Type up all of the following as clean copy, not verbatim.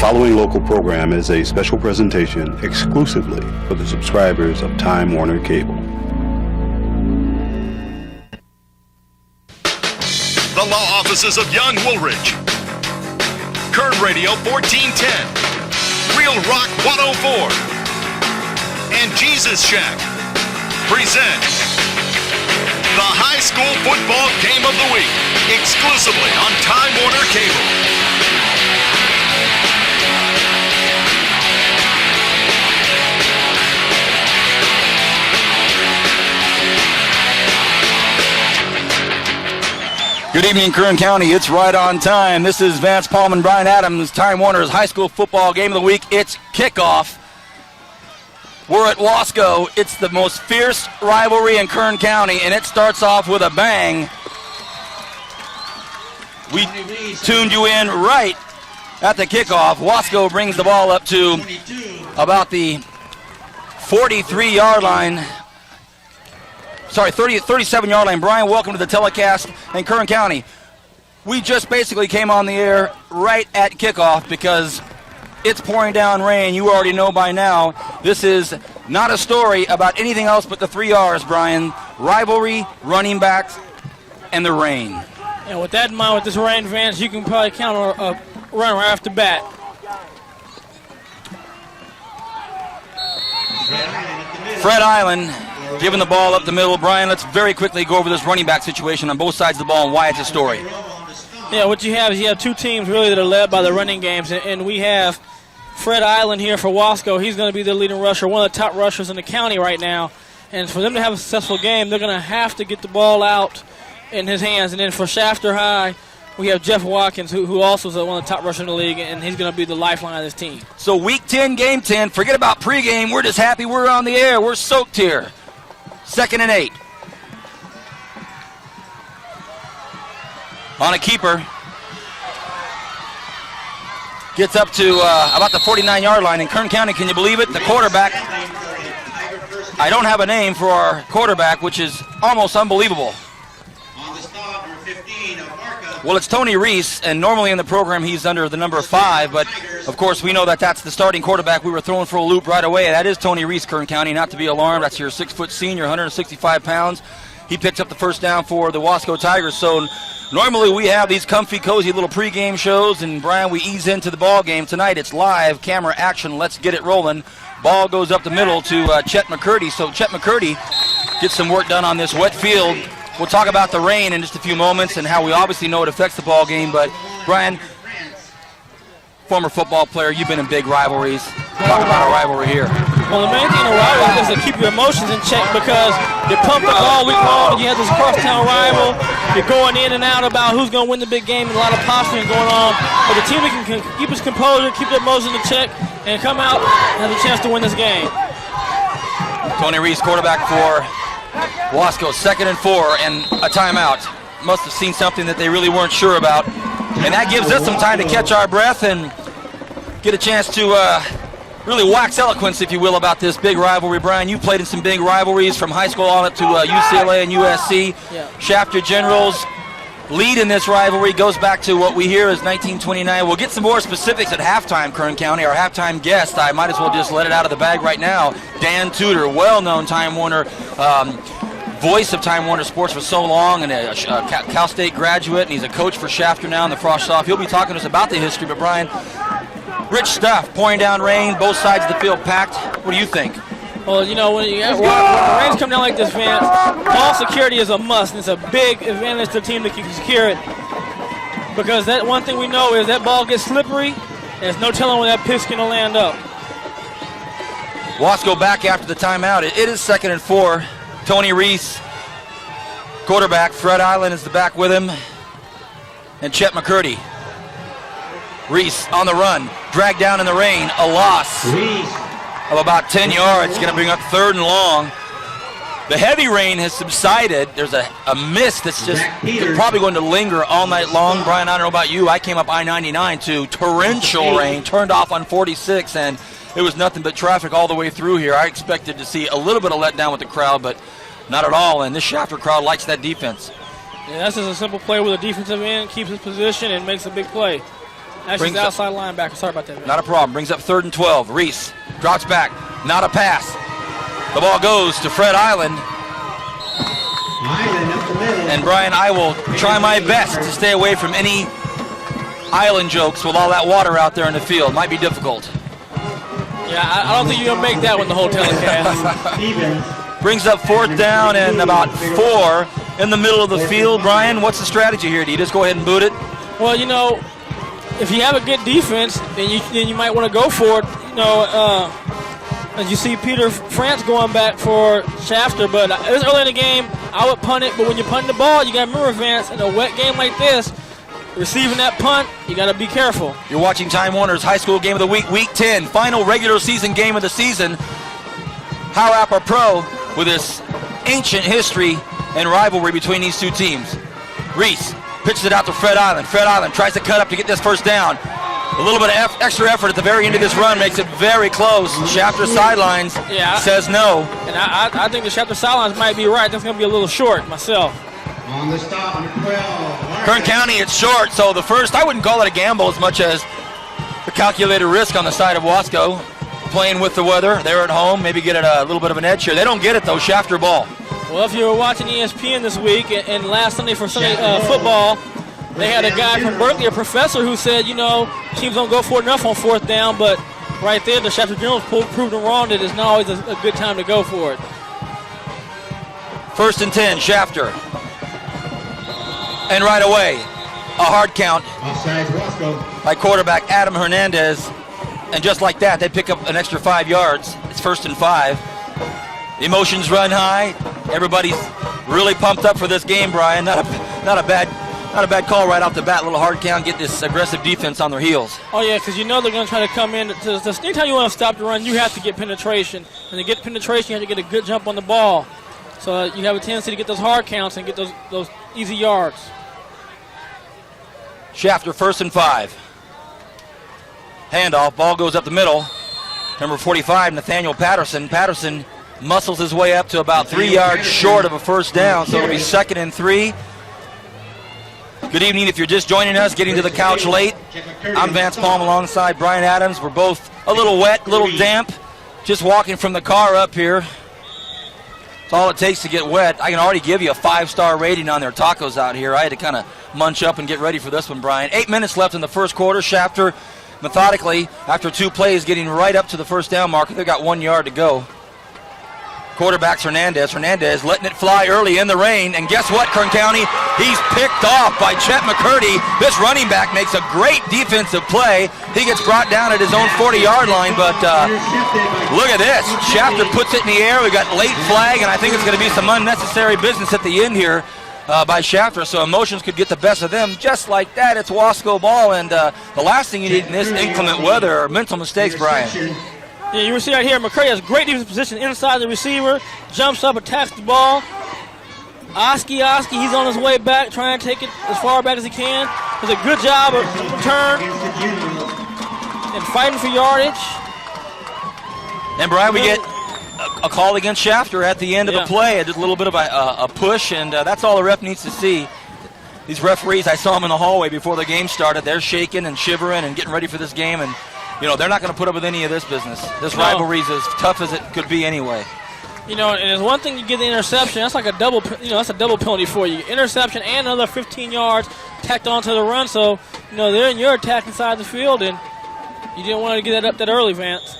following local program is a special presentation exclusively for the subscribers of Time Warner Cable. The law offices of Young Woolridge. Kern Radio 1410. Real Rock 104. And Jesus Shack present the High School Football Game of the Week, exclusively on Time Warner Cable. Good evening, Kern County. It's right on time. This is Vance Palm and Brian Adams, Time Warner's High School Football Game of the Week. It's kickoff. We're at Wasco. It's the most fierce rivalry in Kern County, and it starts off with a bang. We tuned you in right at the kickoff. Wasco brings the ball up to about the 43-yard line. Sorry, 37-yard line. Brian, welcome to the telecast in Kern County. We just basically came on the air right at kickoff because it's pouring down rain. You already know by now this is not a story about anything else but the 3 R's, Brian. Rivalry, running backs, and the rain. And with that in mind, with this rain, Vance, you can probably count on a run right off the bat. Fred Island giving the ball up the middle. Brian, let's very quickly go over this running back situation on both sides of the ball and why it's a story. Yeah, what you have is you have two teams really that are led by the running games, and we have Fred Island here for Wasco. He's going to be the leading rusher, one of the top rushers in the county right now. And for them to have a successful game, they're going to have to get the ball out in his hands. And then for Shafter High, we have Jeff Watkins, who also is one of the top rushers in the league, and he's going to be the lifeline of this team. So week 10, game 10, forget about pregame. We're just happy we're on the air. We're soaked here. 2nd and 8. On a keeper. Gets up to about the 49-yard line in Kern County. Can you believe it? The quarterback. I don't have a name for our quarterback, which is almost unbelievable. Well, it's Tony Reese, and normally in the program he's under the number 5, but of course we know that that's the starting quarterback. We were throwing for a loop right away. That is Tony Reese, Kern County, not to be alarmed. That's your 6-foot senior, 165 pounds. He picks up the first down for the Wasco Tigers. So normally we have these comfy, cozy little pregame shows, and Brian, we ease into the ball game. Tonight it's live, camera action. Let's get it rolling. Ball goes up the middle to Chet McCurdy. So Chet McCurdy gets some work done on this wet field. We'll talk about the rain in just a few moments and how we obviously know it affects the ball game. But, Brian, former football player, you've been in big rivalries. Talk about a rivalry here. Well, the main thing in a rivalry is to keep your emotions in check because you pump it all week long. You have this crosstown rival. You're going in and out about who's going to win the big game. A lot of posturing going on. But the team that can keep its composure, keep their emotions in check, and come out and have a chance to win this game. Tony Reese, quarterback for Wasco, 2nd and 4, and a timeout. Must have seen something that they really weren't sure about. And that gives us some time to catch our breath and get a chance to really wax eloquence, if you will, about this big rivalry. Brian, you played in some big rivalries from high school on up to UCLA and USC. Yeah. Shafter Generals lead in this rivalry goes back to what we hear is 1929. We'll get some more specifics at halftime, Kern County. Our halftime guest, I might as well just let it out of the bag right now. Dan Tudor, well-known Time Warner, voice of Time Warner Sports for so long, and a Cal State graduate, and he's a coach for Shafter now in the Frost Off. He'll be talking to us about the history, but Brian, rich stuff, pouring down rain, both sides of the field packed. What do you think? Well, you know, when the rains come down like this, Vance, ball security is a must, and it's a big advantage to the team that can secure it. Because that one thing we know is that ball gets slippery, and there's no telling when that pitch going to land up. Wasco back after the timeout. It is 2nd and 4. Tony Reese, quarterback. Fred Island is the back with him. And Chet McCurdy. Reese on the run, dragged down in the rain, a loss of about 10 yards. Going to bring up 3rd and long. The heavy rain has subsided. There's a mist that's just probably going to linger all night long. Brian, I don't know about you. I came up I-99 to torrential rain, turned off on 46, and it was nothing but traffic all the way through here. I expected to see a little bit of letdown with the crowd, but not at all, and this Shafter crowd likes that defense. Yeah, that's just a simple play where the defensive end keeps his position and makes a big play. That's his outside linebacker. Sorry about that, man. Not a problem. Brings up 3rd and 12. Reese drops back. Not a pass. The ball goes to Fred Island. And Brian, I will try my best to stay away from any island jokes with all that water out there in the field. Might be difficult. Yeah, I don't think you're going to make that one the whole telecast. Brings up 4th down and about 4 in the middle of the field. Brian, what's the strategy here? Do you just go ahead and boot it? Well, you know, if you have a good defense, then you might want to go for it. You know, as you see Peter France going back for Shafter, but it was early in the game. I would punt it, but when you're punting the ball, you got to remember, Vance, in a wet game like this, receiving that punt, you got to be careful. You're watching Time Warner's High School Game of the Week, Week 10, final regular season game of the season. How apropos with this ancient history and rivalry between these two teams. Reese pitches it out to Fred Island. Fred Island tries to cut up to get this first down. A little bit of extra effort at the very end of this run makes it very close. Shafter sidelines says no. And I think the Shafter sidelines might be right. That's going to be a little short myself. On the stop, number 12. Kern County, it's short, so the first, I wouldn't call it a gamble as much as a calculated risk on the side of Wasco. Playing with the weather, they're at home, maybe get a little bit of an edge here. They don't get it though, Shafter ball. Well, if you were watching ESPN this week and last Sunday for Sunday football, they had a guy from Berkeley, a professor, who said, you know, teams don't go for it enough on 4th down, but right there, the Shafter Generals proved them wrong that it's not always a good time to go for it. 1st and 10, Shafter. And right away, a hard count by quarterback Adam Hernandez. And just like that, they pick up an extra 5 yards. It's 1st and 5. Emotions run high. Everybody's really pumped up for this game, Brian. Not a bad call right off the bat. A little hard count, get this aggressive defense on their heels. Oh, yeah, because you know they're going to try to come in. Anytime you want to stop the run, you have to get penetration. And to get penetration, you have to get a good jump on the ball. So you have a tendency to get those hard counts and get those easy yards. Shafter 1st and 5. Handoff, ball goes up the middle. Number 45, Nathaniel Patterson. Patterson muscles his way up to about 3 yards short of a first down, so it'll be 2nd and 3. Good evening if you're just joining us, getting to the couch late. I'm Vance Palm alongside Brian Adams. We're both a little wet, a little damp, just walking from the car up here. It's all it takes to get wet. I can already give you a 5-star rating on their tacos out here. I had to kind of munch up and get ready for this one, Brian. 8 minutes left in the first quarter. Shafter methodically, after 2 plays, getting right up to the first down marker. They've got 1 yard to go. Quarterback's Hernandez. Hernandez letting it fly early in the rain. And guess what, Kern County? He's picked off by Chet McCurdy. This running back makes a great defensive play. He gets brought down at his own 40-yard line, but look at this. Shafter puts it in the air. We got late flag, and I think it's going to be some unnecessary business at the end here by Shafter, so emotions could get the best of them. Just like that, it's Wasco ball, and the last thing you need in this inclement weather are mental mistakes, Brian. Yeah, you will see right here, McCurdy has great defensive position inside the receiver, jumps up, attacks the ball. Oski, he's on his way back, trying to take it as far back as he can. Does a good job of return and fighting for yardage. And Brian, we get a call against Shafter at the end of the play. Just a little bit of a push, and that's all the ref needs to see. These referees, I saw them in the hallway before the game started. They're shaking and shivering and getting ready for this game, and you know they're not going to put up with any of this business. This rivalry is as tough as it could be anyway. You know, and it's one thing you get the interception. That's like a double. You know, that's a double penalty for you. Interception and another 15 yards tacked onto the run. So you know they're in your attack inside the field, and you didn't want to get that up that early, Vance.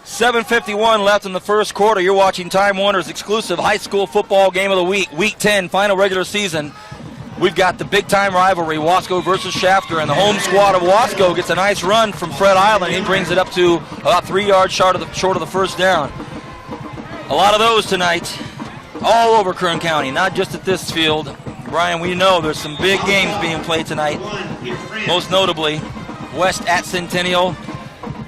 7:51 left in the first quarter. You're watching Time Warner's exclusive high school football game of the week, Week 10, final regular season. We've got the big-time rivalry, Wasco versus Shafter, and the home squad of Wasco gets a nice run from Fred Island. He brings it up to about 3 yards short of the first down. A lot of those tonight, all over Kern County, not just at this field. Brian, we know there's some big games being played tonight, most notably West at Centennial.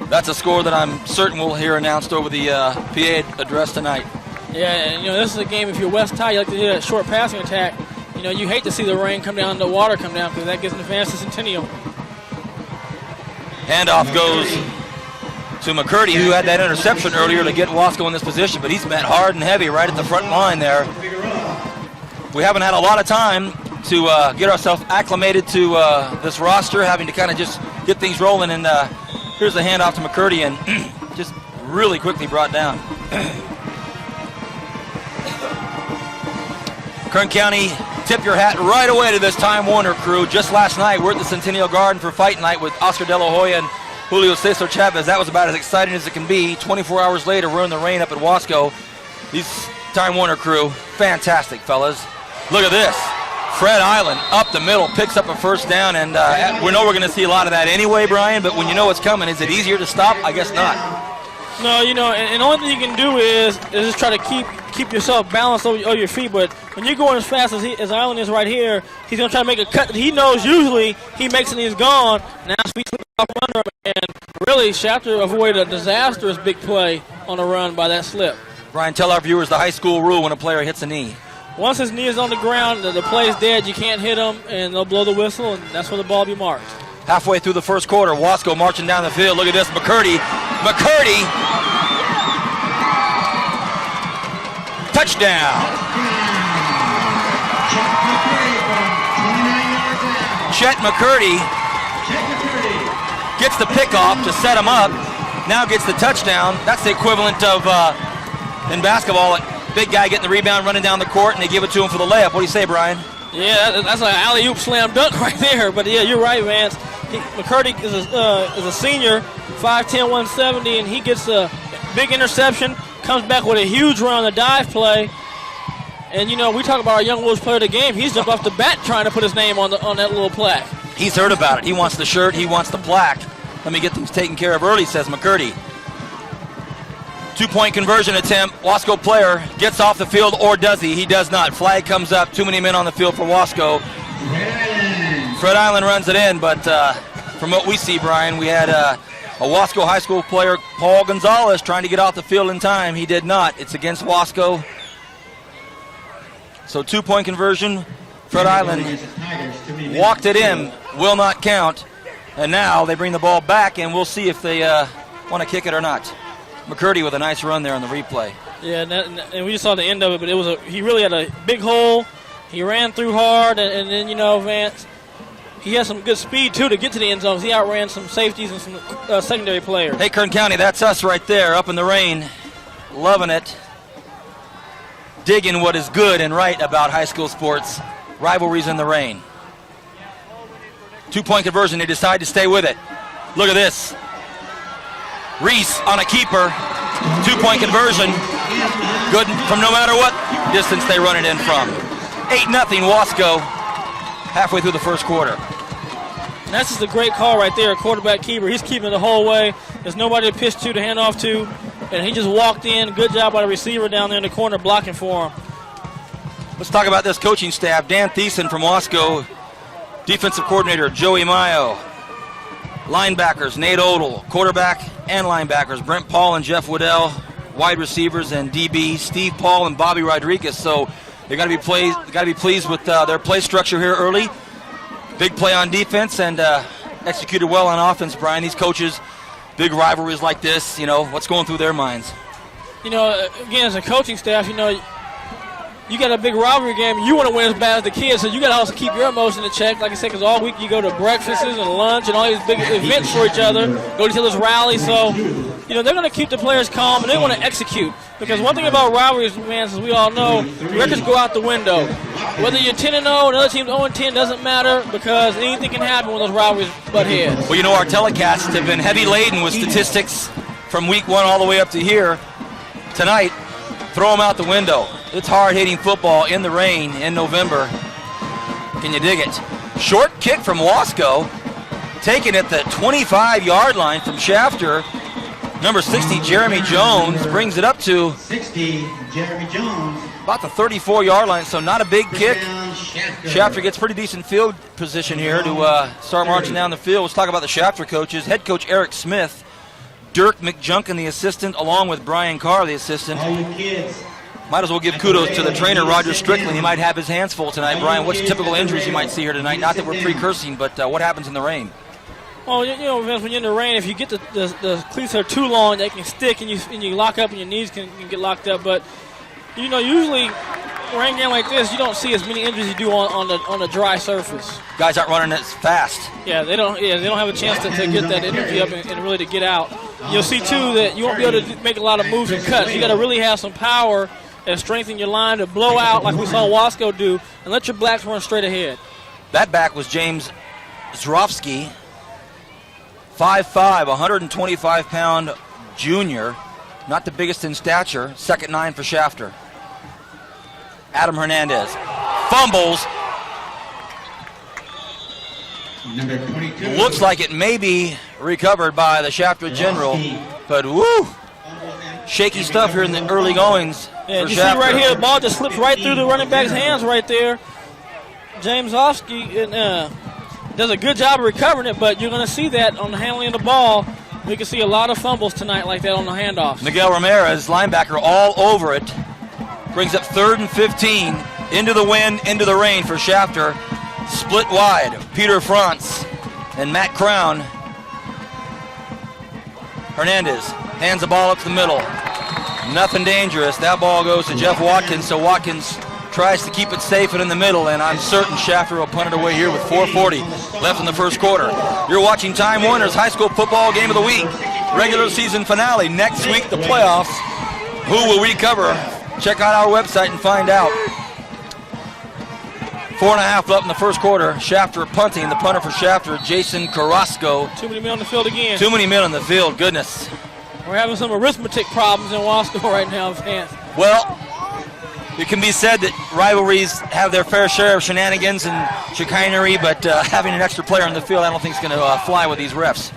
That's a score that I'm certain we'll hear announced over the PA address tonight. Yeah, and you know, this is a game, if you're West High, you like to do that short passing attack. You know, you hate to see the rain come down, the water come down, because that gives an advantage to Centennial. Handoff goes to McCurdy, who had that interception earlier to get Wasco in this position, but he's met hard and heavy right at the front line there. We haven't had a lot of time to get ourselves acclimated to this roster, having to kind of just get things rolling. And here's the handoff to McCurdy, and just really quickly brought down. Kern County, tip your hat right away to this Time Warner crew. Just last night, we're at the Centennial Garden for Fight Night with Oscar De La Hoya and Julio Cesar Chavez. That was about as exciting as it can be. 24 hours later, we're in the rain up at Wasco. These Time Warner crew, fantastic, fellas. Look at this. Fred Island up the middle, picks up a first down, and we know we're going to see a lot of that anyway, Brian, but when you know what's coming, is it easier to stop? I guess not. No, you know, and the only thing you can do is just try to keep yourself balanced over your feet. But when you're going as fast as Island is right here, he's going to try to make a cut that he knows usually he makes and he's gone. Now speeds off under him, and really Shafter avoided a disastrous big play on a run by that slip. Brian, tell our viewers the high school rule when a player hits a knee. Once his knee is on the ground, the play is dead. You can't hit him, and they'll blow the whistle, and that's where the ball will be marked. Halfway through the first quarter, Wasco marching down the field. Look at this, McCurdy. Touchdown. Chet McCurdy gets the pickoff to set him up. Now gets the touchdown. That's the equivalent of, in basketball, a big guy getting the rebound, running down the court, and they give it to him for the layup. What do you say, Brian? Yeah, that's an alley-oop slam dunk right there. But, yeah, you're right, Vance. McCurdy is a senior, 5'10", 170, and he gets a big interception, comes back with a huge run on the dive play. And, you know, we talk about our young Wolves player of the game. He's jumped off the bat trying to put his name on that little plaque. He's heard about it. He wants the shirt. He wants the plaque. Let me get things taken care of early, says McCurdy. 2-point conversion attempt. Wasco player gets off the field, or does he? He does not. Flag comes up. Too many men on the field for Wasco. Fred Island runs it in, but from what we see, Brian, we had a Wasco high school player, Paul Gonzalez, trying to get off the field in time. He did not. It's against Wasco. So 2-point conversion. Fred Island walked it in, will not count. And now they bring the ball back, and we'll see if they want to kick it or not. McCurdy with a nice run there on the replay. Yeah, and we just saw the end of it, but he really had a big hole. He ran through hard, and then, you know, Vance, he has some good speed, too, to get to the end zone. He outran some safeties and some secondary players. Hey, Kern County, that's us right there, up in the rain, loving it, digging what is good and right about high school sports, rivalries in the rain. 2-point conversion, they decide to stay with it. Look at this. Reese on a keeper, 2-point conversion, good from no matter what distance they run it in from. 8-0 Wasco, halfway through the first quarter. And that's just a great call right there, quarterback keeper. He's keeping it the whole way. There's nobody to pitch to hand off to, and he just walked in. Good job by the receiver down there in the corner blocking for him. Let's talk about this coaching staff. Dan Thiessen from Wasco, defensive coordinator Joey Mayo, linebackers Nate Odell, quarterback and linebackers Brent Paul and Jeff Waddell, wide receivers and DB Steve Paul and Bobby Rodriguez. So they got to be pleased with their play structure here early. Big play on defense and executed well on offense. Brian, these coaches, big rivalries like this, you know, what's going through their minds? You know, again, as a coaching staff, you know, you got a big rivalry game. You want to win as bad as the kids, so you got to also keep your emotion in check. Like I said, because all week you go to breakfasts and lunch and all these big events for each other, go to each other's rallies. So, you know, they're going to keep the players calm and they want to execute. Because one thing about rivalries, man, as we all know, records go out the window. Whether you're 10-0 and other team's 0-10 doesn't matter, because anything can happen when those rivalries butt heads. Well, you know, our telecasts have been heavy laden with statistics from week 1 all the way up to here. Tonight, throw them out the window. It's hard-hitting football in the rain in November. Can you dig it? Short kick from Wasco, taken at the 25-yard line from Shafter. Number 60, Jeremy Jones, brings it up to 60, Jeremy Jones. About the 34-yard line, so not a big kick. Shafter gets pretty decent field position here to start marching down the field. Let's talk about the Shafter coaches. Head coach Eric Smith, Dirk McJunkin, the assistant, along with Brian Carr, the assistant. All you kids. Might as well give kudos to the trainer, Roger Strickland. He might have his hands full tonight. Brian, what's typical injuries you might see here tonight? Not that we're precursing, but what happens in the rain? Well, you know, Vince, when you're in the rain, if you get the cleats are too long, they can stick, and you lock up, and your knees can get locked up. But, you know, usually rain game like this, you don't see as many injuries you do on the dry surface. Guys aren't running as fast. Yeah, they don't have a chance to get that energy up and really to get out. You'll see too that you won't be able to make a lot of moves and cuts. You got to really have some power and strength in your line to blow out like we saw Wasco do, and let your blacks run straight ahead. That back was James Zrofsky, 5'5", 125-pound junior, not the biggest in stature, second 9 for Shafter. Adam Hernandez fumbles. Number 22. Looks like it may be recovered by the Shafter General, but woo! Shaky stuff here in the early goings. Yeah, you see right here, the ball just slips right through the running back's hands right there. James Zrofsky does a good job of recovering it, but you're going to see that on the handling of the ball. We can see a lot of fumbles tonight like that on the handoffs. Miguel Ramirez, linebacker, all over it. Brings up 3rd and 15. Into the wind, into the rain for Shafter. Split wide. Peter France and Matt Crown. Hernandez hands the ball up to the middle. Nothing dangerous. That ball goes to Jeff Watkins, so Watkins tries to keep it safe and in the middle, and I'm certain Shafter will punt it away here with 4:40 left in the first quarter. You're watching Time Warner's High School Football Game of the Week. Regular season finale. Next week, the playoffs. Who will we cover? Check out our website and find out. 4.5 left in the first quarter. Shafter punting. The punter for Shafter, Jason Carrasco. Too many men on the field again. Too many men on the field. Goodness. We're having some arithmetic problems in Wasco right now, fans. Well, it can be said that rivalries have their fair share of shenanigans and chicanery, but having an extra player on the field I don't think is going to fly with these refs.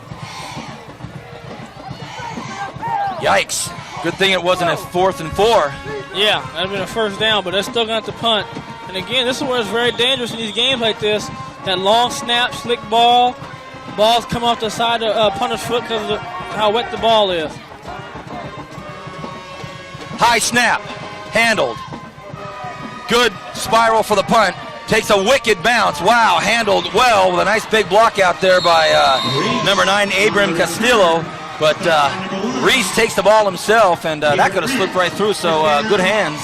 Yikes. Good thing it wasn't a 4th and 4. Yeah, that would have been a first down, but they're still going to have to punt. And again, this is where it's very dangerous in these games like this. That long snap, slick ball. Balls come off the side of punter's foot because of how wet the ball is. High snap. Handled. Good spiral for the punt. Takes a wicked bounce. Wow, handled well with a nice big block out there by number 9, Abram Castillo. But Reese takes the ball himself, and that could have slipped right through, so good hands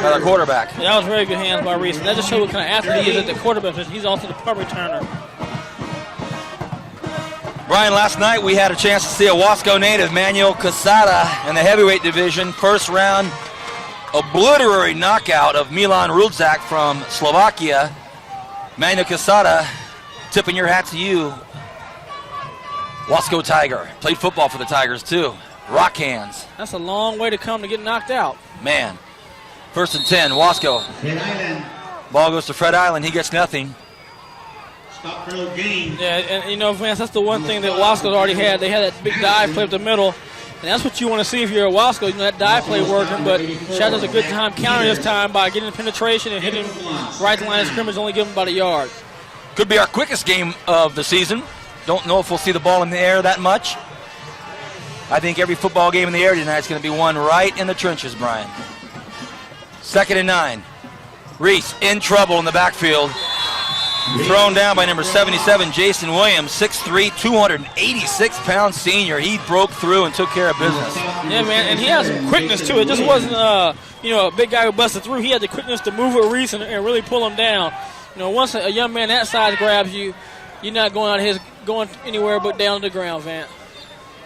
by the quarterback. Yeah, that was very good hands by Reese. And that just shows what kind of athlete he is at the quarterback. He's also the punt returner. Brian, last night we had a chance to see a Wasco native, Manuel Quesada, in the heavyweight division. First round obliteratory knockout of Milan Rudzak from Slovakia. Manuel Quesada, tipping your hat to you. Wasco Tiger. Played football for the Tigers, too. Rock hands. That's a long way to come to get knocked out. Man. 1st and 10, Wasco. Ball goes to Fred Island. He gets nothing. Stop for no gain. Yeah, and you know, Vance, that's the one thing that Wasco's already had. They had that big dive play up the middle. And that's what you want to see if you're at Wasco. You know, that dive play working, but Shad does a good time countering this time by getting penetration and hitting right to the line of scrimmage, only giving about a yard. Could be our quickest game of the season. Don't know if we'll see the ball in the air that much. I think every football game in the air tonight is going to be won right in the trenches, Brian. 2nd and 9. Reese in trouble in the backfield. Thrown down by number 77, Jason Williams, 6'3", 286-pound senior. He broke through and took care of business. Yeah, man, and he has some quickness, too. It just wasn't, a big guy who busted through. He had the quickness to move with Reese and really pull him down. You know, once a young man that size grabs you, you're not going anywhere but down to the ground, Vance.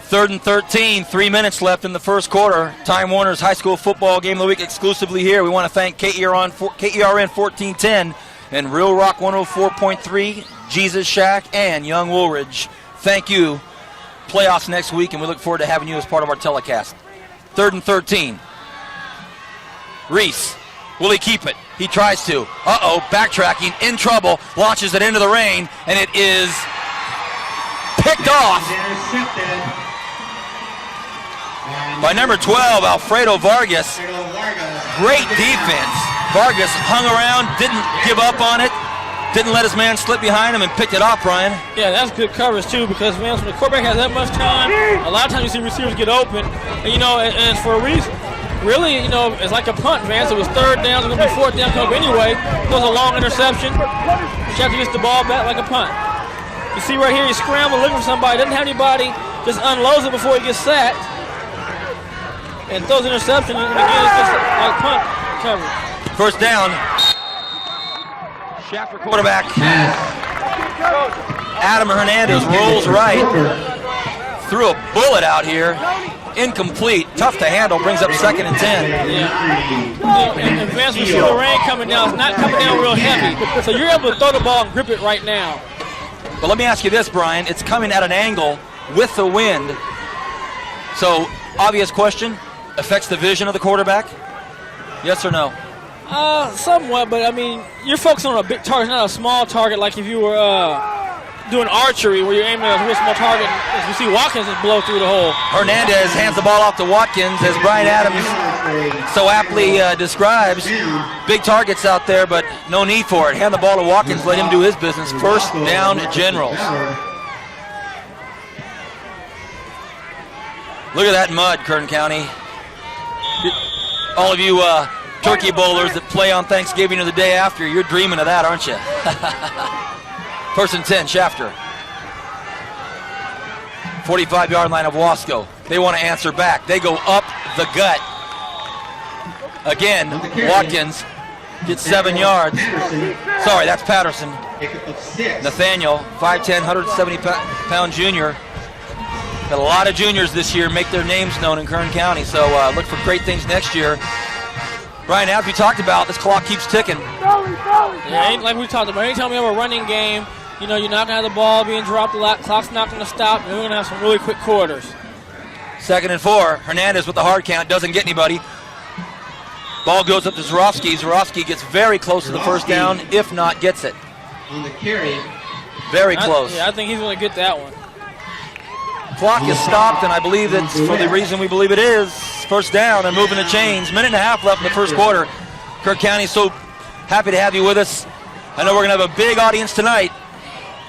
3rd and 13, 3 minutes left in the first quarter. Time Warner's High School Football Game of the Week exclusively here. We want to thank KERN 1410 and Real Rock 104.3, Jesus Shack, and Young Woolridge. Thank you. Playoffs next week, and we look forward to having you as part of our telecast. 3rd and 13. Reese. Will he keep it? He tries to. Backtracking, in trouble, launches it into the rain, and it is picked off by number 12, Alfredo Vargas. Great defense. Vargas hung around, didn't give up on it, didn't let his man slip behind him, and picked it off, Brian. Yeah, that's good coverage, too, because, man, when the quarterback has that much time, a lot of times you see receivers get open, and, and for a reason. Really, it's like a punt, Vance. It was 3rd down. It's going to be 4th down come anyway. It was a long interception. Shafter gets the ball back like a punt. You see right here, he scrambled looking for somebody. Doesn't have anybody. Just unloads it before he gets sacked. And throws an interception. And again, it's just like punt coverage. First down. Shafter quarterback. Adam Hernandez rolls right. Threw a bullet out here. Incomplete. Tough to handle. Brings up 2nd and 10. And Vance, we see the rain coming down. It's not coming down real heavy. So you're able to throw the ball and grip it right now. But let me ask you this, Brian. It's coming at an angle with the wind. So, obvious question. Affects the vision of the quarterback? Yes or no? Somewhat, but I mean, you're focusing on a big target, not a small target like if you were doing archery where you're aiming at a real small target. As we see Watkins just blow through the hole. Hernandez hands the ball off to Watkins, as Brian Adams so aptly describes. Big targets out there, but no need for it. Hand the ball to Watkins, let him do his business. First down, Generals. Look at that mud, Kern County. All of you turkey bowlers that play on Thanksgiving or the day after, you're dreaming of that, aren't you? 1st and 10, Shafter. 45-yard line of Wasco. They want to answer back. They go up the gut. Again, Watkins gets 7 yards. Sorry, that's Patterson. Nathaniel, 5'10", 170-pound junior. Got a lot of juniors this year make their names known in Kern County, so look for great things next year. Brian, as we talked about, this clock keeps ticking. Yeah, like we talked about, anytime we have a running game, you know, you're not going to have the ball being dropped a lot. Clock's not going to stop, and we're going to have some really quick quarters. 2nd and 4. Hernandez with the hard count, doesn't get anybody. Ball goes up to Zorowski. Zorowski gets very close to the first down, if not gets it. On the carry. Very close. I think he's going to get that one. Clock is stopped, and I believe it's for the reason we believe it is. First down and moving the chains. Minute and a half left in the first quarter. Kern County, so happy to have you with us. I know we're going to have a big audience tonight.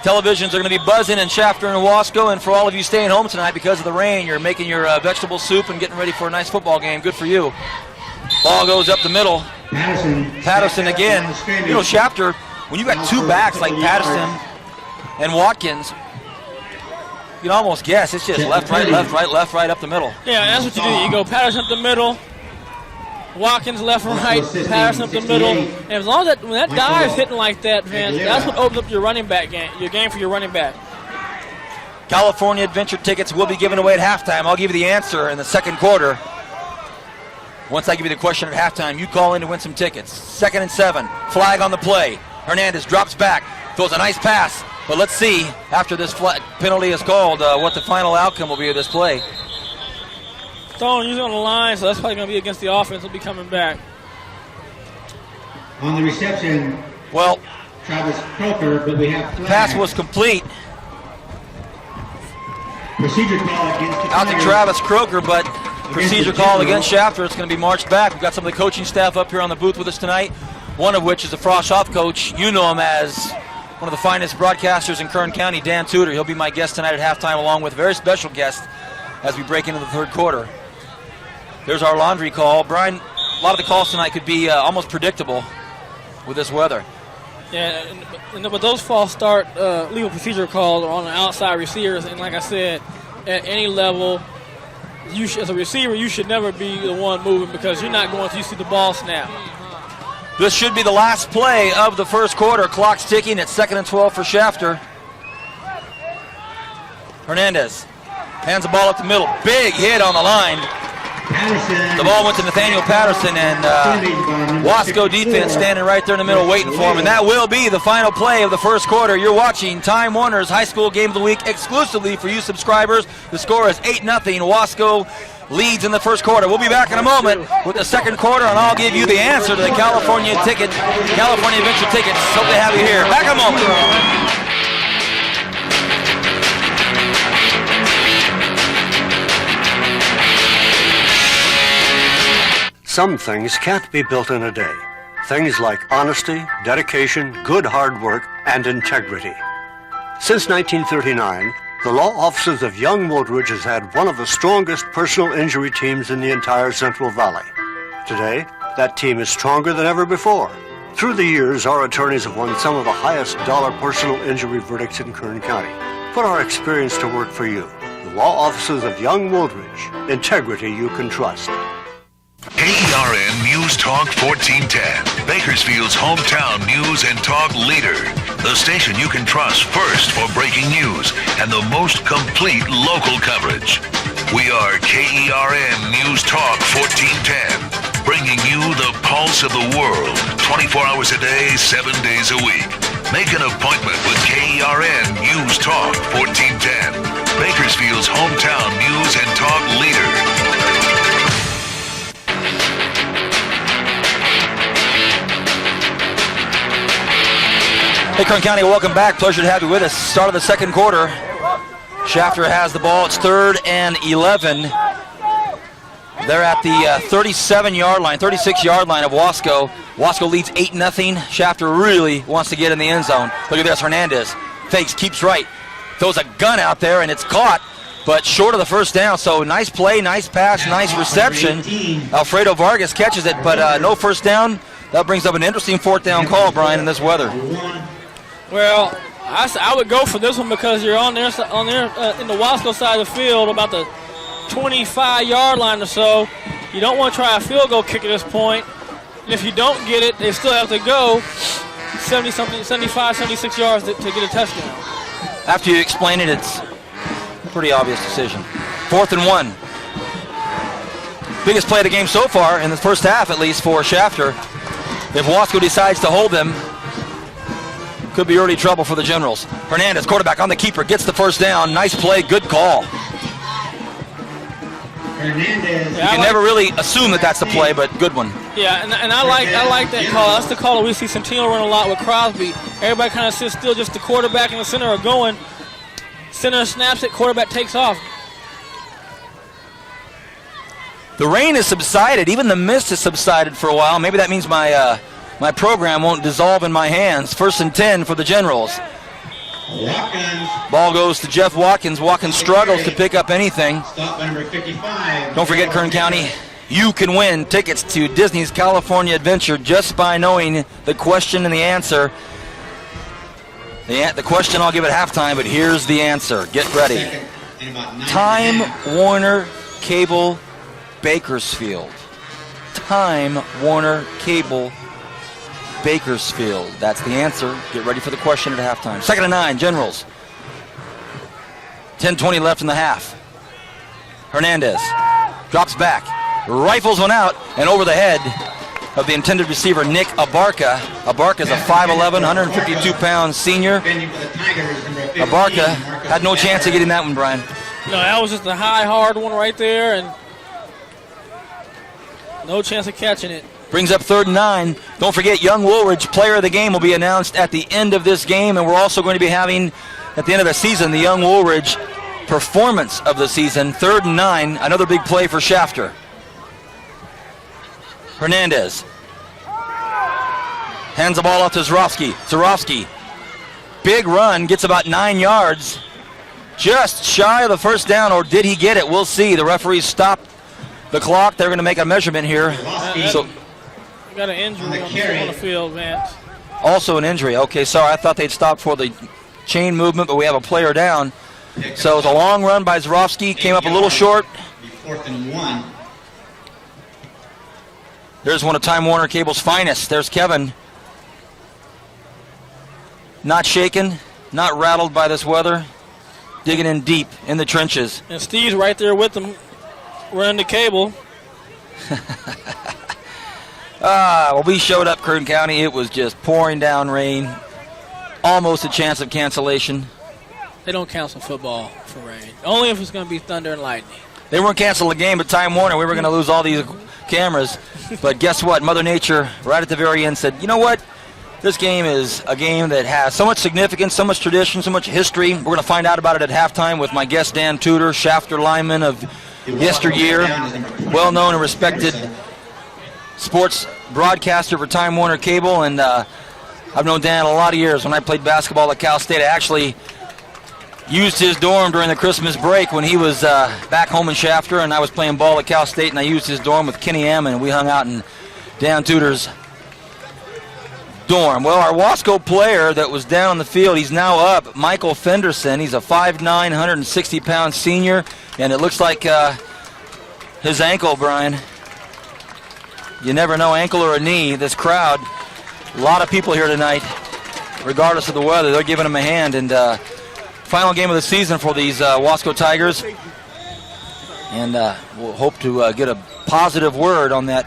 Televisions are going to be buzzing in Shafter and Wasco, and for all of you staying home tonight because of the rain, you're making your vegetable soup and getting ready for a nice football game. Good for you. Ball goes up the middle. Patterson again. You know, Shafter, when you got two backs like Patterson and Watkins, you can almost guess it's just left, right, left, right, left, right, up the middle. Yeah, that's what you do. You go Patterson up the middle, Watkins left, right, Patterson up the middle. And as long as when that dive's hitting like that, Vince, that's what opens up your running back game, your game for your running back. California Adventure tickets will be given away at halftime. I'll give you the answer in the second quarter. Once I give you the question at halftime, you call in to win some tickets. 2nd and 7. Flag on the play. Hernandez drops back, throws a nice pass. But let's see, after this penalty is called, what the final outcome will be of this play. Stone usually on the line, so that's probably going to be against the offense. He'll be coming back. On the reception, well, Travis Croker, but we have pass was complete. Procedure call against the out to Travis Croker, but procedure call against Shafter. It's going to be marched back. We've got some of the coaching staff up here on the booth with us tonight, one of which is the Frosh-Hoff coach. You know him as one of the finest broadcasters in Kern County, Dan Tudor. He'll be my guest tonight at halftime, along with a very special guest as we break into the third quarter. There's our laundry call. Brian, a lot of the calls tonight could be almost predictable with this weather. Yeah, but those false start legal procedure calls are on the outside receivers, and like I said, at any level, as a receiver, you should never be the one moving because you're not going until you see the ball snap. This should be the last play of the first quarter. Clock's ticking at 2nd and 12 for Shafter. Hernandez hands the ball up the middle. Big hit on the line. The ball went to Nathaniel Patterson, and Wasco defense standing right there in the middle waiting for him. And that will be the final play of the first quarter. You're watching Time Warner's High School Game of the Week exclusively for you subscribers. The score is 8-0. Wasco leads in the first quarter. We'll be back in a moment with the second quarter, and I'll give you the answer to the California Adventure tickets. Hope to have you here. Back in a moment. Some things can't be built in a day. Things like honesty, dedication, good hard work, and integrity. Since 1939, the law offices of Young Woolridge has had one of the strongest personal injury teams in the entire Central Valley. Today, that team is stronger than ever before. Through the years, our attorneys have won some of the highest dollar personal injury verdicts in Kern County. Put our experience to work for you. The law offices of Young Woolridge. Integrity you can trust. KERN News Talk 1410, Bakersfield's hometown news and talk leader. The station you can trust first for breaking news and the most complete local coverage. We are KERN News Talk 1410, bringing you the pulse of the world, 24 hours a day, 7 days a week. Make an appointment with KERN News Talk 1410, Bakersfield's hometown news and talk leader. Hey, Kern County, welcome back. Pleasure to have you with us. Start of the second quarter. Shafter has the ball. It's 3rd and 11. They're at the 37-yard line, 36-yard line of Wasco. Wasco leads 8-0. Shafter really wants to get in the end zone. Look at this. Hernandez fakes, keeps right. Throws a gun out there, and it's caught, but short of the first down. So nice play, nice pass, nice reception. Alfredo Vargas catches it, but no first down. That brings up an interesting 4th down call, Brian, in this weather. Well, I would go for this one because you're on there in the Wasco side of the field, about the 25-yard line or so. You don't want to try a field goal kick at this point. And if you don't get it, they still have to go 75, 76 yards to get a touchdown. After you explain it, it's a pretty obvious decision. 4th and 1. Biggest play of the game so far, in the first half at least, for Shafter. If Wasco decides to hold them, could be early trouble for the Generals. Hernandez, quarterback on the keeper, gets the first down. Nice play, good call. Hernandez. You can never really assume that that's the play, but good one. Yeah, and I like that call. That's the call that we see Centino run a lot with Crosby. Everybody kind of sits still, just the quarterback and the center are going. Center snaps it, quarterback takes off. The rain has subsided. Even the mist has subsided for a while. Maybe that means my program won't dissolve in my hands. 1st and 10 for the Generals. Watkins. Ball goes to Jeff Watkins. Watkins struggles to pick up anything. Stop by number 55. Don't forget, Kern County, you can win tickets to Disney's California Adventure just by knowing the question and the answer. The question I'll give at halftime, but here's the answer. Get ready. Time Warner Cable Bakersfield. Time Warner Cable Bakersfield. That's the answer. Get ready for the question at halftime. 2nd and 9, Generals. 10:20 left in the half. Hernandez drops back, rifles one out, and over the head of the intended receiver, Nick Abarca. Abarca's a 5'11", 152-pound senior. Abarca had no chance of getting that one, Brian. No, that was just a high, hard one right there, and no chance of catching it. Brings up 3rd and 9. Don't forget, Young Woolridge Player of the Game will be announced at the end of this game, and we're also going to be having, at the end of the season, the Young Woolridge Performance of the Season. 3rd and 9, another big play for Shafter. Hernandez hands the ball off to Zorowski. Zorowski, big run, gets about 9 yards. Just shy of the first down, or did he get it? We'll see. The referees stopped the clock. They're going to make a measurement here. So, got an injury on the field, Vance. Also an injury. Okay, sorry. I thought they'd stopped for the chain movement, but we have a player down. So it's a long run by Zorowski. Came up a little short. 4th and 1. There's one of Time Warner Cable's finest. There's Kevin. Not shaken, not rattled by this weather. Digging in deep in the trenches. And Steve's right there with him, running the cable. Well, we showed up, Kern County. It was just pouring down rain. Almost a chance of cancellation. They don't cancel football for rain. Only if it's going to be thunder and lightning. They weren't canceling the game at Time Warner. We were going to lose all these cameras. But guess what? Mother Nature, right at the very end, said, you know what? This game is a game that has so much significance, so much tradition, so much history. We're going to find out about it at halftime with my guest, Dan Tudor, Shafter lineman of yesteryear, well-known and respected sports broadcaster for Time Warner Cable. And I've known Dan a lot of years. When I played basketball at Cal State, I actually used his dorm during the Christmas break when he was back home in Shafter, and I was playing ball at Cal State, and I used his dorm with Kenny Ammon, and we hung out in Dan Tudor's dorm. Well, our Wasco player that was down on the field, he's now up, Michael Fenderson. He's a 5'9", 160-pound senior, and it looks like his ankle, Brian, You never know, ankle or a knee. This crowd, a lot of people here tonight, regardless of the weather. They're giving them a hand. And final game of the season for these Wasco Tigers. And we'll hope to get a positive word on that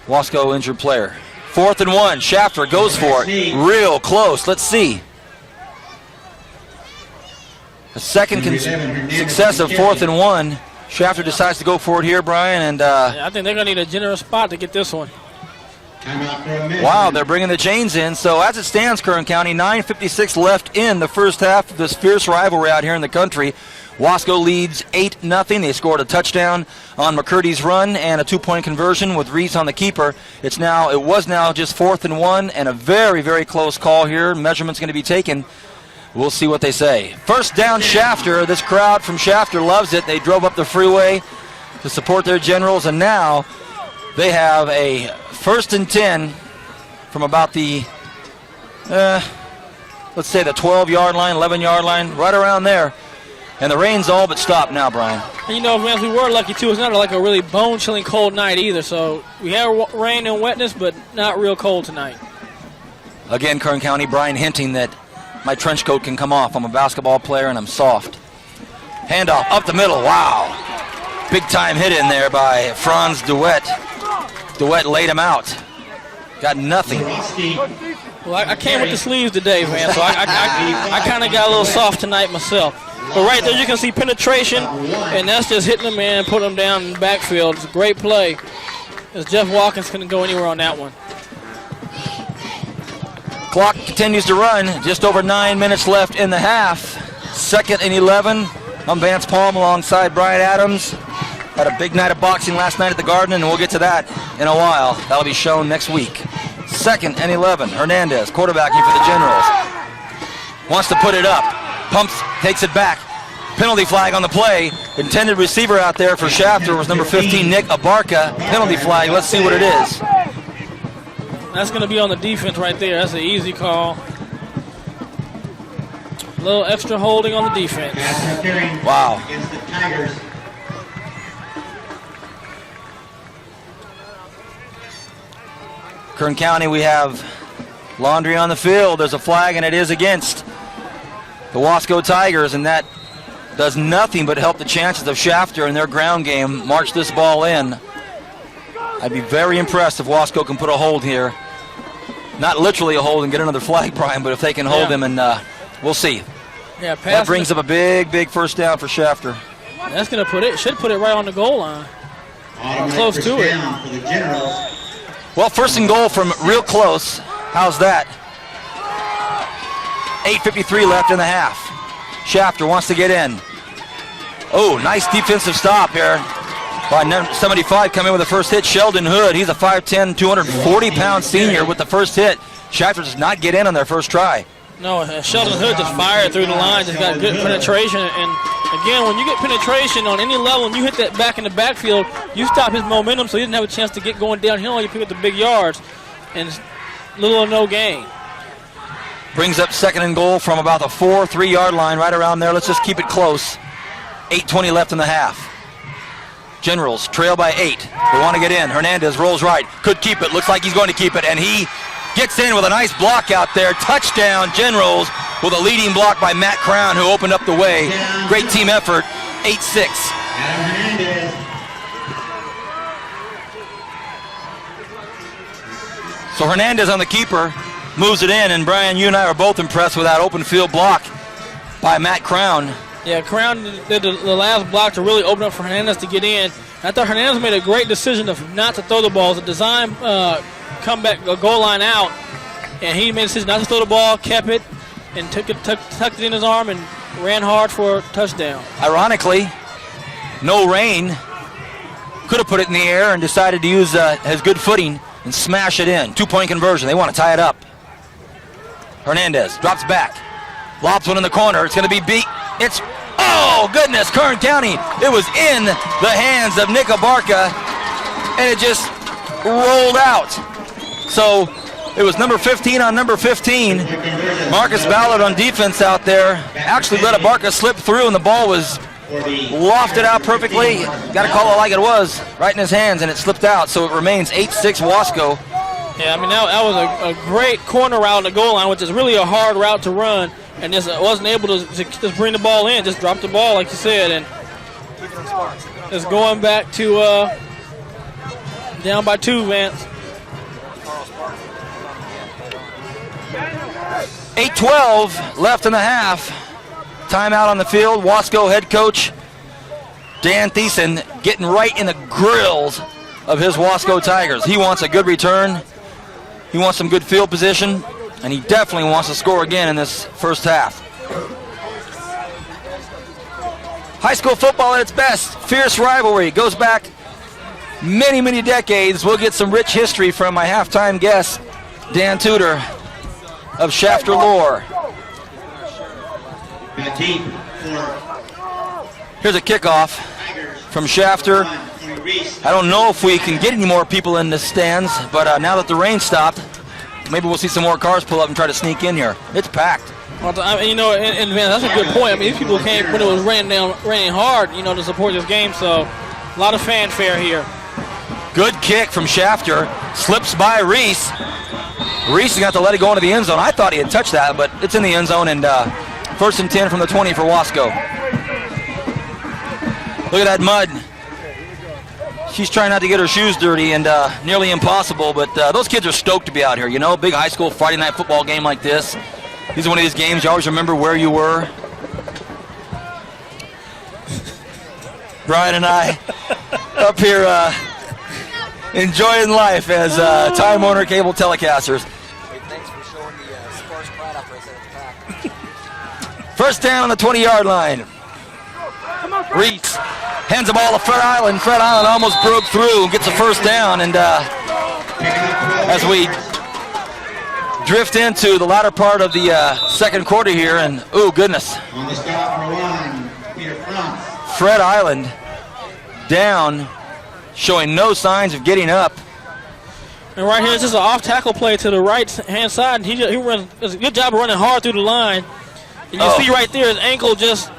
Wasco injured player. 4th and 1. Shafter goes for it. Real close. Let's see. A second successive 4th and 1. Shafter decides to go for it here, Brian. And I think they're going to need a generous spot to get this one. Wow, they're bringing the chains in. So as it stands, Kern County, 9:56 left in the first half of this fierce rivalry out here in the country. Wasco leads 8-0. They scored a touchdown on McCurdy's run and a 2-point conversion with Reese on the keeper. It was now just 4th and 1 and a very, very close call here. Measurement's going to be taken. We'll see what they say. First down, Shafter. This crowd from Shafter loves it. They drove up the freeway to support their Generals, and now they have a 1st and 10 from about the, let's say the 12-yard line, 11-yard line, right around there. And the rain's all but stopped now, Brian. And you know, man, we were lucky too. It's not like a really bone-chilling cold night either. So we have rain and wetness, but not real cold tonight. Again, Kern County, Brian hinting that my trench coat can come off. I'm a basketball player and I'm soft. Handoff up the middle. Wow. Big time hit in there by Franz DeWitt. DeWitt laid him out. Got nothing. Well, I came with the sleeves today, man, so I kind of got a little soft tonight myself. But right there you can see penetration, and that's just hitting the man, putting him down in the backfield. It's a great play, as Jeff Watkins couldn't go anywhere on that one. Clock continues to run. Just over 9 minutes left in the half. 2nd and 11. I'm Vance Palm alongside Brian Adams. Had a big night of boxing last night at the Garden, and we'll get to that in a while. That'll be shown next week. 2nd and 11. Hernandez, quarterbacking for the Generals. Wants to put it up. Pumps, takes it back. Penalty flag on the play. Intended receiver out there for Shafter was number 15, Nick Abarca. Penalty flag. Let's see what it is. That's going to be on the defense right there. That's an easy call. A little extra holding on the defense. Wow. Against the Tigers. Kern County, we have laundry on the field. There's a flag, and it is against the Wasco Tigers, and that does nothing but help the chances of Shafter in their ground game march this ball in. I'd be very impressed if Wasco can put a hold here. Not literally a hold and get another flag, Brian, but if they can hold him, and we'll see. Yeah, that brings up a big, big first down for Shafter. That's going to should put it right on the goal line. Close to it. For the Generals. Well, 1st and goal from real close. How's that? 8:53 left in the half. Shafter wants to get in. Oh, nice defensive stop here by 75 coming with the first hit. Sheldon Hood, he's a 5'10", 240-pound senior with the first hit. Shafter does not get in on their first try. No, Sheldon Hood just fired through the line, just got good penetration. And again, when you get penetration on any level and you hit that back in the backfield, you stop his momentum so he didn't have a chance to get going downhill. You pick up the big yards and little or no gain. Brings up 2nd and goal from about the 4-3-yard line, right around there. Let's just keep it close. 8:20 left in the half. Generals trail by 8. They want to get in. Hernandez rolls right. Could keep it. Looks like he's going to keep it. And he gets in with a nice block out there. Touchdown, Generals, with a leading block by Matt Crown, who opened up the way. Great team effort. 8-6. Hernandez. So Hernandez on the keeper. Moves it in, and Brian, you and I are both impressed with that open field block by Matt Crown. Yeah, Crown did the last block to really open up for Hernandez to get in. I thought Hernandez made a great decision of not to throw the ball. It was a design comeback, goal line out, and he made a decision not to throw the ball, kept it, and tucked it in his arm and ran hard for a touchdown. Ironically, no rain. Could have put it in the air and decided to use his good footing and smash it in. 2-point conversion. They want to tie it up. Hernandez drops back. Lobs one in the corner. It's going to be beat. It's, oh, goodness, Kern County. It was in the hands of Nick Abarca, and it just rolled out. So it was number 15 on number 15. Marcus Ballard on defense out there actually let Abarca slip through, and the ball was lofted out perfectly. Got to call it like it was, right in his hands, and it slipped out. So it remains 8-6 Wasco. Yeah, I mean, that was a great corner route on the goal line, which is really a hard route to run, and just wasn't able to just bring the ball in, just drop the ball, like you said, and just going back to down by 2, Vance. 8:12 left in the half. Timeout on the field. Wasco head coach Dan Thiessen getting right in the grills of his Wasco Tigers. He wants a good return. He wants some good field position, and he definitely wants to score again in this first half. High school football at its best. Fierce rivalry. Goes back many, many decades. We'll get some rich history from my halftime guest, Dan Tudor of Shafter Lore. Here's a kickoff from Shafter. I don't know if we can get any more people in the stands, but now that the rain stopped, maybe we'll see some more cars pull up and try to sneak in here. It's packed. Well, I mean, and Van, that's a good point. I mean, these people came when it was raining hard, to support this game, so a lot of fanfare here. Good kick from Shafter. Slips by Reese. Reese has got to let it go into the end zone. I thought he had touched that, but it's in the end zone, and first and 10 from the 20 for Wasco. Look at that mud. She's trying not to get her shoes dirty, and nearly impossible, but those kids are stoked to be out here. Big high school Friday night football game like this. These are one of these games you always remember where you were. Brian and I up here enjoying life as Time Warner Cable telecasters. Hey, thanks for showing the sparse crowd up at the pack. First down on the 20-yard line. Reese hands the ball to Fred Island. Fred Island almost broke through and gets a first down. And as we drift into the latter part of the second quarter here, and oh goodness, Fred Island down, showing no signs of getting up. And right here is just an off-tackle play to the right-hand side. He does a good job of running hard through the line. And you see right there his ankle just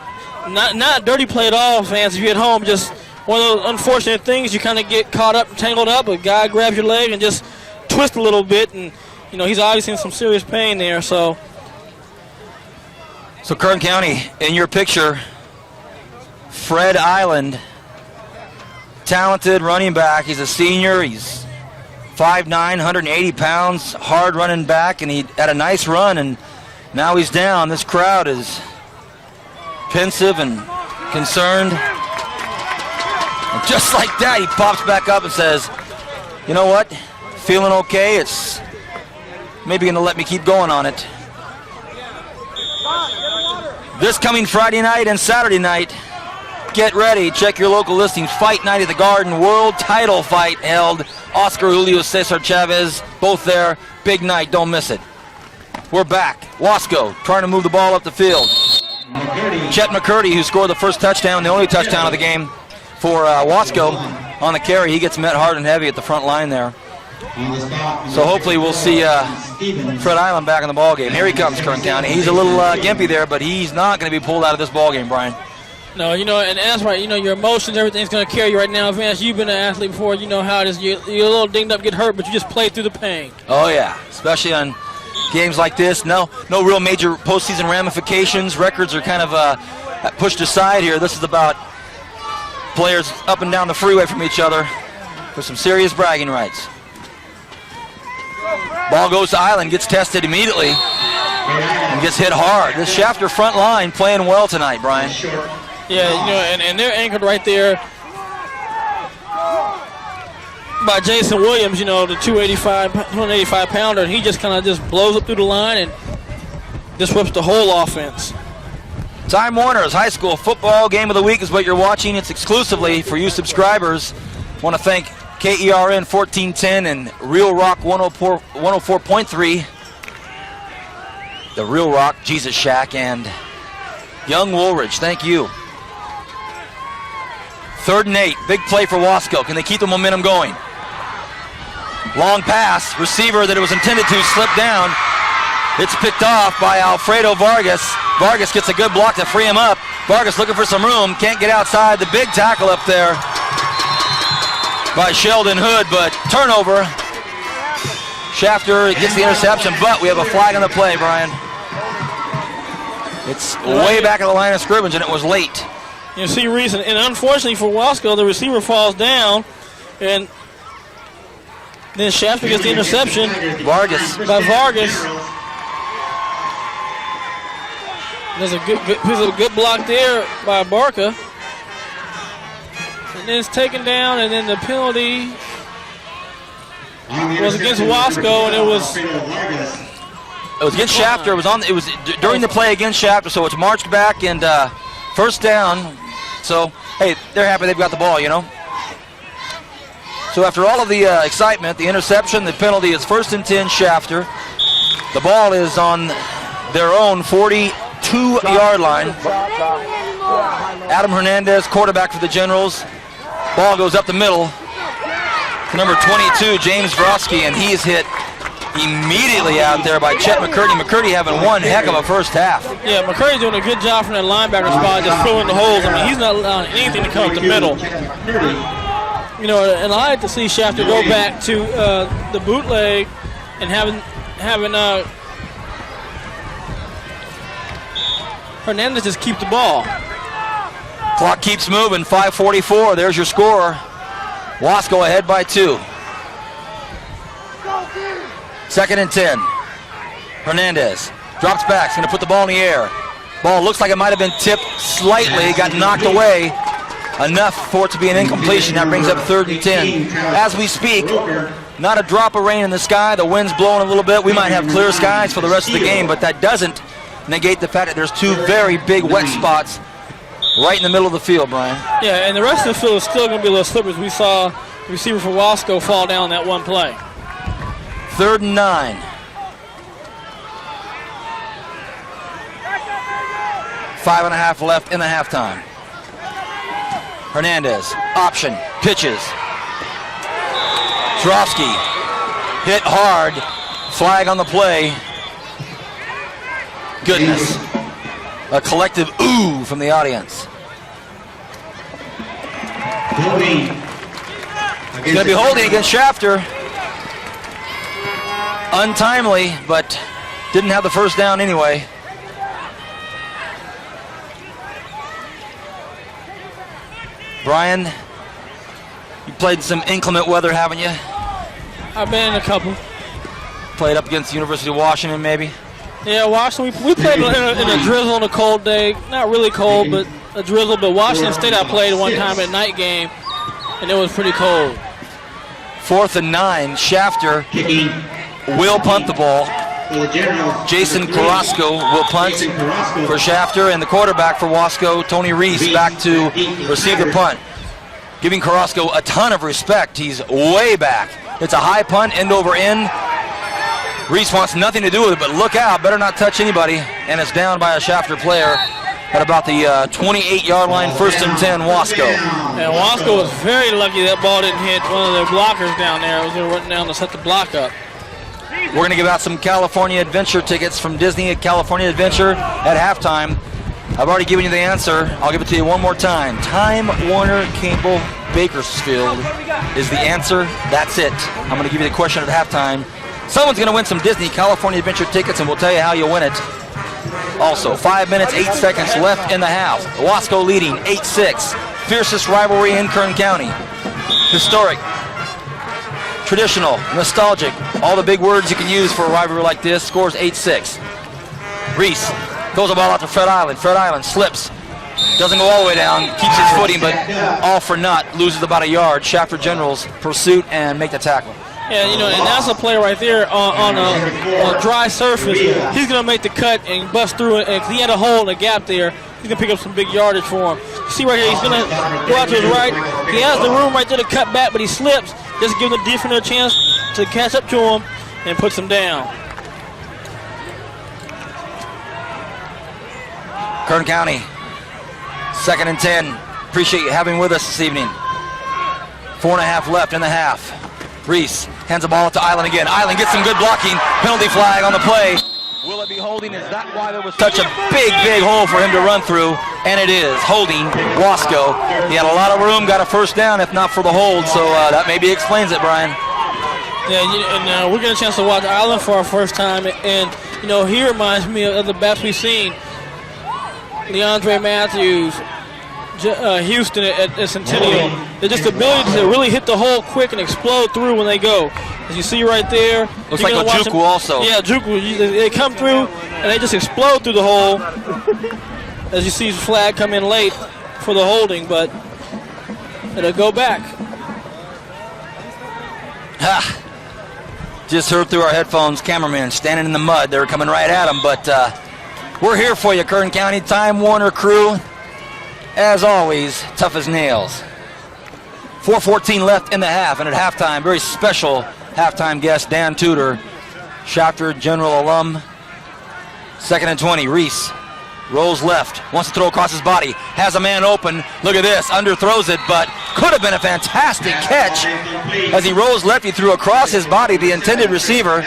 not dirty play at all, fans. If you're at home, just one of those unfortunate things. You kind of get caught up, tangled up. A guy grabs your leg and just twists a little bit, and he's obviously in some serious pain there. So Kern County, in your picture, Fred Island, talented running back. He's a senior. He's 5'9", 180 pounds, hard running back, and he had a nice run, and now he's down. This crowd is pensive and concerned. And just like that, he pops back up and says, you know what, feeling okay. It's maybe going to let me keep going on it. This coming Friday night and Saturday night, get ready. Check your local listings. Fight Night at the Garden. World title fight held. Oscar Julio Cesar Chavez, both there. Big night. Don't miss it. We're back. Wasco trying to move the ball up the field. Chet McCurdy, who scored the first touchdown, the only touchdown of the game for Wasco on the carry. He gets met hard and heavy at the front line there. So hopefully we'll see Fred Island back in the ball game. Here he comes, Kern County. He's a little gimpy there, but he's not going to be pulled out of this ball game, Brian. No, and that's right. Your emotions, everything's going to carry you right now. Vance, you've been an athlete before. You know how it is. You're a little dinged up, get hurt, but you just play through the pain. Oh, yeah, especially on games like this. No real major postseason ramifications. Records are kind of pushed aside here. This is about players up and down the freeway from each other for some serious bragging rights. Ball goes to Island, gets tested immediately, and gets hit hard. This Shafter front line playing well tonight, Brian. Yeah, and they're anchored right there by Jason Williams, the 285 pounder, and he just kind of just blows up through the line and disrupts the whole offense. Time Warner's high school football game of the week is what you're watching. It's exclusively for you subscribers. Want to thank KERN 1410 and Real Rock 104.3, the Real Rock Jesus Shack, and Young Woolridge. Thank you. 3rd and 8. Big play for Wasco. Can they keep the momentum going? Long pass. Receiver that it was intended to slip down. It's picked off by Alfredo Vargas. Vargas gets a good block to free him up. Vargas looking for some room, can't get outside. The big tackle up there by Sheldon Hood, but turnover. Shafter gets the interception, but we have a flag on the play, Brian. It's way back at the line of scrimmage, and it was late. You see reason, and unfortunately for Wasco, the receiver falls down, and then Shafter gets the interception. Vargas. By Vargas. There's a good block there by Barca. And then it's taken down, and then the penalty was against Wasco, and it was against Shafter. It was during the play against Shafter, so it's marched back and first down. So hey, they're happy they've got the ball, you know. So after all of the excitement, the interception, the penalty is 1st and 10 Shafter. The ball is on their own 42-yard line. Adam Hernandez, quarterback for the Generals. Ball goes up the middle to number 22, James Vrosky, and he's hit immediately out there by Chet McCurdy. McCurdy having one heck of a first half. Yeah, McCurdy's doing a good job from that linebacker spot, just filling the holes. I mean, he's not allowing anything to come up the middle. You know, and I like to see Shafter go back to the bootleg and having Hernandez just keep the ball. Clock keeps moving, 5:44. There's your score. Wasco ahead by 2. 2nd and 10. Hernandez drops back. He's going to put the ball in the air. Ball looks like it might have been tipped slightly. Got knocked away. Enough for it to be an incompletion. That brings up 3rd and 10. As we speak, not a drop of rain in the sky. The wind's blowing a little bit. We might have clear skies for the rest of the game, but that doesn't negate the fact that there's 2 very big wet spots right in the middle of the field, Brian. Yeah, and the rest of the field is still going to be a little slippery. We saw the receiver for Wasco fall down that one play. 3rd and 9. 5.5 left in the halftime. Hernandez, option, pitches. Trofsky hit hard. Flag on the play. Goodness. A collective ooh from the audience. He's going to be holding against Shafter. Untimely, but didn't have the first down anyway. Brian, you played some inclement weather, haven't you? I've been in a couple. Played up against the University of Washington, maybe? Yeah, Washington. We played in a drizzle on a cold day. Not really cold, but a drizzle. But Washington State I played one time at night game, and it was pretty cold. 4th and 9. Shafter will punt the ball. Jason Carrasco will punt for Shafter, and the quarterback for Wasco, Tony Reese, back to receive the punt. Giving Carrasco a ton of respect. He's way back. It's a high punt, end over end. Reese wants nothing to do with it, but look out, better not touch anybody, and it's down by a Shafter player at about the 28-yard line, 1st and 10, Wasco. And Wasco was very lucky that ball didn't hit one of their blockers down there. It was going to run down to set the block up. We're going to give out some California Adventure tickets from Disney California Adventure at halftime. I've already given you the answer. I'll give it to you one more time. Time Warner Cable Bakersfield is the answer. That's it. I'm going to give you the question at halftime. Someone's going to win some Disney California Adventure tickets, and we'll tell you how you win it. Also, 5 minutes, 8 seconds left in the half. Wasco leading 8-6. Fiercest rivalry in Kern County. Historic. Traditional, nostalgic, all the big words you can use for a rivalry like this. Scores 8-6. Reese throws the ball out to Fred Island. Fred Island slips, doesn't go all the way down, keeps his footing, but all for naught, loses about a yard. Shafter Generals pursuit and make the tackle. Yeah, you know, and that's a play right there on a dry surface. He's going to make the cut and bust through it, and he had a hole in the gap there. He's going to pick up some big yardage for him. See right here, he's going to go out to his right. He has the room right there to cut back, but he slips. Just give the defender a chance to catch up to him and puts him down. Kern County, 2nd and 10. Appreciate you having with us this evening. 4.5 left in the half. Reese hands the ball to Island again. Island gets some good blocking. Penalty flag on the play. Will it be holding? holding? Is that why there was such a big hole for him to run through? And it is holding Wasco. He had a lot of room, got a first down, if not for the hold. So that maybe explains it, Brian. Yeah, and we're getting a chance to watch Island for our first time. And, he reminds me of the best we've seen. DeAndre Matthews, Houston at Centennial. They're just the ability to really hit the hole quick and explode through when they go. As you see right there. Looks like Ojukwu also. Yeah, Ojukwu. They come through and they just explode through the hole. As you see, flag come in late for the holding, but it'll go back. Just heard through our headphones, cameraman standing in the mud. They were coming right at him, but we're here for you, Kern County Time Warner crew. As always, tough as nails. 4:14 left in the half, and at halftime, very special halftime guest, Dan Tudor, Shafter General alum. 2nd and 20, Reese rolls left, wants to throw across his body, has a man open. Look at this, underthrows it, but could have been a fantastic catch. As he rolls left, he threw across his body. The intended receiver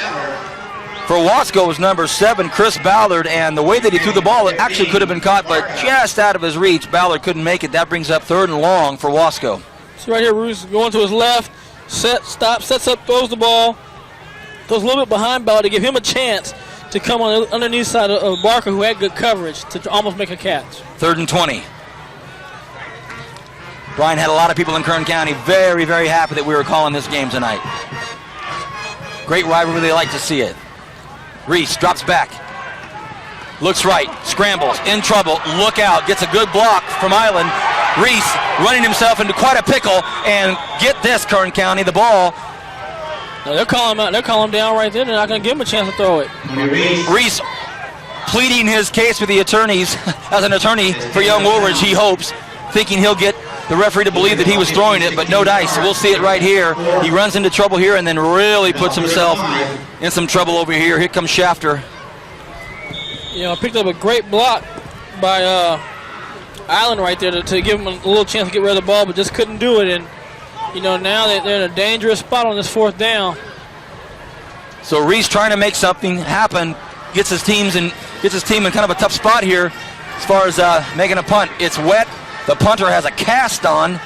for Wasco was number 7, Chris Ballard, and the way that he threw the ball, it actually could have been caught, but just out of his reach. Ballard couldn't make it. That brings up 3rd and long for Wasco. So right here, Bruce going to his left, sets up, throws the ball, goes a little bit behind Ballard to give him a chance to come on the underneath side of Barker, who had good coverage, to almost make a catch. 3rd and 20. Brian had a lot of people in Kern County very, very happy that we were calling this game tonight. Great rivalry, they like to see it. Reese drops back, looks right, scrambles, in trouble, look out, gets a good block from Island. Reese running himself into quite a pickle, and get this, Kern County, the ball. No, they're calling him out. They're calling him down right there. They're not going to give him a chance to throw it. Reese pleading his case with the attorneys. As an attorney for Young Woolridge, he hopes, thinking he'll get the referee to believe that he was throwing it, but no dice. We'll see it right here. He runs into trouble here and then really puts himself in some trouble over here. Here comes Shafter. Picked up a great block by Island right there to give him a little chance to get rid of the ball, but just couldn't do it. And now that they're in a dangerous spot on this 4th down. So Reese trying to make something happen, gets his team in kind of a tough spot here as far as making a punt. It's wet. The punter has a cast on.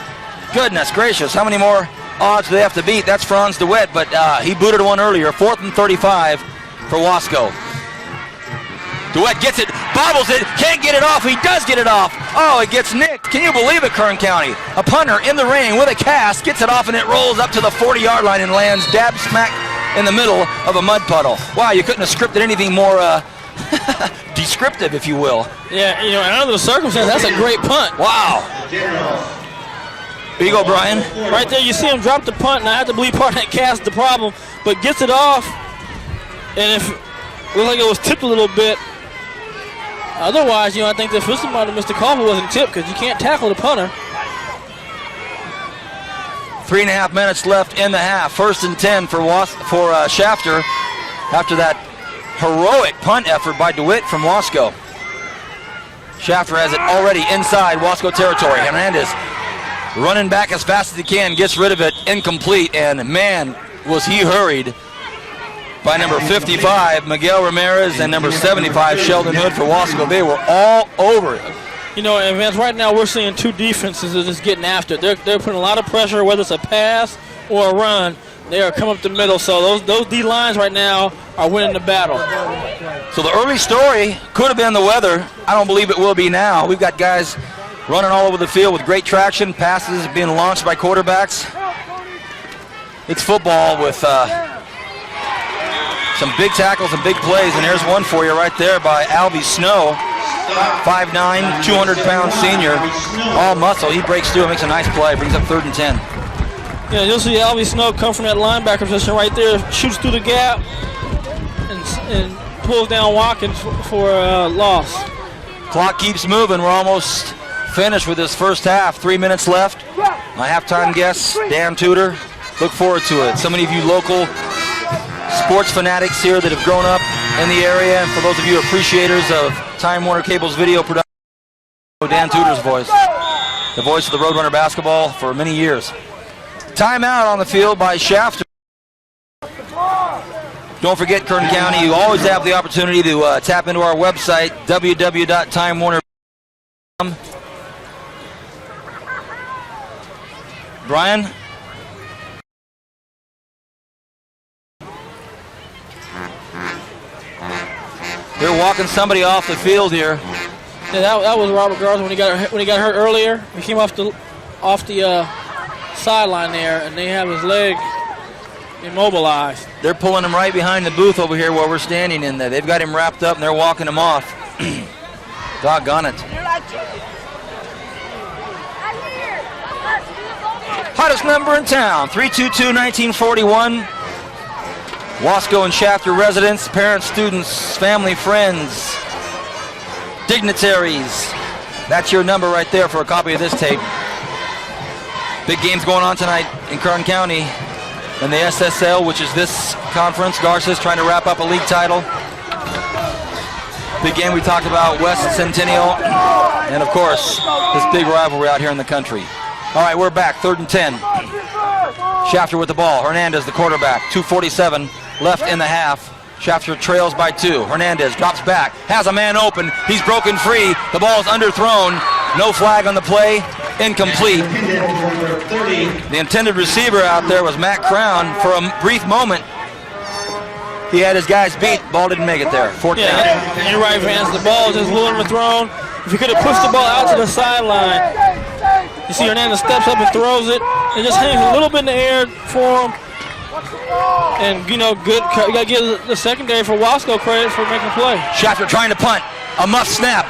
Goodness gracious, how many more odds do they have to beat? That's Franz DeWitt, but he booted one earlier. 4th and 35 for Wasco. DeWitt gets it, bobbles it, can't get it off. He does get it off. Oh, it gets nicked. Can you believe it, Kern County? A punter in the ring with a cast, gets it off, and it rolls up to the 40-yard line and lands dab smack in the middle of a mud puddle. Wow, you couldn't have scripted anything more descriptive, if you will. Yeah, under the circumstances, that's a great punt. Wow. Here you go, Brian. Right there, you see him drop the punt, and I have to believe part of that cast is the problem, but gets it off, and if it looked like it was tipped a little bit. Otherwise, I think the official might have missed the call if it wasn't tipped, because you can't tackle the punter. 3.5 minutes left in the half. 1st and 10 for Shafter after that heroic punt effort by DeWitt from Wasco. Shafter has it already inside Wasco territory. Hernandez running back as fast as he can, gets rid of it, incomplete, and man, was he hurried by number 55, Miguel Ramirez, and number 75, Sheldon Hood for Wasco. They were all over it. And Vance, right now we're seeing two defenses that are just getting after it. They're putting a lot of pressure, whether it's a pass or a run. They are coming up the middle, so those D-lines right now are winning the battle. So the early story could have been the weather. I don't believe it will be now. We've got guys running all over the field with great traction, passes being launched by quarterbacks. It's football with some big tackles and big plays, and there's one for you right there by Albie Snow. 5'9", 200-pound senior, all muscle. He breaks through and makes a nice play, brings up 3rd and 10. Yeah, you'll see Albie Snow come from that linebacker position right there, shoots through the gap, and pulls down Watkins for a loss. Clock keeps moving. We're almost finished with this first half. 3 minutes left. My halftime guest, Dan Tudor. Look forward to it. So many of you local sports fanatics here that have grown up in the area, and for those of you appreciators of Time Warner Cable's video production, Dan Tudor's voice, the voice of the Roadrunner basketball for many years. Timeout on the field by Shafter. Don't forget, Kern County, you always have the opportunity to tap into our website, www.timewarner.com. Brian? They're walking somebody off the field here. Yeah, that was Robert Garza when he got hurt earlier. He came off the sideline there, and they have his leg immobilized. They're pulling him right behind the booth over here where we're standing in there. They've got him wrapped up, and they're walking him off. Doggone it. Hottest number in town, 322-1941. Wasco and Shafter residents, parents, students, family, friends, dignitaries. That's your number right there for a copy of this tape. Big games going on tonight in Kern County in the SSL, which is this conference. Garza's trying to wrap up a league title. Big game we talked about, West Centennial, and of course, this big rivalry out here in the country. All right, we're back, 3rd and 10. Shafter with the ball. Hernandez, the quarterback, 2:47 left in the half. Shafter trails by 2. Hernandez drops back, has a man open. He's broken free. The ball's underthrown. No flag on the play. Incomplete. The intended receiver out there was Matt Crown. For a brief moment, he had his guys beat. Ball didn't make it there. 4th down. You're right, Vance. The ball is just a little underthrown. If you could have pushed the ball out to the sideline, you see Hernandez steps up and throws it. It just hangs a little bit in the air for him. And, you know, good. You got to give the secondary for Wasco credit for making a play. Shafter trying to punt. A muff snap.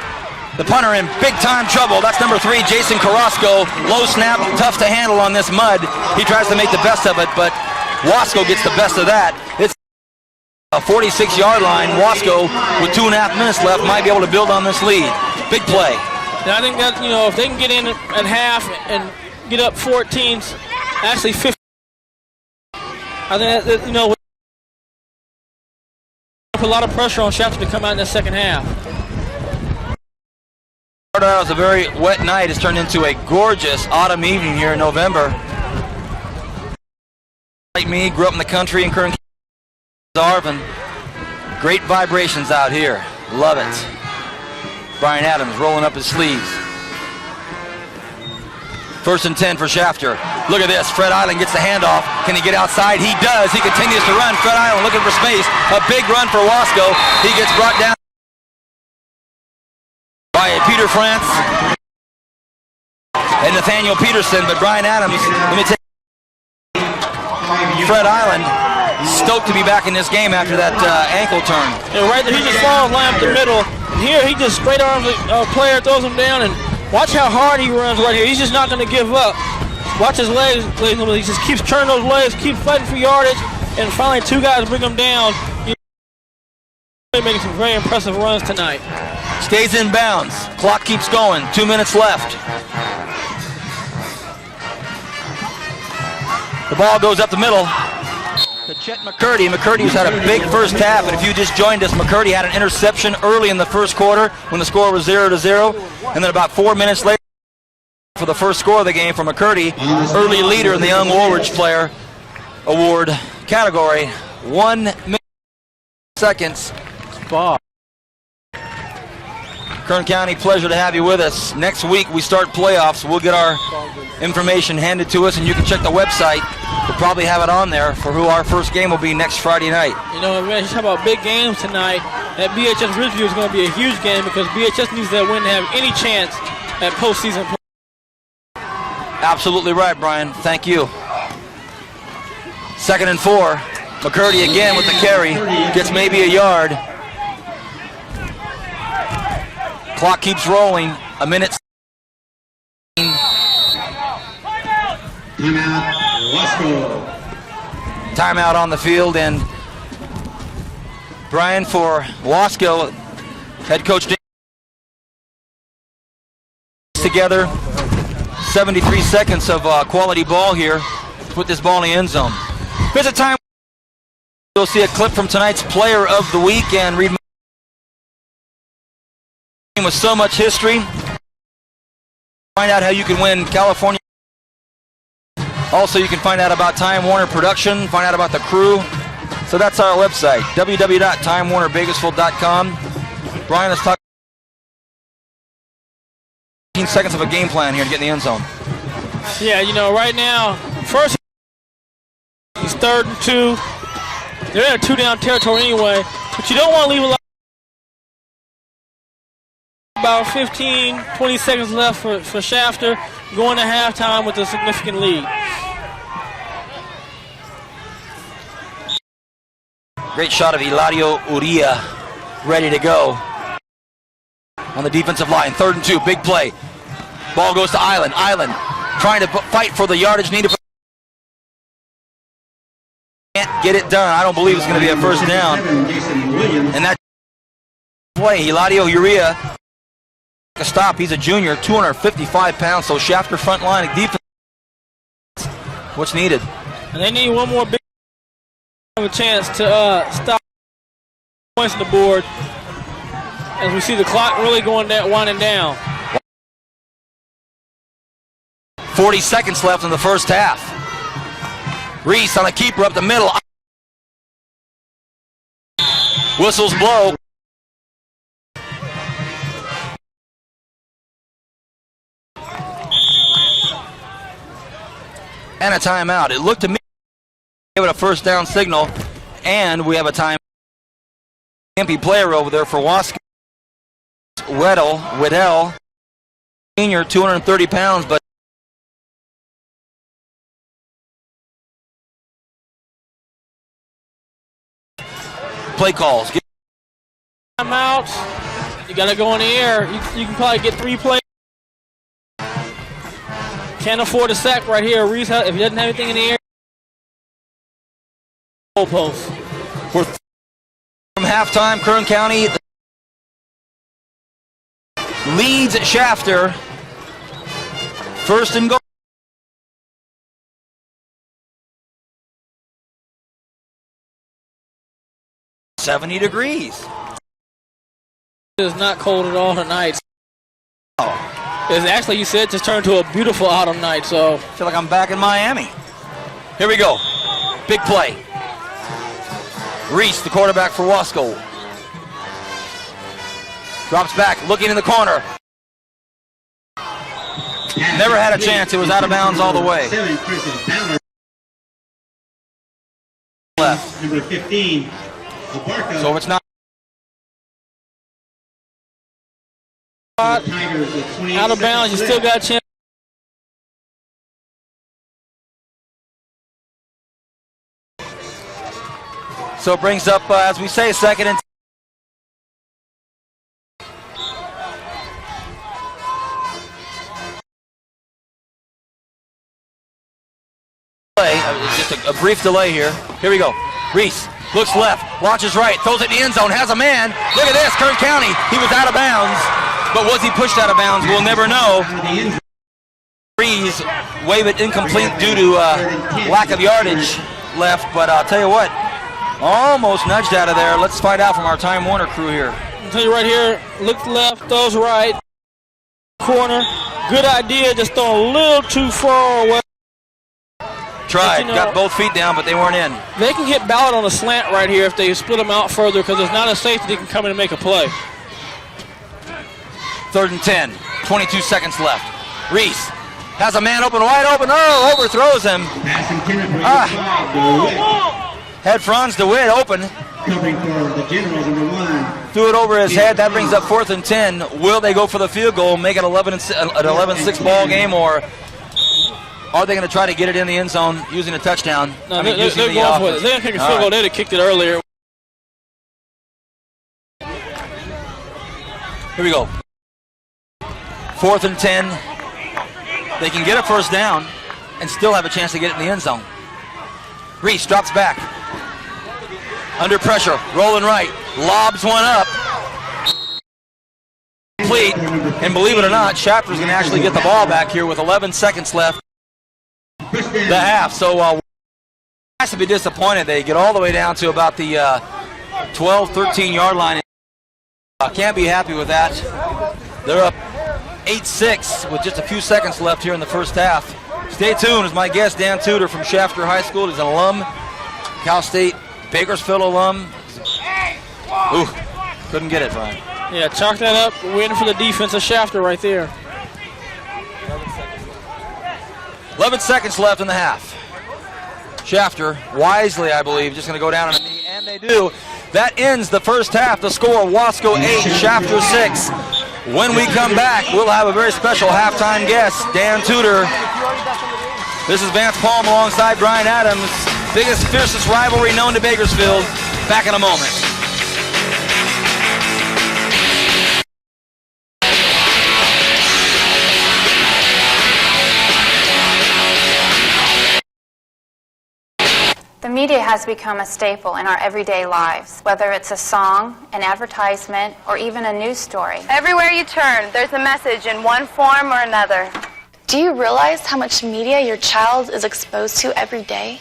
The punter in big-time trouble. That's number 3, Jason Carrasco. Low snap, tough to handle on this mud. He tries to make the best of it, but Wasco gets the best of that. It's a 46-yard line. Wasco, with 2.5 minutes left, might be able to build on this lead. Big play. And I think that, you know, if they can get in at half and get up 14, actually 15, I think that, you know, put a lot of pressure on Shafter to come out in the second half. It was a very wet night. It's turned into a gorgeous autumn evening here in November. Like me, grew up in the country in Kern County. Great vibrations out here. Love it. Brian Adams rolling up his sleeves. 1st and 10 for Shafter. Look at this. Fred Island gets the handoff. Can he get outside? He does. He continues to run. Fred Island looking for space. A big run for Wasco. He gets brought down by Peter France and Nathaniel Peterson, but Brian Adams, let me take Fred Island, stoked to be back in this game after that ankle turn. Yeah, right there, he just falls line up the middle. And here, he just straight arms the player, throws him down, and watch how hard he runs right here. He's just not going to give up. Watch his legs. He just keeps turning those legs, keeps fighting for yardage, and finally 2 guys bring him down. He's making some very impressive runs tonight. Stays in bounds. Clock keeps going. 2 minutes left. The ball goes up the middle to Chet McCurdy. McCurdy's had a big first half, and if you just joined us, McCurdy had an interception early in the first quarter when the score was 0-0, and then about 4 minutes later for the first score of the game for McCurdy, early leader in the Young Woolridge Player Award category. 1 minute seconds. Ball. Kern County, pleasure to have you with us. Next week we start playoffs. We'll get our information handed to us, and you can check the website. We'll probably have it on there for who our first game will be next Friday night. You know, man, you talk about big games tonight. That BHS Ridgeview is going to be a huge game because BHS needs that win to have any chance at postseason play. Absolutely right, Brian. Thank you. 2nd and 4. McCurdy again with the carry. Gets maybe a yard. Clock keeps rolling. A minute. Timeout, Wasco. Timeout on the field, and Brian, for Wasco, head coach together 73 seconds of quality ball here to put this ball in the end zone. Here's a time. You'll see a clip from tonight's Player of the Week and read with so much history. Find out how you can win California. Also, you can find out about Time Warner Production, find out about the crew, So that's our website, www.timewarnerbakersfield.com. Brian, let's talk 15 seconds of a game plan here to get in the end zone. Yeah, right now, first he's 3rd and 2. They're in a 2-down territory anyway, but you don't want to leave a lot. About 15, 20 seconds left for Shafter, going to halftime with a significant lead. Great shot of Hilario Uria, ready to go. On the defensive line, 3rd and 2, big play. Ball goes to Island. Island trying to fight for the yardage needed. Can't get it done. I don't believe it's going to be a first down. And that play, Hilario Uria, a stop. He's a junior, 255 pounds. So Shafter front line defense, what's needed. And they need one more big a chance to stop points on the board as we see the clock really winding down. 40 seconds left in the first half. Reese on a keeper up the middle. Whistles blow. And a timeout. It looked to me give it a first down signal, and we have a time. MP player over there for Wasco. Weddell, senior, 230 pounds, but play calls. Timeout. You got to go in the air. You can probably get 3 plays. Can't afford a sack right here. Reese, if he doesn't have anything in the air. Goalpost. We're from halftime. Kern County leads Shafter. 1st and goal. 70 degrees. It is not cold at all tonight. It's actually, you said, just turned to a beautiful autumn night. So I feel like I'm back in Miami. Here we go. Big play. Reese, the quarterback for Wasco. Drops back, looking in the corner. Never had a chance. It was out of bounds all the way. Left. Number 15. So it's not out of bounds. You still got a chance. So it brings up, as we say, 2nd and play. Just a brief delay here. Here we go. Reese looks left, watches right, throws it in the end zone, has a man. Look at this, Kern County. He was out of bounds, but was he pushed out of bounds? We'll never know. Reese wave it incomplete due to lack of yardage left, but I'll tell you what, almost nudged out of there. Let's find out from our Time Warner crew here. I'll tell you right here, look left, throws right, corner. Good idea, just throw a little too far away. Tried, got both feet down, but they weren't in. They can hit Ballard on a slant right here if they split them out further because there's not a safety that can come in and make a play. 3rd and 10, 22 seconds left. Reese has a man open, wide open. Oh, overthrows him. Had Franz DeWitt open. Covering for the Generals, number 1. Threw it over his head. That brings up 4th and 10. Will they go for the field goal, make it an 11-6 ball game, or are they going to try to get it in the end zone using a touchdown? No, they're going for it. They didn't kick a field goal. They'd have kicked it earlier. Here we go. 4th and 10. They can get a first down and still have a chance to get it in the end zone. Reese drops back. Under pressure, rolling right, lobs one up. Complete, and believe it or not, Shafter's going to actually get the ball back here with 11 seconds left. The half, so has to be disappointed. They get all the way down to about the 12, 13-yard line. Can't be happy with that. They're up 8-6 with just a few seconds left here in the first half. Stay tuned as my guest, Dan Tudor from Shafter High School. He's an alum, Cal State Bakersfield alum. Ooh, couldn't get it, Brian. Yeah, chalk that up. Waiting for the defense of Shafter right there. 11 seconds left in the half. Shafter, wisely, I believe, just going to go down on a knee, and they do. That ends the first half. The score, Wasco 8, Shafter 6. When we come back, we'll have a very special halftime guest, Dan Tudor. This is Vance Palm alongside Brian Adams. Biggest, fiercest rivalry known to Bakersfield. Back in a moment. The media has become a staple in our everyday lives, whether it's a song, an advertisement, or even a news story. Everywhere you turn, there's a message in one form or another. Do you realize how much media your child is exposed to every day?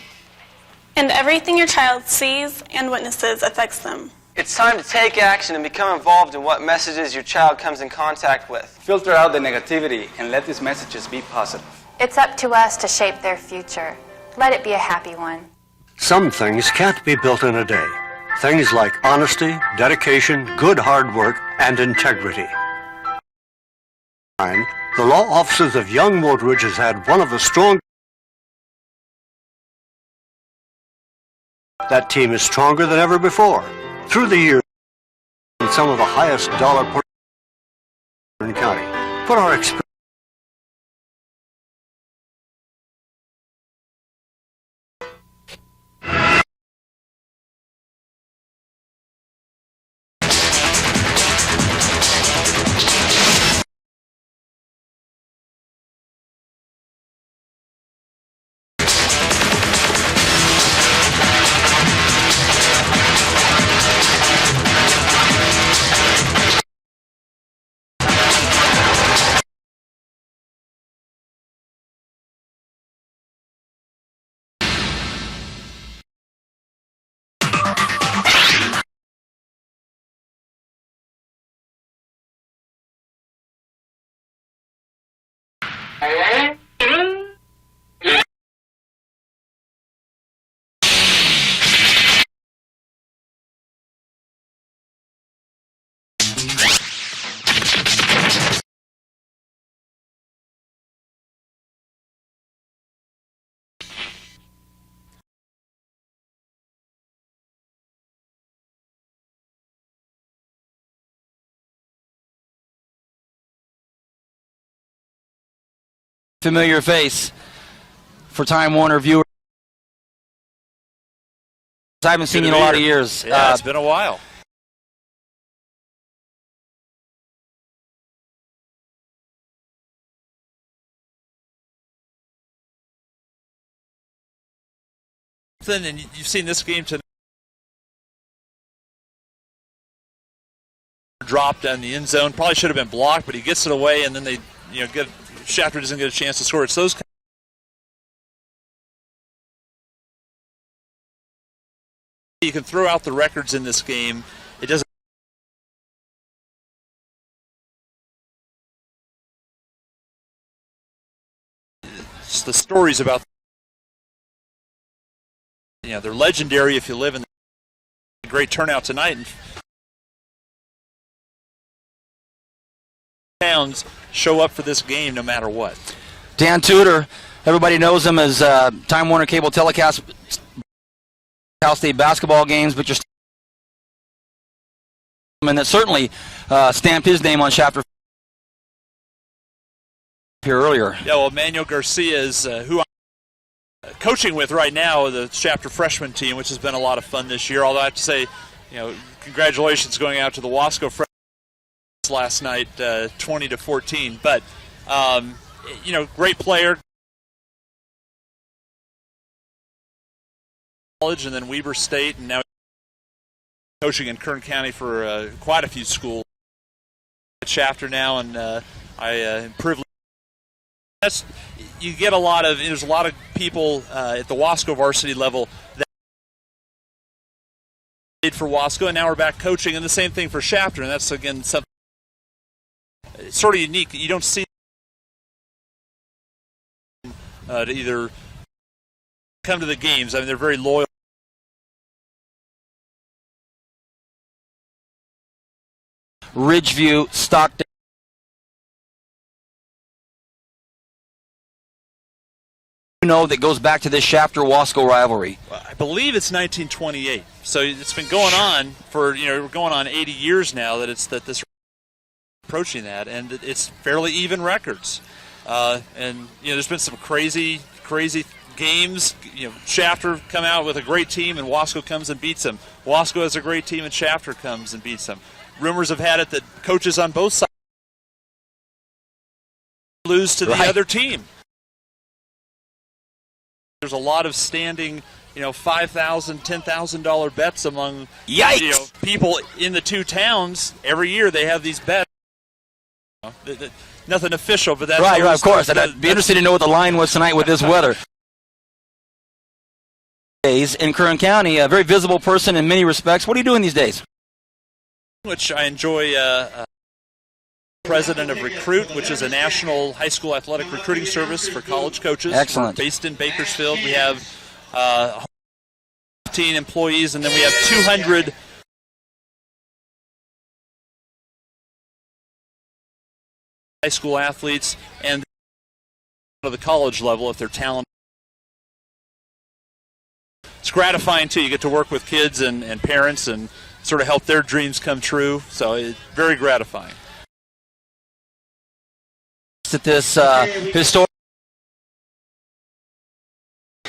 And everything your child sees and witnesses affects them. It's time to take action and become involved in what messages your child comes in contact with. Filter out the negativity and let these messages be positive. It's up to us to shape their future. Let it be a happy one. Some things can't be built in a day. Things like honesty, dedication, good hard work, and integrity. The law offices of Young Woodridge has had one of the strong. That team is stronger than ever before. Through the years, some of the highest dollar per in county. Put our experience. Familiar face for Time Warner viewers. I haven't seen you in a lot of years. Yeah, it's been a while. And you've seen this game tonight. Dropped down the end zone. Probably should have been blocked, but he gets it away, and then they, Shafter doesn't get a chance to score. It's those. You can throw out the records in this game. It doesn't. It's the stories about. They're legendary if you live in the great turnout tonight. And towns show up for this game no matter what. Dan Tudor, everybody knows him as Time Warner Cable telecast Cal State basketball games, but just and that certainly stamped his name on Shafter here earlier. Yeah, well, Manuel Garcia is who I'm coaching with right now, the Shafter freshman team, which has been a lot of fun this year. Although I have to say, congratulations going out to the Wasco freshmen last night, 20-14. But great player. College and then Weber State, and now coaching in Kern County for quite a few schools. At Shafter now, and I am privileged. You get there's a lot of people at the Wasco varsity level that did for Wasco, and now we're back coaching, and the same thing for Shafter, and that's again something sort of unique. You don't see to either come to the games. I mean, they're very loyal. Ridgeview, Stockton. That goes back to this Shafter-Wasco rivalry? I believe it's 1928. So it's been going on for, we're going on 80 years now that this approaching that, and it's fairly even records. And there's been some crazy games. Shafter come out with a great team, and Wasco comes and beats them. Wasco has a great team, and Shafter comes and beats them. Rumors have had it that coaches on both sides lose to the other team. There's a lot of standing, $5,000, $10,000 bets among people in the two towns. Every year they have these bets. Nothing official, but that's right. Of course. I'd be interested to know what the line was tonight with this weather. Days in Kern County, a very visible person in many respects. What are you doing these days? Which I enjoy. President of Recruit, which is a national high school athletic recruiting service for college coaches. Excellent. We're based in Bakersfield. We have 15 employees, and then we have 200 high school athletes and at the college level if they're talented. It's gratifying, too. You get to work with kids and parents and sort of help their dreams come true, so it's very gratifying. At this historic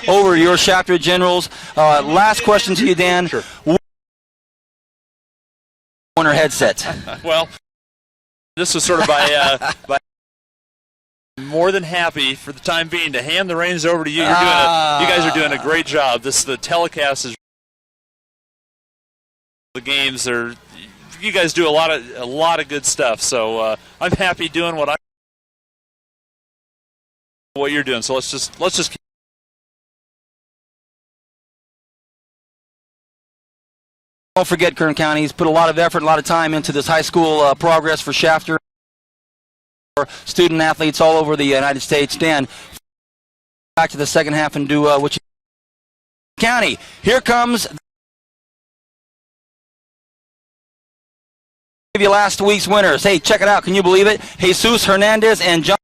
over your Shafter Generals. Last question to you, Dan. Sure. Warner headset. Well, this was sort of by more than happy for the time being to hand the reins over to you. You guys are doing a great job. The telecast is the games are. You guys do a lot of good stuff. So I'm happy doing what you're doing. So let's just keep. Don't forget, Kern County, he's put a lot of effort, a lot of time into this high school progress for Shafter, for student athletes all over the United States. Dan, back to the second half and do what you County. Here comes. Give you last week's winners. Hey, check it out. Can you believe it? Jesus Hernandez and John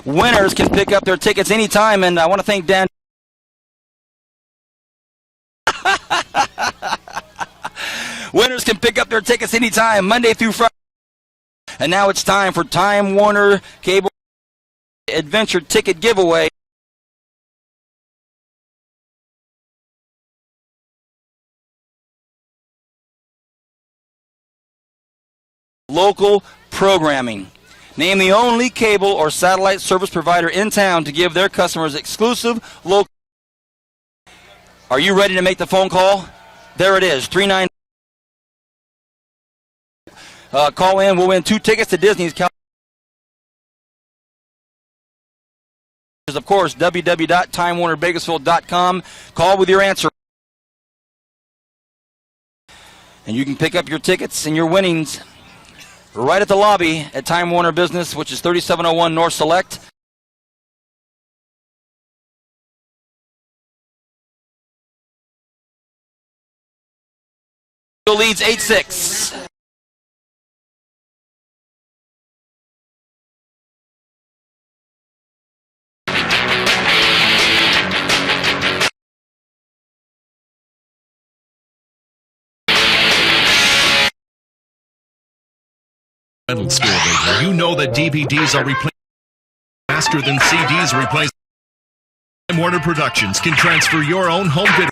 winners can pick up their tickets anytime, and I want to thank Dan. Winners can pick up their tickets anytime, Monday through Friday. And now it's time for Time Warner Cable Adventure Ticket Giveaway. Local programming. Name the only cable or satellite service provider in town to give their customers exclusive local. Are you ready to make the phone call? There it is, 39. Call in. We'll win 2 tickets to Disney's. Of course, www.timewarnerbakersfield.com. Call with your answer. And you can pick up your tickets and your winnings right at the lobby at Time Warner Business, which is 3701 North Select. Leads 8-6. Rental store later, you know that DVDs are replaced faster than CDs replace. Time Warner Productions can transfer your own home video.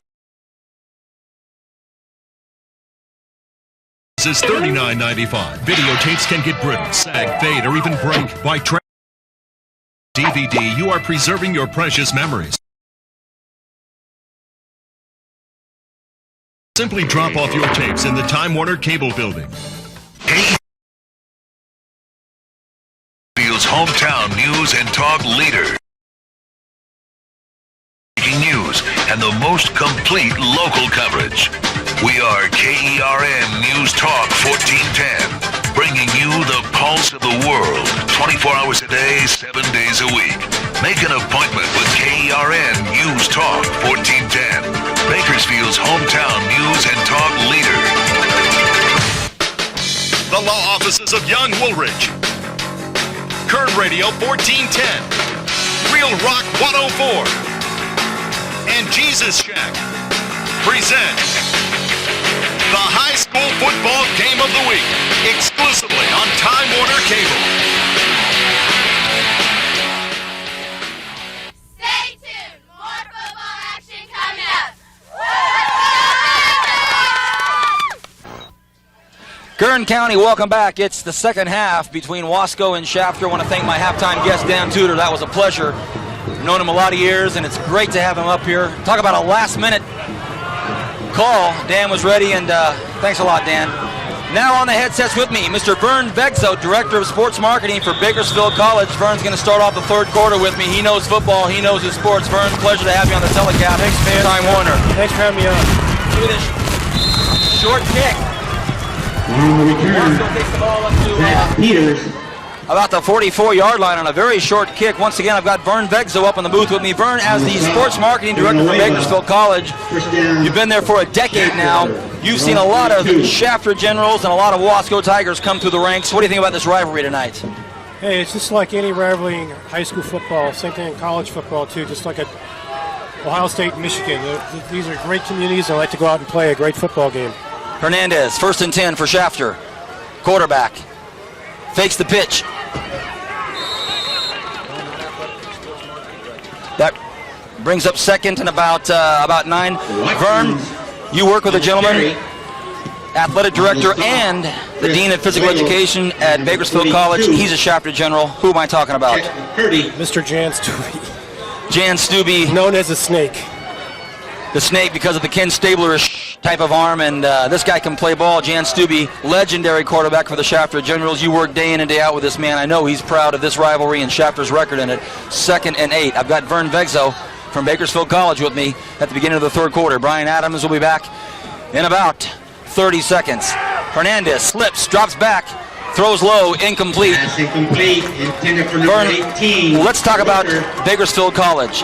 This is $39.95. Videotapes can get brittle, sag, fade, or even break. By DVD, you are preserving your precious memories. Simply drop off your tapes in the Time Warner Cable Building. Hometown news and talk leader. Breaking news and the most complete local coverage. We are KERN News Talk 1410, bringing you the pulse of the world, 24 hours a day, 7 days a week. Make an appointment with KERN News Talk 1410, Bakersfield's hometown news and talk leader. the law offices of Young Woolridge. Kern Radio 1410, Real Rock 104, and Jesus Shack present the high school football game of the week, exclusively on Time Warner Cable. Stay tuned. More football action coming up. Kern County, welcome back. It's the second half between Wasco and Shafter. I want to thank my halftime guest, Dan Tudor. That was a pleasure. I've known him a lot of years, and it's great to have him up here. Talk about a last-minute call. Dan was ready, and thanks a lot, Dan. Now on the headsets with me, Mr. Vern Vegzo, Director of Sports Marketing for Bakersfield College. Vern's going to start off the third quarter with me. He knows football. He knows his sports. Vern, pleasure to have you on the telecast. Thanks, man. Time Warner. Thanks for having me on. Look at this short kick. On the return, Wasco takes the ball up to that's Peters. about the 44-yard line on a very short kick. Once again, I've got Vern Vegzo up in the booth with me. Vern, as the sports marketing director for Bakersfield College, you've been there for a decade now. You've seen a lot of Shafter Generals and a lot of Wasco Tigers come through the ranks. What do you think about this rivalry tonight? Hey, it's just like any rivalry in high school football. Same thing in college football, too. Just like at Ohio State and Michigan. These are great communities that like to go out and play a great football game. Hernandez, 1st and 10 for Shafter. Quarterback. Fakes the pitch. That brings up second and about 9. Vern, you work with a gentleman, athletic director and the dean of physical education at Bakersfield College. He's a Shafter General. Who am I talking about? Mr. Jan Stubbe. Jan Stubbe. Known as the Snake. The Snake because of the Ken Stabler-ish type of arm, and this guy can play ball. Jan Stubbe, legendary quarterback for the Shafter Generals. You work day in and day out with this man. I know he's proud of this rivalry and Shafter's record in it. 2nd and 8. I've got Vern Vegzo from Bakersfield College with me at the beginning of the third quarter. Brian Adams will be back in about 30 seconds. Hernandez slips, drops back, throws low, incomplete. That's incomplete, intended for number Vern, 18. let's talk about Bakersfield College.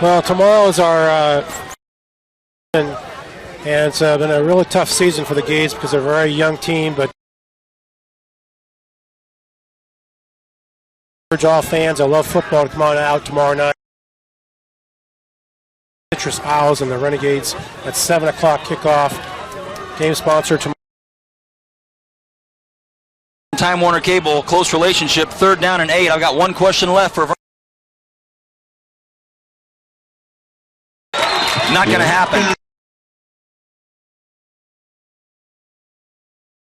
Well, tomorrow is our and it's been a really tough season for the Gates because they're a very young team, but I urge all fans that love football to come on out tomorrow night. Citrus Owls and the Renegades at 7 o'clock kickoff. Game sponsor tomorrow. Time Warner Cable, close relationship, 3rd down and 8. I've got one question left for Not going to happen.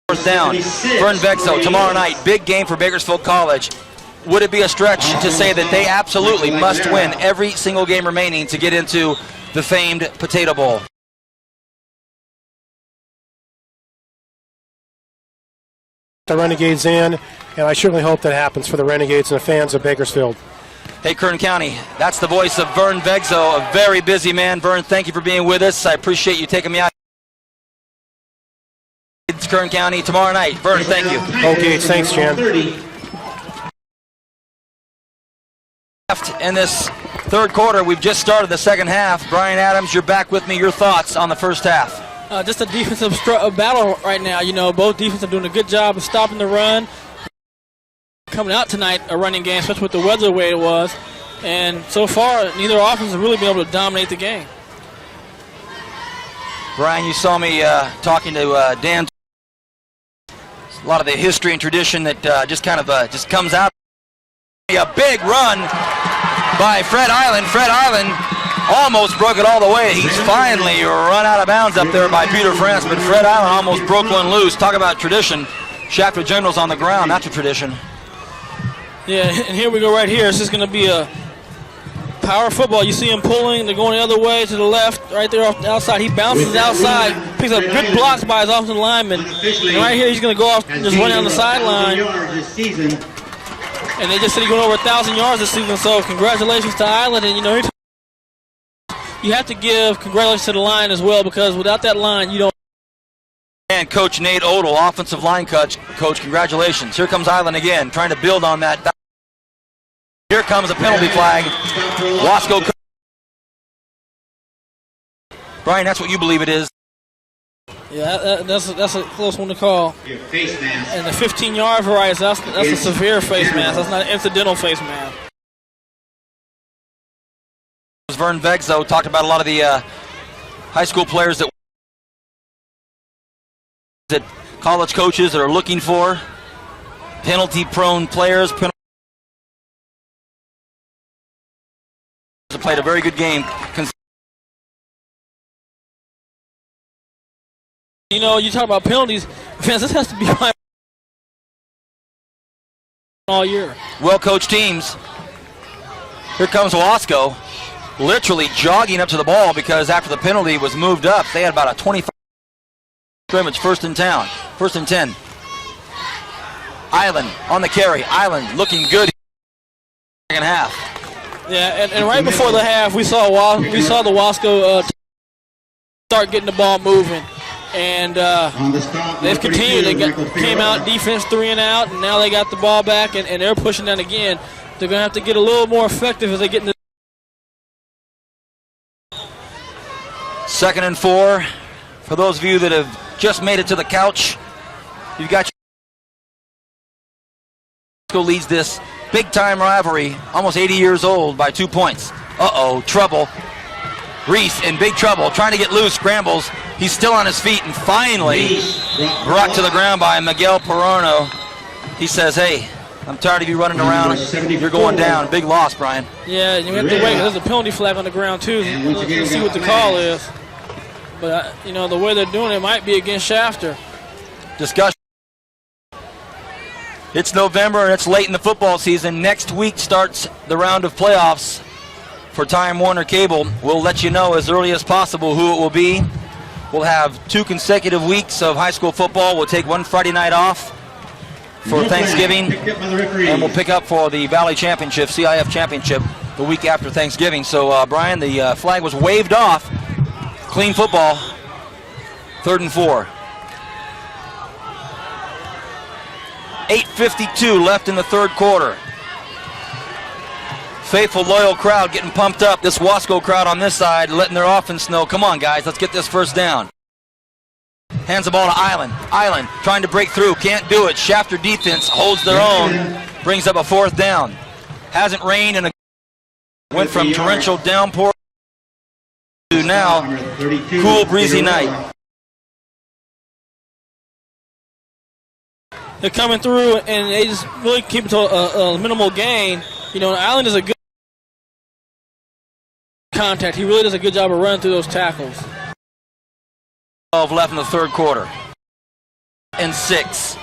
4th down. Vern Vegzo, tomorrow night, big game for Bakersfield College. Would it be a stretch to say that they absolutely must win every single game remaining to get into the famed Potato Bowl? The Renegades in, and I certainly hope that happens for the Renegades and the fans of Bakersfield. Hey, Kern County, that's the voice of Vern Vegzo, a very busy man. Vern, thank you for being with us. I appreciate you taking me out. It's Kern County tomorrow night. Vern, thank you. Okay, thanks, Jan. In this third quarter, we've just started the second half. Brian Adams, you're back with me. Your thoughts on the first half? Just a defensive battle right now. You know, both defenses are doing a good job of stopping the run. Coming out tonight, a running game, especially with the weather the way it was. And so far, neither offense has really been able to dominate the game. Brian, you saw me talking to Dan. A lot of the history and tradition that just comes out. A big run by Fred Island. Fred Island almost broke it all the way. He's finally run out of bounds up there by Peter France, but Fred Island almost broke one loose. Talk about tradition. Shafter Generals on the ground, not a tradition. Yeah, and here we go right here. It's just going to be a power football. You see him pulling. They're going the other way to the left, right there off the outside. He bounces outside, picks up good blocks by his offensive lineman. And right here, he's going to go off and just run down the sideline. And they just said he's going over 1,000 yards this season. So congratulations to Island. And, you know, you have to give congratulations to the line as well, because without that line, you don't. And Coach Nate Odell, offensive line coach, congratulations. Here comes Island again, trying to build on that. Here comes a penalty flag. Wasco. Brian, that's what you believe it is. Yeah, that's a close one to call. Face mask. And the 15-yard variety, that's a severe face mask. That's not an incidental face mask. Vern Vegzo talked about a lot of the high school players that college coaches that are looking for. Penalty-prone players. Played a very good game. You know, you talk about penalties. Fans, this has to be all year. Well-coached teams. Here comes Wasco, literally jogging up to the ball because after the penalty was moved up, they had about a 25 scrimmage, first and 10. Island on the carry. Island looking good in the second half. Yeah, and right before the half, we saw the Wasco start getting the ball moving. And they've continued. They came out defense 3 and out, and now they got the ball back, and they're pushing that again. They're going to have to get a little more effective as they get in the 2nd and 4. For those of you that have just made it to the couch, you've got your leads this big-time rivalry, almost 80 years old, by 2 points. Uh-oh, trouble. Reese in big trouble, trying to get loose, scrambles. He's still on his feet, and finally brought to the ground by Miguel Perorno. He says, hey, I'm tired of you running around. You're going down. Big loss, Brian. Yeah, you have to wait. There's a penalty flag on the ground, too. Let's see what the call is. But, you know, the way they're doing it might be against Shafter. Discussion. It's November, and it's late in the football season. Next week starts the round of playoffs for Time Warner Cable. We'll let you know as early as possible who it will be. We'll have 2 consecutive weeks of high school football. We'll take one Friday night off for Thanksgiving, and we'll pick up for the Valley Championship, CIF Championship, the week after Thanksgiving. So, Brian, the flag was waved off. Clean football. 3rd and 4. 8:52 left in the 3rd quarter. Faithful, loyal crowd getting pumped up. This Wasco crowd on this side letting their offense know, come on, guys, let's get this first down. Hands the ball to Island. Island trying to break through, can't do it. Shafter defense holds their own, brings up a 4th down. Hasn't rained and went from torrential downpour to now cool, breezy night. They're coming through, and they just really keep it to a minimal gain. You know, Island is a good contact. He really does a good job of running through those tackles. 12 left in the 3rd quarter. And 6.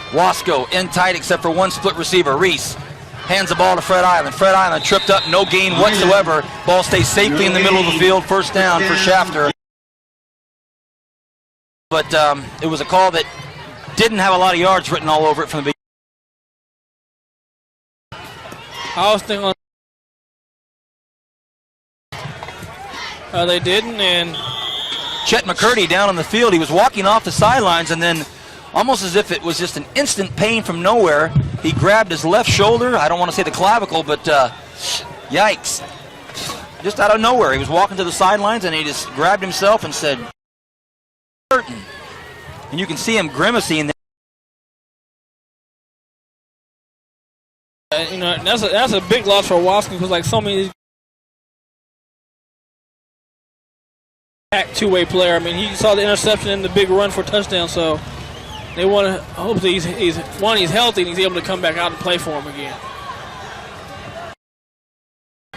Wasco in tight except for one split receiver. Reese hands the ball to Fred Island. Fred Island tripped up, no gain whatsoever. Ball stays safely in the middle of the field. First down for Shafter. But it was a call that didn't have a lot of yards written all over it from the beginning. I was thinking they didn't, and Chet McCurdy down on the field. He was walking off the sidelines, and then almost as if it was just an instant pain from nowhere, he grabbed his left shoulder. I don't want to say the clavicle, but yikes. Just out of nowhere. He was walking to the sidelines, and he just grabbed himself and said, "Hurting." And you can see him grimacing. You know, that's a big loss for Wasco because, like so many two-way player. I mean, he saw the interception and the big run for a touchdown. So they want to hope that he's healthy and he's able to come back out and play for him again.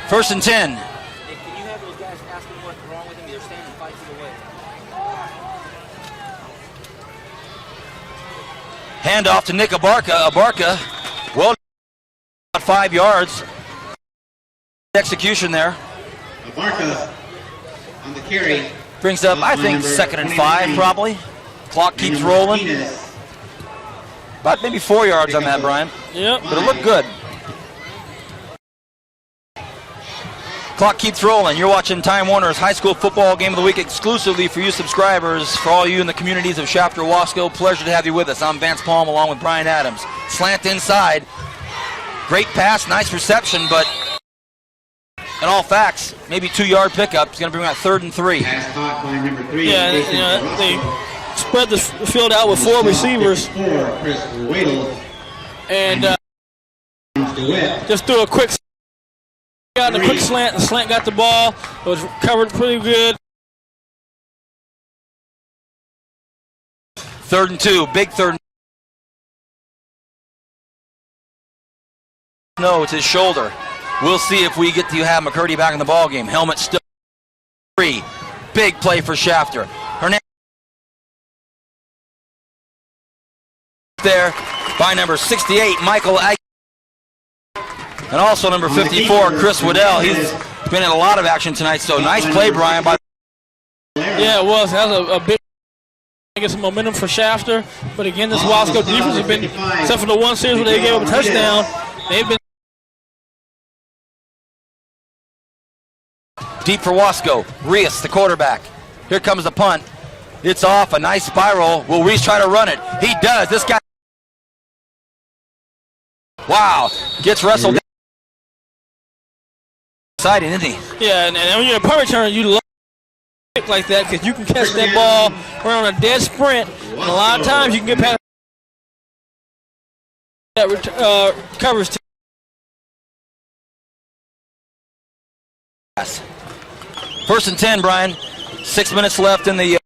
1st and 10. Hey, can you have those guys ask him what's wrong with him? They're standing 5 feet away. Handoff to Nick Abarca. Abarca, well, 5 yards. Execution there. Abarca on the carry. Brings up, I think, 2nd and 5 probably. Clock keeps rolling. About maybe 4 yards on that, Brian. Yep. But it looked good. Clock keeps rolling. You're watching Time Warner's High School Football Game of the Week exclusively for you subscribers. For all you in the communities of Shafter, Wasco, pleasure to have you with us. I'm Vance Palm along with Brian Adams. Slant inside. Great pass, nice reception, but in all facts, maybe 2-yard pickup. It's going to bring out 3rd and 3. Pass caught by number 3. Yeah, you know, they spread the field out with 4 receivers. And just threw a quick got in a quick slant. The slant got the ball. It was covered pretty good. 3rd and 2, big 3rd. No, it's his shoulder. We'll see if we get to have McCurdy back in the ball game. Helmet still 3. Big play for Shafter. Hernandez there by number 68, Michael Ag, and also number 54, Chris Waddell. He's been in a lot of action tonight, so nice play, Brian. Yeah, it was. That was a big get some momentum for Shafter. But again, this Wasco defense has been, except for the one series where they gave up a touchdown, they've been deep for Wasco. Reese, the quarterback. Here comes the punt. It's off. A nice spiral. Will Reese try to run it? He does. This guy. Wow. Gets wrestled. Exciting, isn't he? Yeah, and when you're a punt returner, you love it like that because you can catch that ball around a dead sprint. And a lot of times you can get past that coverage. First and 10, Brian. 6 minutes left in the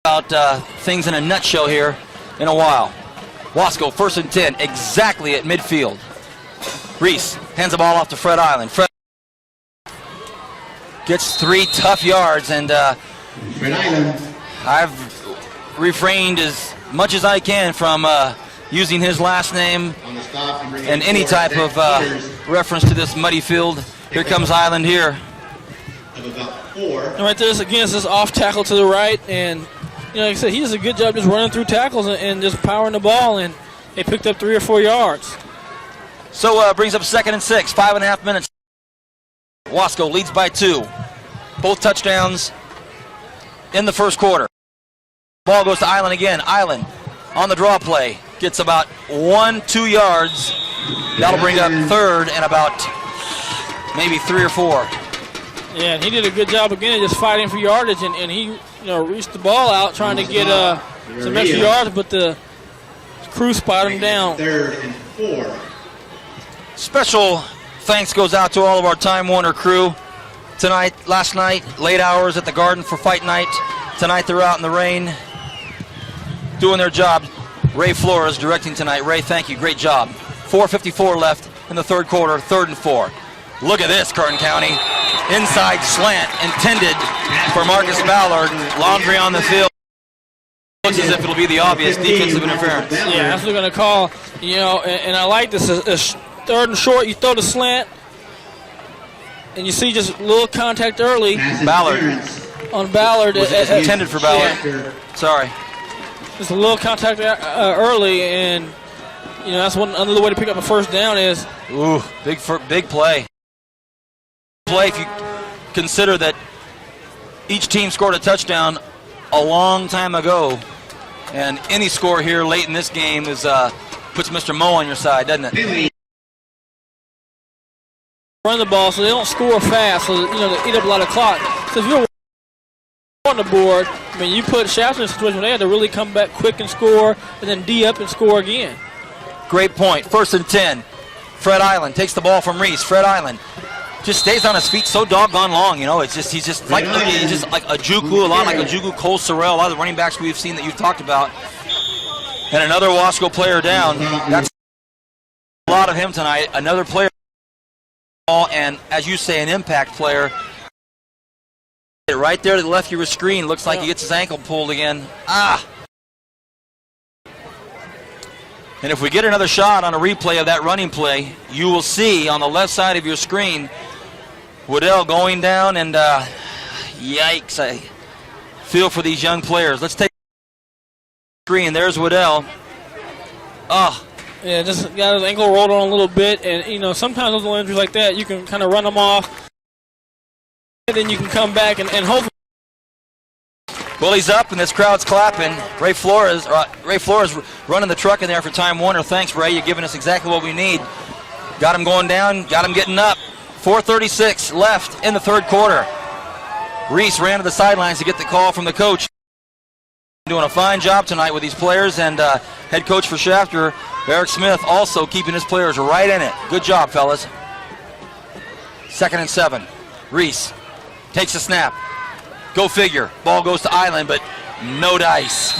about things in a nutshell here in a while. Wasco, 1st and 10, exactly at midfield. Reese hands the ball off to Fred Island. Fred gets 3 tough yards, and I've refrained as much as I can from using his last name and any type of reference to this muddy field. Here comes Island here. And right there, again, it's this off tackle to the right, and like I said, he does a good job just running through tackles and just powering the ball, and they picked up 3 or 4 yards. So brings up 2nd and 6, 5.5 minutes. Wasco leads by 2. Both touchdowns in the first quarter. Ball goes to Island again. Island on the draw play. Gets about 1-2 yards. That'll bring up 3rd and about maybe 3 or 4. Yeah, and he did a good job again of just fighting for yardage, and he reached the ball out trying to get some extra yards, but the crew spotted him down. 3rd and 4. Special thanks goes out to all of our Time Warner crew tonight, last night, late hours at the Garden for fight night. Tonight they're out in the rain doing their job. Ray Flores directing tonight. Ray, thank you. Great job. 4:54 left in the 3rd quarter, 3rd and 4. Look at this, Kern County. Inside slant intended for Marcus Ballard. Laundry on the field. Looks as if it'll be the obvious defensive interference. Yeah, that's what they're going to call. And I like this. It's 3rd and short. You throw the slant, and you see just a little contact early. Ballard. On Ballard. Was intended for Ballard. Yeah. Sorry. Just a little contact early, and that's another way to pick up a first down is. Ooh, big play. Play if you consider that each team scored a touchdown a long time ago, and any score here late in this game is puts Mr. Moe on your side, doesn't it? Run the ball so they don't score fast, so they eat up a lot of clock. So if you're on the board, you put Shafter in a situation where they had to really come back quick and score, and then D up and score again. Great point. 1st and 10. Fred Island takes the ball from Reese. Fred Island just stays on his feet so doggone long. He's just like a Juku, a lot like a Juku, Cole Sorrell, a lot of the running backs we've seen that you've talked about. And another Wasco player down. That's a lot of him tonight. Another player, and as you say, an impact player. Right there to the left of your screen, looks like he gets his ankle pulled again. And if we get another shot on a replay of that running play, you will see on the left side of your screen Waddell going down, and yikes, I feel for these young players. Let's take the screen. There's Waddell. Yeah, just got his ankle rolled on a little bit, and sometimes those little injuries like that, you can kind of run them off, and then you can come back and hopefully. Well, he's up, and this crowd's clapping. Ray Flores running the truck in there for Time Warner. Thanks, Ray. You're giving us exactly what we need. Got him going down, got him getting up. 4:36 left in the 3rd quarter. Reese ran to the sidelines to get the call from the coach. Doing a fine job tonight with these players, and head coach for Shafter, Eric Smith, also keeping his players right in it. Good job, fellas. 2nd and 7. Reese takes a snap. Go figure. Ball goes to Island, but no dice.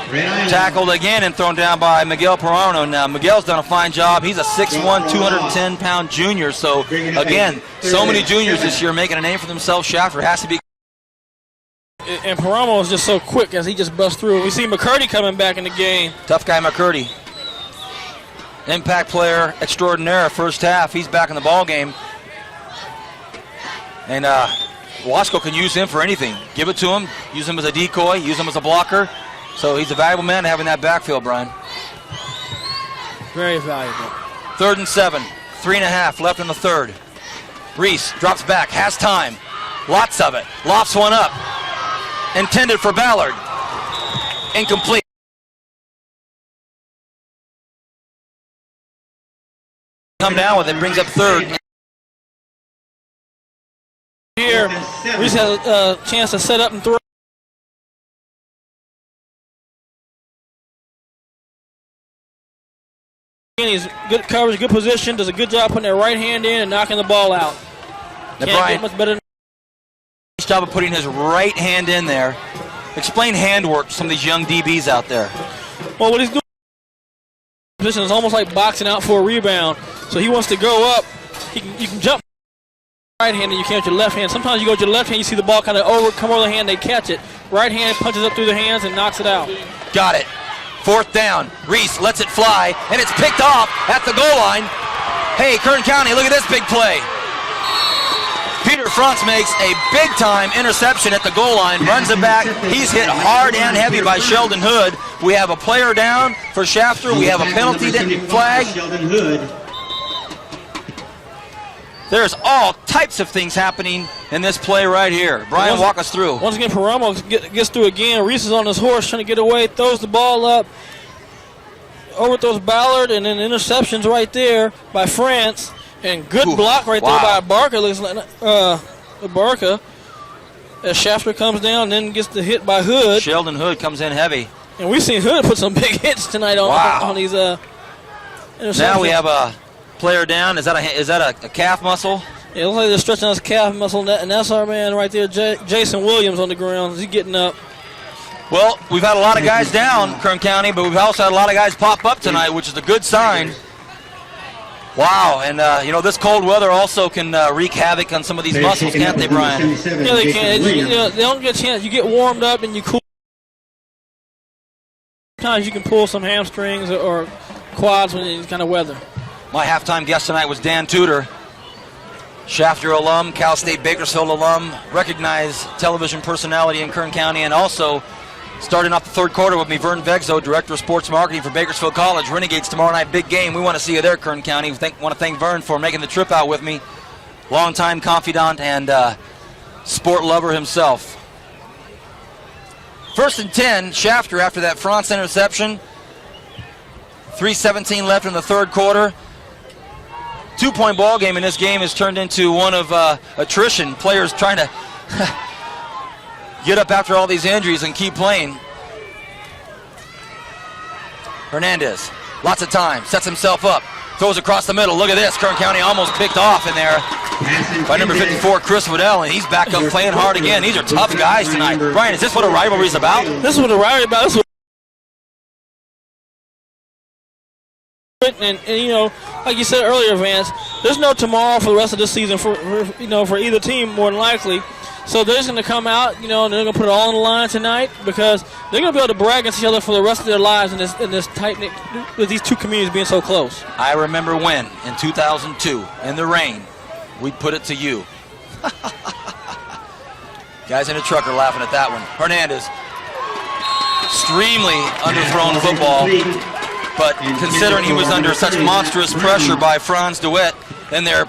Tackled again and thrown down by Miguel Perano. Now, Miguel's done a fine job. He's a 6'1", 210-pound junior. So, again, so many juniors this year making a name for themselves. Shafter has to be. And Paramo is just so quick as he just busts through. We see McCurdy coming back in the game. Tough guy McCurdy. Impact player extraordinaire first half. He's back in the ball game. And Wasco can use him for anything. Give it to him, use him as a decoy, use him as a blocker. So he's a valuable man to have in that backfield, Brian. Very valuable. 3rd and 7. 3.5 left in the third. Reese drops back, has time. Lots of it. Lofts one up. Intended for Ballard. Incomplete. Come down with it, brings up 3rd. Here, Reese has a chance to set up and throw. He's good coverage, good position, does a good job putting that right hand in and knocking the ball out. Now, Can't Brian, get much better. Nice job of putting his right hand in there. Explain handwork to some of these young DBs out there. Well, what he's doing position is almost like boxing out for a rebound. So he wants to go up. You can jump right hand and you can't with your left hand. Sometimes you go with your left hand, you see the ball kind of come over the hand, they catch it. Right hand punches up through the hands and knocks it out. Got it. 4th down. Reese lets it fly, and it's picked off at the goal line. Hey, Kern County, look at this big play. Peter Franz makes a big-time interception at the goal line, runs it back. He's hit hard and heavy by Sheldon Hood. We have a player down for Shafter. We have a penalty flag. There's all types of things happening in this play right here. Brian, walk us through. Once again, Paramo gets through again. Reese is on his horse trying to get away, throws the ball up, overthrows Ballard, and then interceptions right there by France. And good block right there by Barker. Looks like Barker. As Shafter comes down, then gets the hit by Hood. Sheldon Hood comes in heavy. And we've seen Hood put some big hits tonight on these interceptions. Now we have a player down. Is that a calf muscle? Yeah, it looks like they're stretching his calf muscle, and that's our man right there, Jason Williams, on the ground. He's getting up. Well, we've had a lot of guys down, Kern County, but we've also had a lot of guys pop up tonight, which is a good sign. Wow, and this cold weather also can wreak havoc on some of these muscles, can't they, Brian? Yeah, they can. They don't get a chance. You get warmed up and you cool. Sometimes you can pull some hamstrings or quads when it's kind of weather. My halftime guest tonight was Dan Tudor, Shafter alum, Cal State Bakersfield alum, recognized television personality in Kern County, and also starting off the third quarter with me, Vern Vegzo, Director of Sports Marketing for Bakersfield College. Renegades tomorrow night, big game. We want to see you there, Kern County. We want to thank Vern for making the trip out with me. Longtime confidant and sport lover himself. 1st and 10, Shafter after that France interception. 3:17 left in the third quarter. 2-point ball game in this game has turned into one of attrition. Players trying to get up after all these injuries and keep playing. Hernandez, lots of time, sets himself up, throws across the middle. Look at this, Kern County almost picked off in there by number 54, Chris Waddell, and he's back up playing hard again. These are tough guys tonight. Brian, is this what a rivalry is about? This is what a rivalry is about. This is what and like you said earlier, Vance, there's no tomorrow for the rest of this season for either team, more than likely. So they're just going to come out, and they're going to put it all on the line tonight because they're going to be able to brag against each other for the rest of their lives in this tight-knit, with these two communities being so close. I remember when, in 2002, in the rain, we put it to you. Guys in the truck are laughing at that one. Hernandez, extremely underthrown football. But considering he was under such monstrous pressure by Franz DeWitt, and they're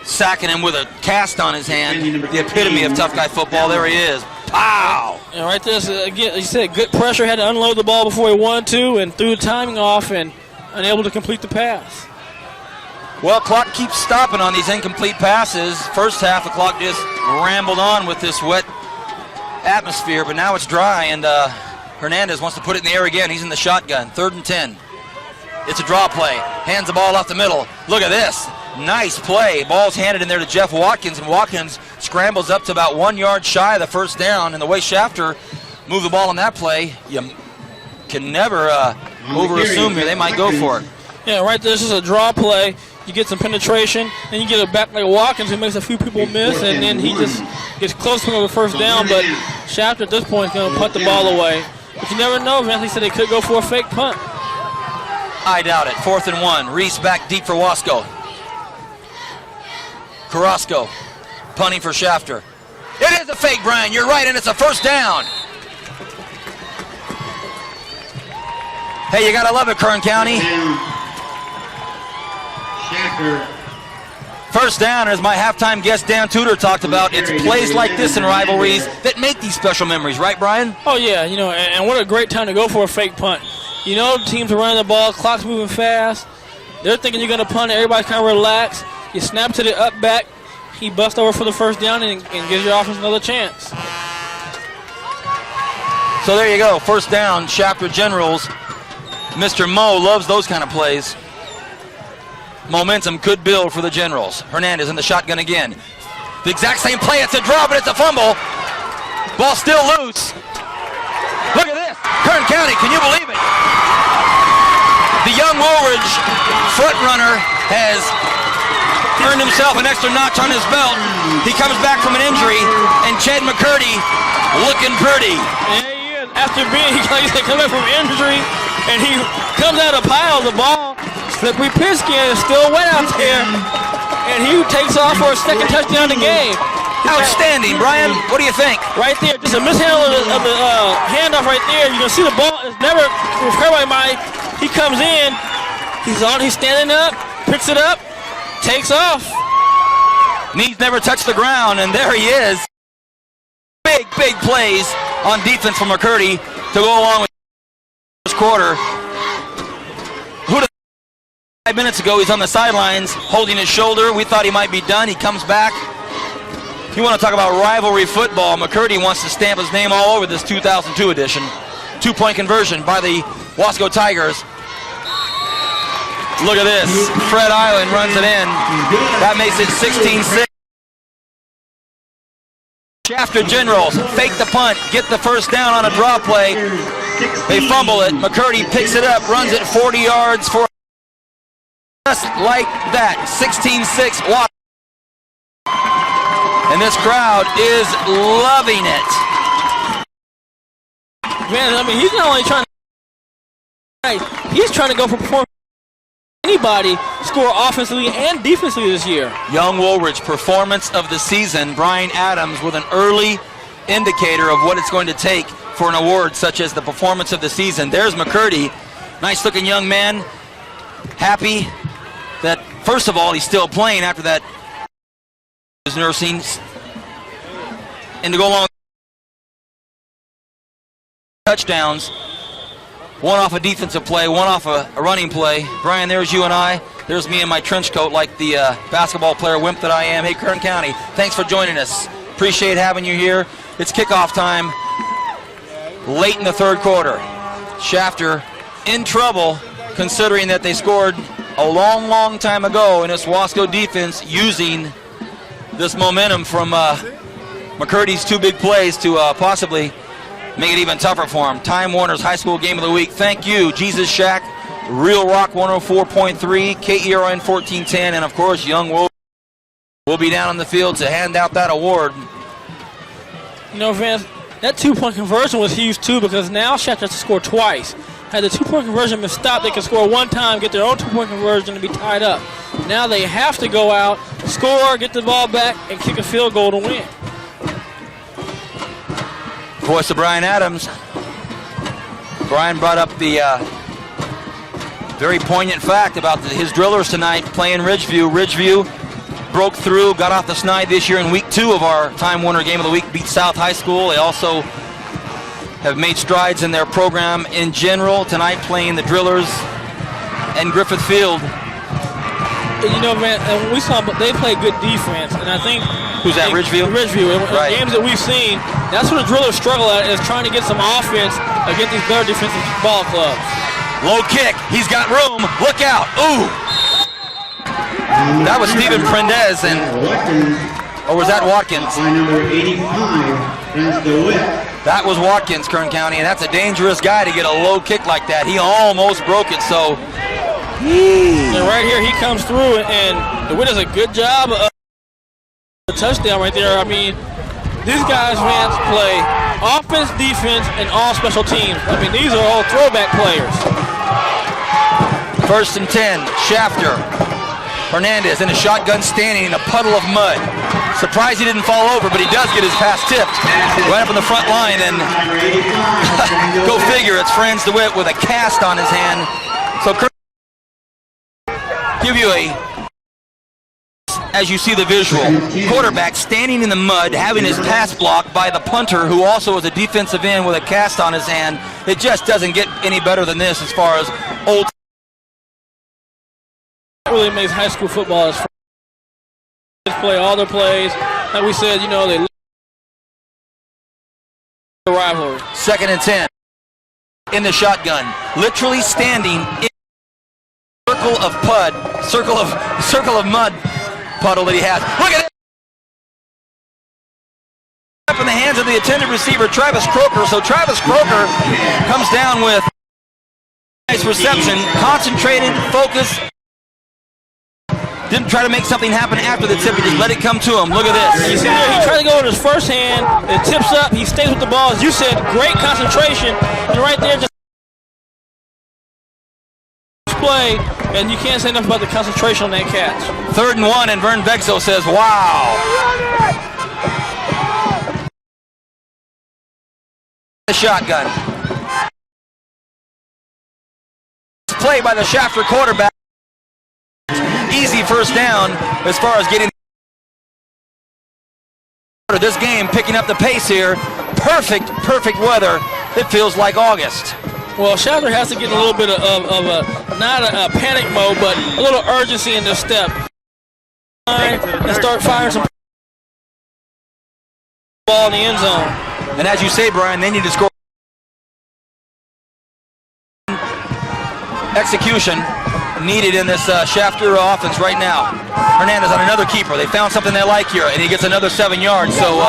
sacking him with a cast on his hand, the epitome of tough guy football, there he is. Pow! And right there, again, you said good pressure, had to unload the ball before he wanted to, and threw the timing off and unable to complete the pass. Well, clock keeps stopping on these incomplete passes. First half, the clock just rambled on with this wet atmosphere, but now it's dry, and Hernandez wants to put it in the air again. He's in the shotgun. 3rd and 10. It's a draw play. Hands the ball off the middle. Look at this. Nice play. Ball's handed in there to Jeff Watkins, and Watkins scrambles up to about 1 yard shy of the first down. And the way Shafter moved the ball on that play, you can never over-assume here. They might go for it. Yeah, right there. This is a draw play. You get some penetration, then you get it back like Watkins, who makes a few people miss, and then he just gets close to him with the first down. But Shafter at this point is going to punt the ball away. But you never know. Vantley said they could go for a fake punt. I doubt it. 4th and 1. Reese back deep for Wasco. Carrasco punting for Shafter. It is a fake, Brian. You're right, and it's a first down. Hey, you got to love it, Kern County. Shafter. First down, as my halftime guest Dan Tudor talked about, it's plays like this in rivalries that make these special memories, right, Brian? Oh, yeah, and what a great time to go for a fake punt. Teams are running the ball, clock's moving fast. They're thinking you're going to punt it. Everybody's kind of relaxed. You snap to the up back. He busts over for the first down and gives your offense another chance. So there you go. First down, Shafter Generals. Mr. Moe loves those kind of plays. Momentum could build for the Generals. Hernandez in the shotgun again. The exact same play. It's a draw, but it's a fumble. Ball still loose. Look at this. Kern County, can you believe it? The young Woolridge front runner has earned himself an extra notch on his belt. He comes back from an injury, and Chad McCurdy looking pretty. Yeah, he is. After being, like you said, coming back from injury, and he comes out of the pile of the ball. Slippery Piskin is still wet out there, and he takes off for a second touchdown of the game. Outstanding, Brian. What do you think? Right there, just a mishandle of the handoff right there. You can see the ball is never recovered by Mike. He comes in, he's standing up, picks it up, takes off. Knees never touch the ground, and there he is. Big plays on defense from McCurdy to go along with the first quarter. 5 minutes ago, he's on the sidelines holding his shoulder. We thought he might be done. He comes back. You want to talk about rivalry football. McCurdy wants to stamp his name all over this 2002 edition. 2-point conversion by the Wasco Tigers. Look at this. Fred Island runs it in. That makes it 16-6. Shafter Generals fake the punt, get the first down on a draw play. They fumble it. McCurdy picks it up, runs it 40 yards for just like that. 16-6 Wasco. And this crowd is loving it. Man, I mean, he's not only trying to, he's trying to go for performance. Anybody score offensively and defensively this year. Young Woolridge, performance of the season. Brian Adams with an early indicator of what it's going to take for an award such as the performance of the season. There's McCurdy, nice looking young man, happy that first of all he's still playing after that is nursing, and to go along touchdowns. One off a defensive play, one off a running play. Brian, there's you and I. There's me in my trench coat like the basketball player wimp that I am. Hey, Kern County, thanks for joining us. Appreciate having you here. It's kickoff time late in the third quarter. Shafter in trouble considering that they scored a long time ago, and it's Wasco defense using this momentum from McCurdy's two big plays to possibly make it even tougher for him. Time Warner's High School Game of the Week. Thank you, Jesus Shack, Real Rock 104.3, KERN 1410, and of course, Young will be down on the field to hand out that award. You know, Vance, that 2-point conversion was huge too, because now Shack has to score twice. Had the 2-point conversion been stopped, they could score one time, get their own 2-point conversion, and be tied up. Now they have to go out, score, get the ball back, and kick a field goal to win. Voice of Brian Adams. Brian brought up the very poignant fact about his drillers tonight playing Ridgeview. Ridgeview broke through, got off the snide this year in week 2 of our Time Warner Game of the Week, beat South High School. They also have made strides in their program in general. Tonight playing the drillers and Griffith Field. And you know, man, and we saw they play good defense, and I think Who's that, Ridgeview? Ridgeview. In Right. games that we've seen, that's what the drillers struggle at, is trying to get some offense against these better defensive ball clubs. Low kick. He's got room. Look out. Ooh. That was Stephen Prendez, or was that Watkins? By number 85, is the whip. That was Watkins, Kern County, and that's a dangerous guy to get a low kick like that. He almost broke it, so. And right here, he comes through, and the Witt does a good job of a touchdown right there. I mean, these guys, man, play offense, defense, and all special teams. I mean, these are all throwback players. 1st and 10, Shafter. Hernandez in a shotgun standing in a puddle of mud. Surprised he didn't fall over, but he does get his pass tipped right up on the front line, and go figure, it's Franz DeWitt with a cast on his hand. So give you as you see the visual, quarterback standing in the mud, having his pass blocked by the punter, who also is a defensive end with a cast on his hand. It just doesn't get any better than this as far as old. Really makes high school football as play all their plays. Like we said, you know, they the rivalry. 2nd and 10 in the shotgun, literally standing in a circle of mud puddle that he has. Look at it! Up in the hands of the intended receiver, Travis Croker. So Travis Croker comes down with nice reception, concentrated, focused. Didn't try to make something happen after the tip. He just let it come to him. Look at this. You see there, he tried to go with his first hand. It tips up. He stays with the ball. As you said, great concentration. And right there, just play. And you can't say enough about the concentration on that catch. 3rd and 1, and Vern Vexo says, wow. The shotgun. Play by the Shafter quarterback. Easy 1st down as far as getting this game, picking up the pace here. Perfect weather. It feels like August. Well, Shafter has to get a little bit of a not a panic mode, but a little urgency in their step. And start firing some ball in the end zone. And as you say, Brian, they need to score. Execution needed in this Shafter offense right now. Hernandez on another keeper. They found something they like here, and he gets another 7 yards. So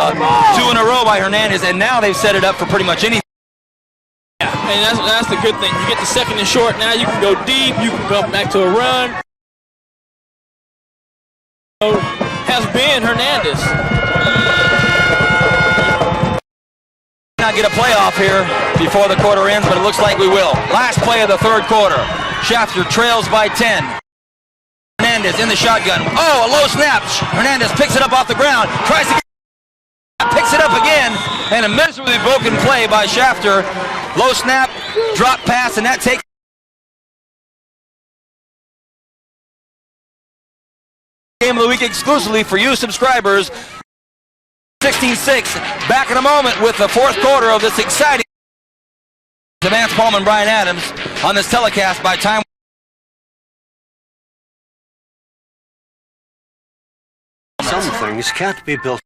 2 in a row by Hernandez, and now they've set it up for pretty much anything. Yeah, and that's the good thing. You get the 2nd and short. Now you can go deep. You can go back to a run. Has been Hernandez. Not get a playoff here before the quarter ends, but it looks like we will. Last play of the 3rd quarter. Shafter trails by 10. Hernandez in the shotgun. Oh, a low snap. Hernandez picks it up off the ground. Tries to get picks it up again. And a miserably broken play by Shafter. Low snap, drop pass, and that takes game of the week exclusively for you subscribers. 16-6. Back in a moment with the 4th quarter of this exciting. Vance Palm and Brian Adams on this telecast by time. Some things can't be built.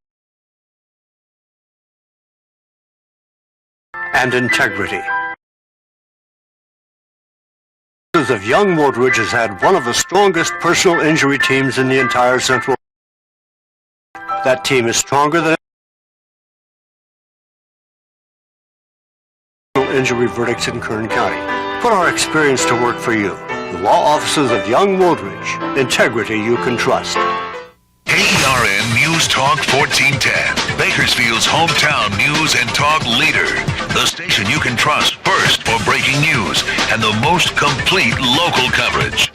And integrity. Of Young Woodridge has had one of the strongest personal injury teams in the entire Central. That team is stronger than injury verdicts in Kern County. Put our experience to work for you. The law offices of Young Woodridge. Integrity you can trust. KERN News Talk 1410, Bakersfield's hometown news and talk leader. The station you can trust first for breaking news and the most complete local coverage.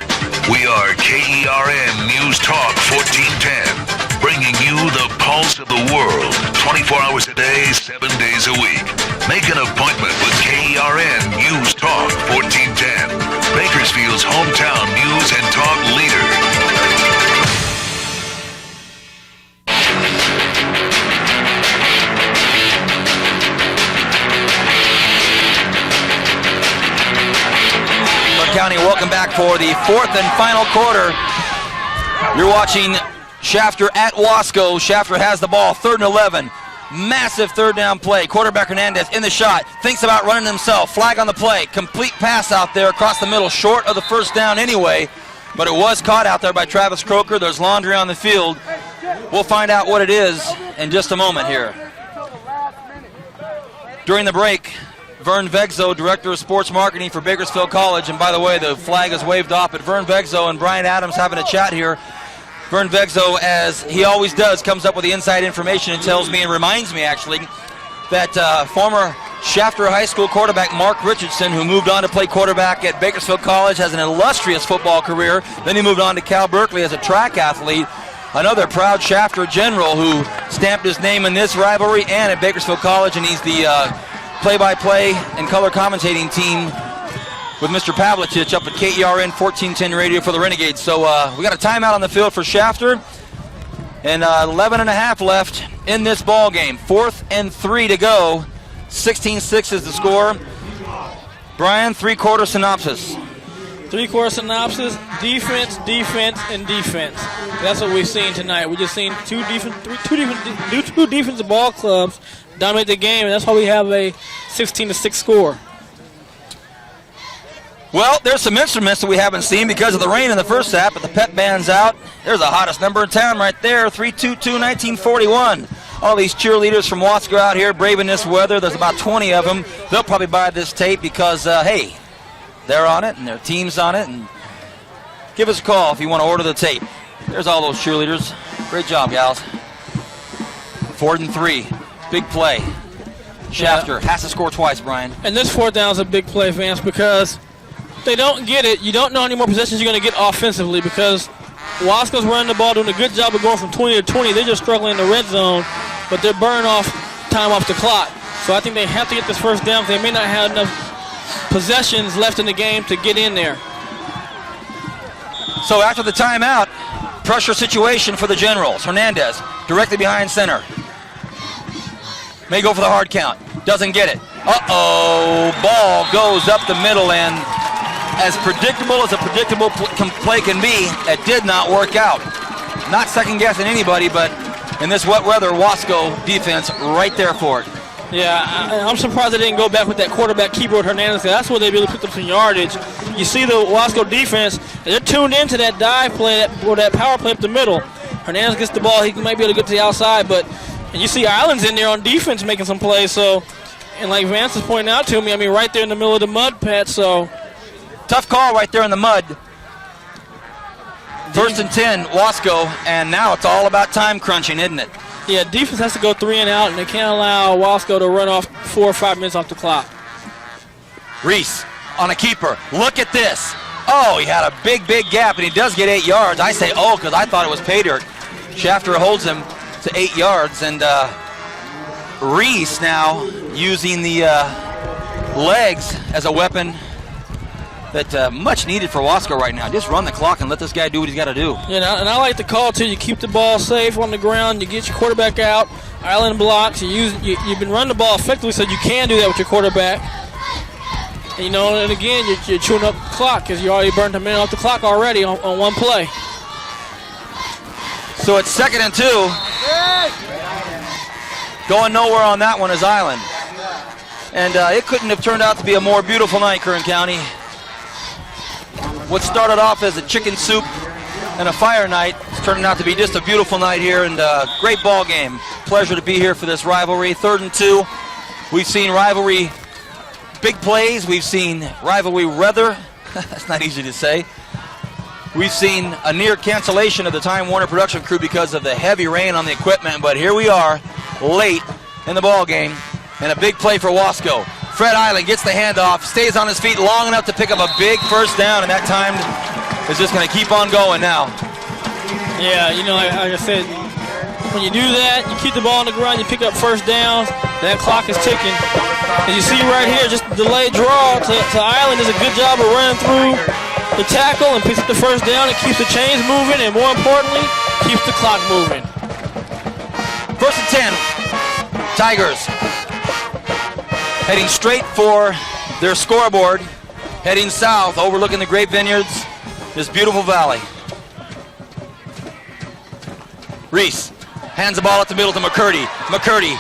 We are KERN News Talk 1410, bringing you the pulse of the world, 24 hours a day, 7 days a week. Make an appointment with KERN News Talk 1410, Bakersfield's hometown news and talk leader. County, welcome back for the 4th and final quarter. You're watching Shafter at Wasco. Shafter has the ball, 3rd and 11. Massive 3rd down play. Quarterback Hernandez in the shot. Thinks about running himself. Flag on the play. Complete pass out there across the middle. Short of the 1st down anyway. But it was caught out there by Travis Croker. There's laundry on the field. We'll find out what it is in just a moment here. During the break, Vern Vegzo, Director of Sports Marketing for Bakersfield College. And by the way, the flag is waved off. But Vern Vegzo and Brian Adams having a chat here. Vern Vegzo, as he always does, comes up with the inside information and tells me, and reminds me actually, that former Shafter High School quarterback Mark Richardson, who moved on to play quarterback at Bakersfield College, has an illustrious football career. Then he moved on to Cal Berkeley as a track athlete. Another proud Shafter general who stamped his name in this rivalry and at Bakersfield College, and he's the play-by-play and color commentating team with Mr. Pavlicich up at KERN 1410 radio for the Renegades. So we got a timeout on the field for Shafter, and 11 and a half left in this ball game. 4th and 3 to go. 16-6 is the score. Brian, 3-quarter synopsis. 3-quarter synopsis: defense, defense, and defense. That's what we've seen tonight. We just seen two defensive ball clubs dominate the game, and that's why we have a 16-6 score. Well, there's some instruments that we haven't seen because of the rain in the first half, but the pep band's out. There's the hottest number in town right there, 322-1941. All these cheerleaders from Wasco out here braving this weather. There's about 20 of them. They'll probably buy this tape because, hey, they're on it and their team's on it. And give us a call if you want to order the tape. There's all those cheerleaders. Great job, gals. 4th and 3. Big play. Shafter has to score twice, Brian. And this 4th down is a big play, Vance, because they don't get it. You don't know how many more possessions you're going to get offensively because Wasco's running the ball, doing a good job of going from 20 to 20. They're just struggling in the red zone, but they're burning off time off the clock. So I think they have to get this 1st down because they may not have enough possessions left in the game to get in there. So after the timeout, pressure situation for the Generals. Hernandez directly behind center. May go for the hard count. Doesn't get it. Uh-oh. Ball goes up the middle, and as predictable as a predictable play can be, it did not work out. Not second-guessing anybody, but in this wet weather, Wasco defense right there for it. Yeah, I'm surprised they didn't go back with that quarterback keeper with Hernandez. That's where they really picked up some yardage. You see the Wasco defense, they're tuned into that dive play or that power play up the middle. Hernandez gets the ball, he might be able to get to the outside, and you see Island's in there on defense making some plays. So, and like Vance is pointing out to me, I mean, right there in the middle of the mud, Pat, so. Tough call right there in the mud. 1st and 10, Wasco, and now it's all about time crunching, isn't it? Yeah, defense has to go 3 and out, and they can't allow Wasco to run off 4 or 5 minutes off the clock. Reese on a keeper. Look at this. Oh, he had a big, big gap, and he does get 8 yards. I say, oh, because I thought it was pay dirt. Shafter holds him to 8 yards, and Reese now using the legs as a weapon that much needed for Wasco right now. Just run the clock and let this guy do what he's got to do. Yeah, and I like the call too. You keep the ball safe on the ground. You get your quarterback out. Island blocks. You've been running the ball effectively, so you can do that with your quarterback. And, and again, you're chewing up the clock because you already burned a minute off the clock already on one play. So it's 2nd and 2. Going nowhere on that one is Island. And it couldn't have turned out to be a more beautiful night, Kern County. What started off as a chicken soup and a fire night is turning out to be just a beautiful night here, and a great ball game. Pleasure to be here for this rivalry. 3rd and 2. We've seen rivalry big plays. We've seen rivalry weather. That's not easy to say. We've seen a near cancellation of the Time Warner production crew because of the heavy rain on the equipment, but here we are late in the ball game, and a big play for Wasco. Fred Island gets the handoff, stays on his feet long enough to pick up a big 1st down, and that time is just going to keep on going now. Yeah, like I said, when you do that, you keep the ball on the ground, you pick up 1st downs, that clock is ticking. And you see right here, just the delayed draw to Island does a good job of running through the tackle and picks up the 1st down and keeps the chains moving, and more importantly, keeps the clock moving. 1st and 10, Tigers. Heading straight for their scoreboard, heading south, overlooking the Grape Vineyards, this beautiful valley. Reese hands the ball up the middle to McCurdy. McCurdy,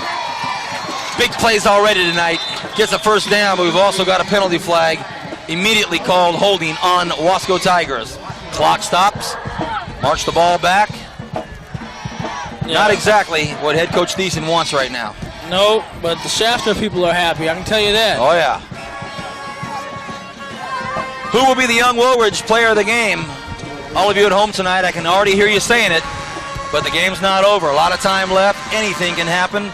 big plays already tonight. Gets a first down, but we've also got a penalty flag immediately called holding on Wasco Tigers. Clock stops. March the ball back. Yeah. Not exactly what head coach Thiessen wants right now. No, but the Shafter people are happy. I can tell you that. Oh, yeah. Who will be the young Woolridge player of the game? All of you at home tonight, I can already hear you saying it, but the game's not over. A lot of time left. Anything can happen.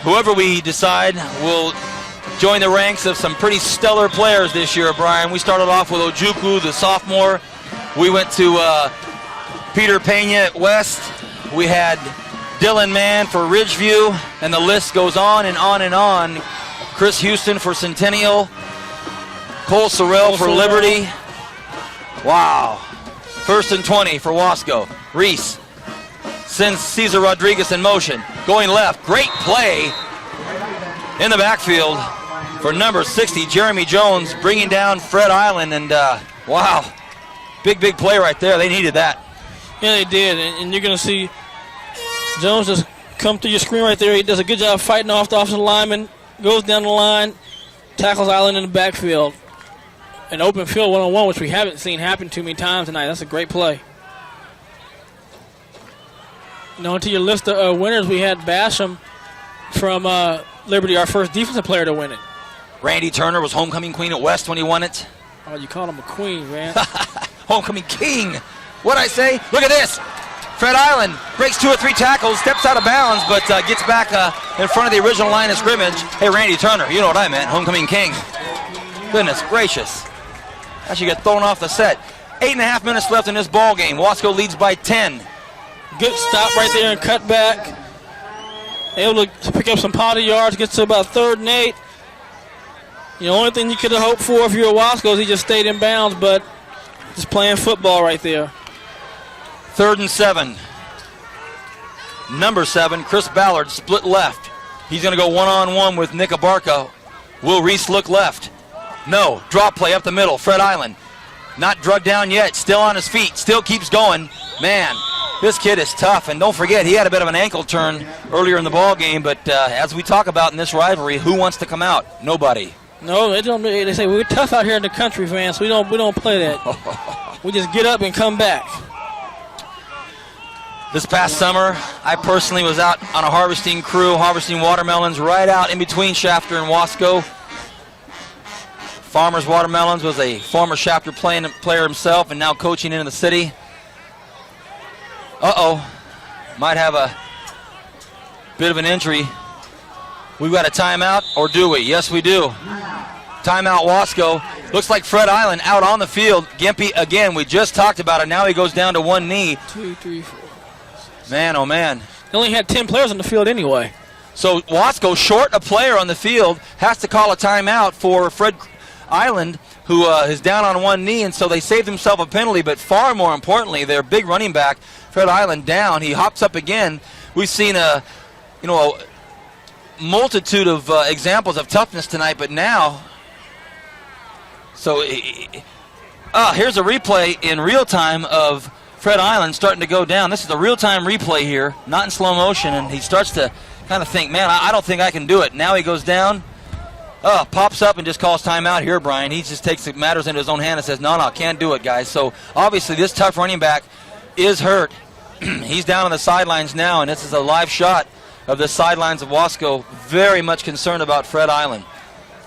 Whoever we decide will join the ranks of some pretty stellar players this year, Brian. We started off with Ojukwu, the sophomore. We went to Peter Pena at West. We had Dylan Mann for Ridgeview, and the list goes on and on and on. Chris Houston for Centennial. Cole Sorrell for Liberty. Wow. 1st and 20 for Wasco. Reese sends Cesar Rodriguez in motion. Going left. Great play in the backfield for number 60, Jeremy Jones, bringing down Fred Island. And, wow, big play right there. They needed that. Yeah, they did. And you're going to see Jones just come through your screen right there. He does a good job fighting off the offensive lineman, goes down the line, tackles Island in the backfield. An open field one-on-one, which we haven't seen happen too many times tonight. That's a great play. Onto your list of winners, we had Basham from Liberty, our first defensive player to win it. Randy Turner was homecoming queen at West when he won it. Oh, you called him a queen, man. Homecoming king. What'd I say? Look at this. Fred Island breaks 2 or 3 tackles, steps out of bounds, but gets back in front of the original line of scrimmage. Hey, Randy Turner, you know what I meant. Homecoming king. Goodness gracious. I should get thrown off the set. 8.5 minutes left in this ball game. Wasco leads by 10. Good stop right there and cut back. Able to pick up some potty yards, gets to about 3rd and 8. The only thing you could have hoped for if you were Wasco is he just stayed in bounds, but just playing football right there. 3rd and 7. Number 7, Chris Ballard, split left. He's going to go one-on-one with Nick Abarca. Will Reese look left? No. Drop play up the middle. Fred Island. Not drugged down yet. Still on his feet. Still keeps going. Man, this kid is tough. And don't forget, he had a bit of an ankle turn earlier in the ball game. But as we talk about in this rivalry, who wants to come out? Nobody. No, they don't. They say we're tough out here in the country, fans. We don't play that. We just get up and come back. This past summer, I personally was out on a harvesting crew, harvesting watermelons right out in between Shafter and Wasco. Farmer's Watermelons was a former Shafter player himself and now coaching in the city. Might have a bit of an injury. We've got a timeout, or do we? Yes, we do. Timeout, Wasco. Looks like Fred Island out on the field. Gimpy, again, we just talked about it. Now he goes down to one knee. 2, 3, 4. Man, oh man. They only had 10 players on the field anyway. So Wasco, short a player on the field, has to call a timeout for Fred Island, who is down on one knee, and so they saved themselves a penalty. But far more importantly, their big running back, Fred Island, down. He hops up again. We've seen a multitude of examples of toughness tonight, but now, so here's a replay in real time of Fred Island starting to go down. This is a real-time replay here, not in slow motion, and he starts to kind of think, man, I don't think I can do it. Now he goes down. Pops up and just calls timeout here, Brian. He just takes matters into his own hand and says, no, can't do it, guys. So obviously this tough running back is hurt. He's down on the sidelines now, and this is a live shot of the sidelines of Wasco. Very much concerned about Fred Island.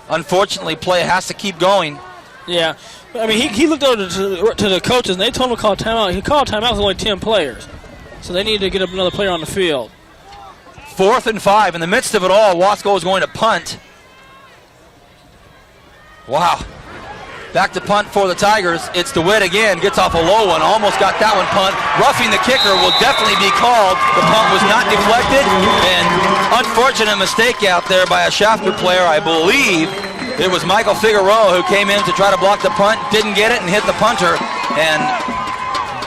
Unfortunately, play has to keep going. Yeah. I mean, he looked over to the coaches, and they told him to call timeout. He called timeout with only 10 players. So they needed to get up another player on the field. 4th and 5. In the midst of it all, Wasco is going to punt. Wow. Back to punt for the Tigers. It's DeWitt again. Gets off a low one. Almost got that one punt. Roughing the kicker will definitely be called. The punt was not deflected. And unfortunate mistake out there by a Shafter player. I believe it was Michael Figueroa who came in to try to block the punt. Didn't get it and hit the punter. And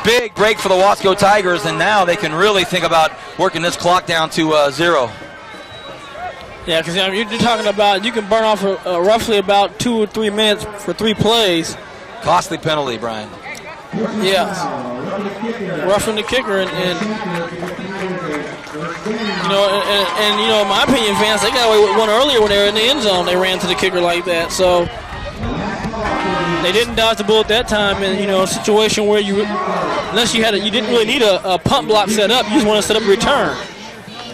big break for the Wasco Tigers. And now they can really think about working this clock down to 0. Yeah, because you're talking about you can burn off roughly about 2 or 3 minutes for 3 plays. Costly penalty, Brian. Yeah. Roughing the kicker. And you know, in my opinion, Vance, they got away with one earlier when they were in the end zone. They ran to the kicker like that. So they didn't dodge the bullet that time. And, you know, a situation where you didn't really need a punt block set up. You just want to set up a return.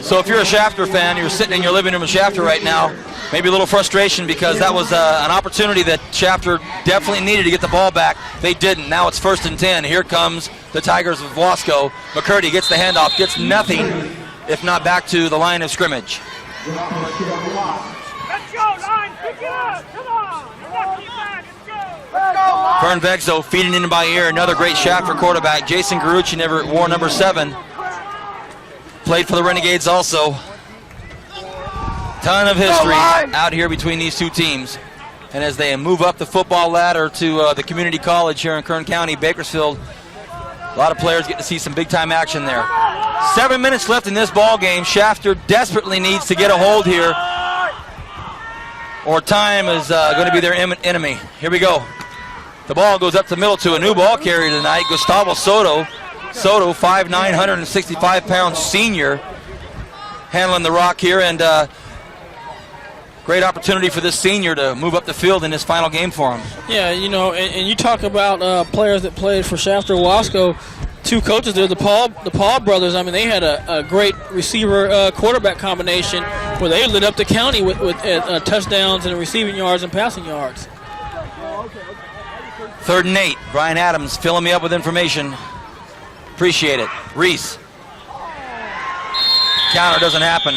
So if you're a Shafter fan, you're sitting in your living room in Shafter right now, maybe a little frustration because that was an opportunity that Shafter definitely needed to get the ball back. They didn't. Now it's 1st and 10. Here comes the Tigers of Wasco. McCurdy gets the handoff, gets nothing, if not back to the line of scrimmage. Let's go, line, pick it up, come on. Let's go. Vern Vegzo feeding in by ear, another great Shafter quarterback. Jason Garucci never wore number 7. Played for the Renegades also. Ton of history out here between these two teams. And as they move up the football ladder to the community college here in Kern County, Bakersfield, a lot of players get to see some big-time action there. 7 minutes left in this ball game. Shafter desperately needs to get a hold here, or time is going to be their enemy. Here we go. The ball goes up the middle to a new ball carrier tonight, Gustavo Soto. Soto, 5'9", 165-pound senior, handling the rock here, and great opportunity for this senior to move up the field in this final game for him. Yeah, you know, and you talk about players that played for Shafter Wasco. 2 coaches there, the Paul brothers. I mean, they had a great receiver quarterback combination where they lit up the county with touchdowns and receiving yards and passing yards. 3rd and 8. Brian Adams filling me up with information. Appreciate it. Reese. Counter doesn't happen.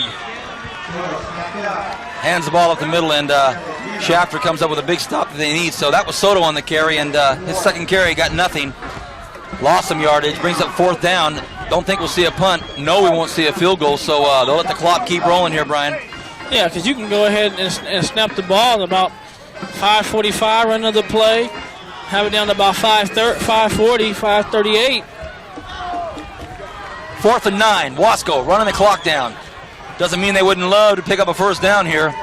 Hands the ball up the middle, and Shafter comes up with a big stop that they need. So that was Soto on the carry, and his second carry got nothing. Lost some yardage, brings up 4th down. Don't think we'll see a punt. No, we won't see a field goal, so they'll let the clock keep rolling here, Brian. Yeah, because you can go ahead and snap the ball at about 5:45, run another play, have it down to about 5:40, 5:38. 4th and 9, Wasco running the clock down. Doesn't mean they wouldn't love to pick up a 1st down here.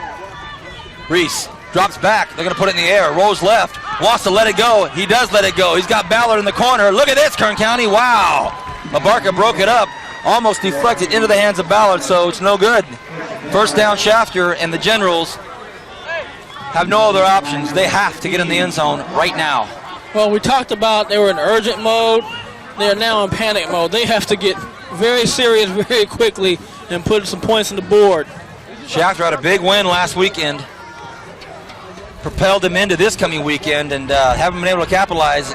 Reese drops back. They're going to put it in the air. Rolls left. Wants to let it go. He does let it go. He's got Ballard in the corner. Look at this, Kern County. Wow. Abarca broke it up. Almost deflected into the hands of Ballard, so it's no good. 1st down Shafter, and the Generals have no other options. They have to get in the end zone right now. Well, we talked about they were in urgent mode. They are now in panic mode. They have to get very serious very quickly and put some points on the board. Shafter had a big win last weekend. Propelled them into this coming weekend, and haven't been able to capitalize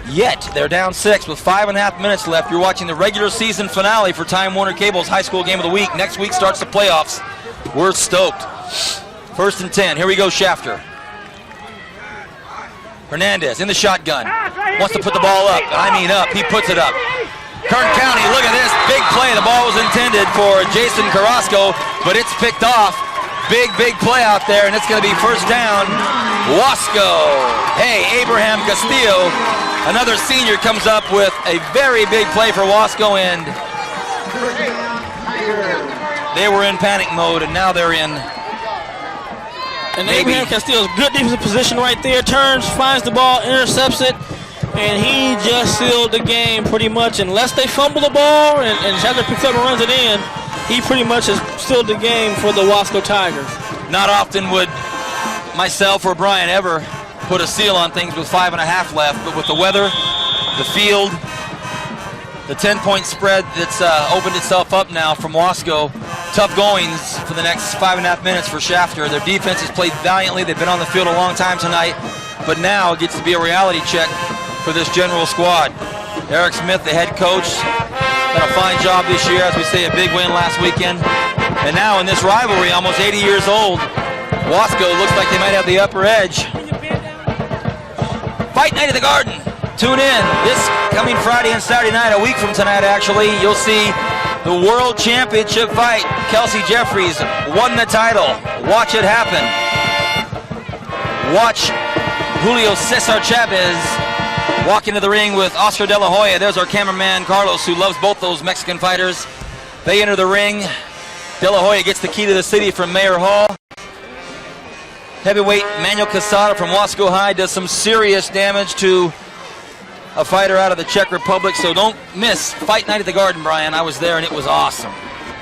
yet. They're down 6 with 5.5 minutes left. You're watching the regular season finale for Time Warner Cable's High School Game of the Week. Next week starts the playoffs. We're stoked. 1st and 10. Here we go, Shafter. Hernandez in the shotgun. Wants to put the ball up. I mean up. He puts it up. Kern County, look at this. Big play. The ball was intended for Jason Carrasco, but it's picked off. Big play out there, and it's going to be 1st down. Wasco. Hey, Abraham Castillo, another senior, comes up with a very big play for Wasco, and they were in panic mode, and now they're in. And Abraham Castillo's good defensive position right there. Turns, finds the ball, intercepts it, and he just sealed the game pretty much. Unless they fumble the ball and Shafter picks up and runs it in, he pretty much has sealed the game for the Wasco Tigers. Not often would myself or Brian ever put a seal on things with 5.5 left, but with the weather, the field, the 10-point spread that's opened itself up now from Wasco, tough goings for the next 5.5 minutes for Shafter. Their defense has played valiantly. They've been on the field a long time tonight, but now it gets to be a reality check for this General squad. Eric Smith, the head coach, done a fine job this year, as we say, a big win last weekend. And now in this rivalry, almost 80 years old, Wasco looks like they might have the upper edge. Fight Night at the Garden. Tune in this coming Friday and Saturday night, a week from tonight actually. You'll see the World Championship fight. Kelsey Jeffries won the title. Watch it happen. Watch Julio Cesar Chavez walk into the ring with Oscar De La Hoya. There's our cameraman Carlos, who loves both those Mexican fighters. They enter the ring. De La Hoya gets the key to the city from Mayor Hall. Heavyweight Manuel Quesada from Wasco High does some serious damage to a fighter out of the Czech Republic, so don't miss Fight Night at the Garden, Brian. I was there, and it was awesome.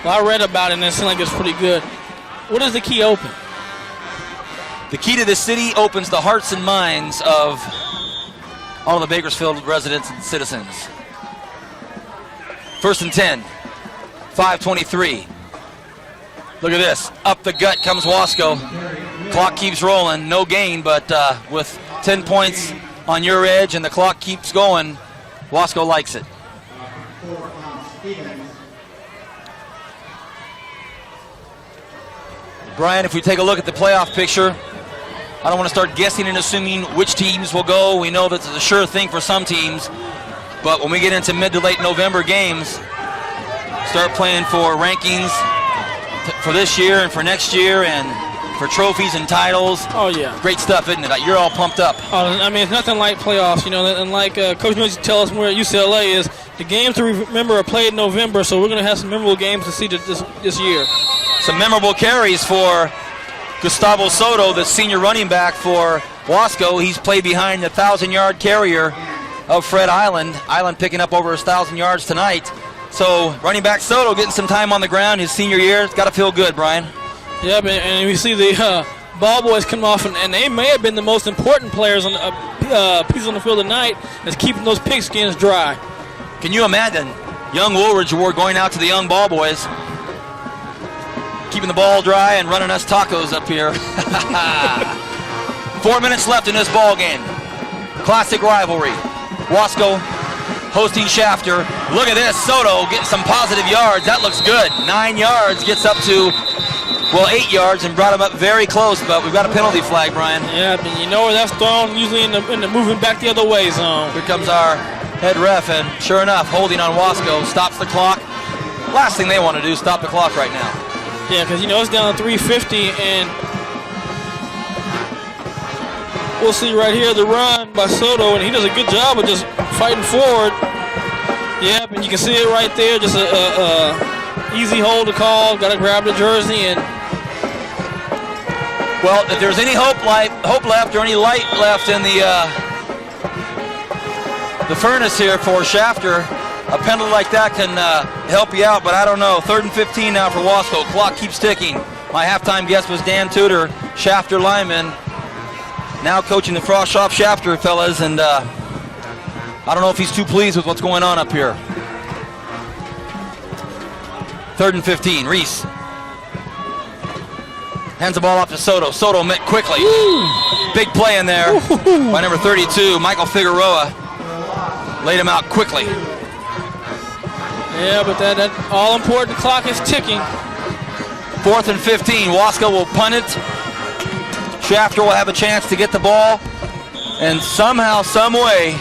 Well, I read about it, and it seemed like it's pretty good. What does the key open? The key to the city opens the hearts and minds of all of the Bakersfield residents and citizens. 1st and 10, 5:23. Look at this. Up the gut comes Wasco. Clock keeps rolling. No gain, but with 10 points on your edge and the clock keeps going, Wasco likes it. Brian, if we take a look at the playoff picture, I don't want to start guessing and assuming which teams will go. We know that's a sure thing for some teams, but when we get into mid to late November games, start playing for rankings for this year and for next year and for trophies and titles. Oh, yeah. Great stuff, isn't it? You're all pumped up. Oh, I mean, it's nothing like playoffs, you know, and like Coach Mills tell us when we're at UCLA is the games to remember are played in November, so we're going to have some memorable games to see this year. Some memorable carries for Gustavo Soto, the senior running back for Wasco. He's played behind the 1,000-yard carrier of Fred Island. Island picking up over 1,000 yards tonight. So running back Soto getting some time on the ground his senior year. It's got to feel good, Brian. Yeah, and we see the ball boys come off, and they may have been the most important players on pieces on the field tonight is keeping those pigskins dry. Can you imagine young Woolridge Award going out to the young ball boys, keeping the ball dry and running us tacos up here. 4 minutes left in this ball game. Classic rivalry. Wasco hosting Shafter. Look at this. Soto getting some positive yards. That looks good. 9 yards, gets up to, well, 8 yards and brought him up very close, but we've got a penalty flag, Brian. Yeah, but you know where that's thrown, usually in the moving back the other way zone. Here comes our head ref, and sure enough, holding on Wasco, stops the clock. Last thing they want to do is stop the clock right now. Yeah, because, you know, it's down to 3:50, and we'll see right here the run by Soto, and he does a good job of just fighting forward. Yep, and you can see it right there, just a easy hold to call. Got to grab the jersey, and well, if there's any hope left or any light left in the furnace here for Shafter, a penalty like that can help you out, but I don't know. 3rd and 15 now for Wasco. Clock keeps ticking. My halftime guest was Dan Tudor, Shafter lineman, now coaching the Frost Shop Shafter fellas, and I don't know if he's too pleased with what's going on up here. 3rd and 15. Reese hands the ball off to Soto. Soto met quickly. Big play in there by number 32, Michael Figueroa. Laid him out quickly. Yeah, but that all-important clock is ticking. 4th and 15. Wasco will punt it. Shafter will have a chance to get the ball and somehow, some way,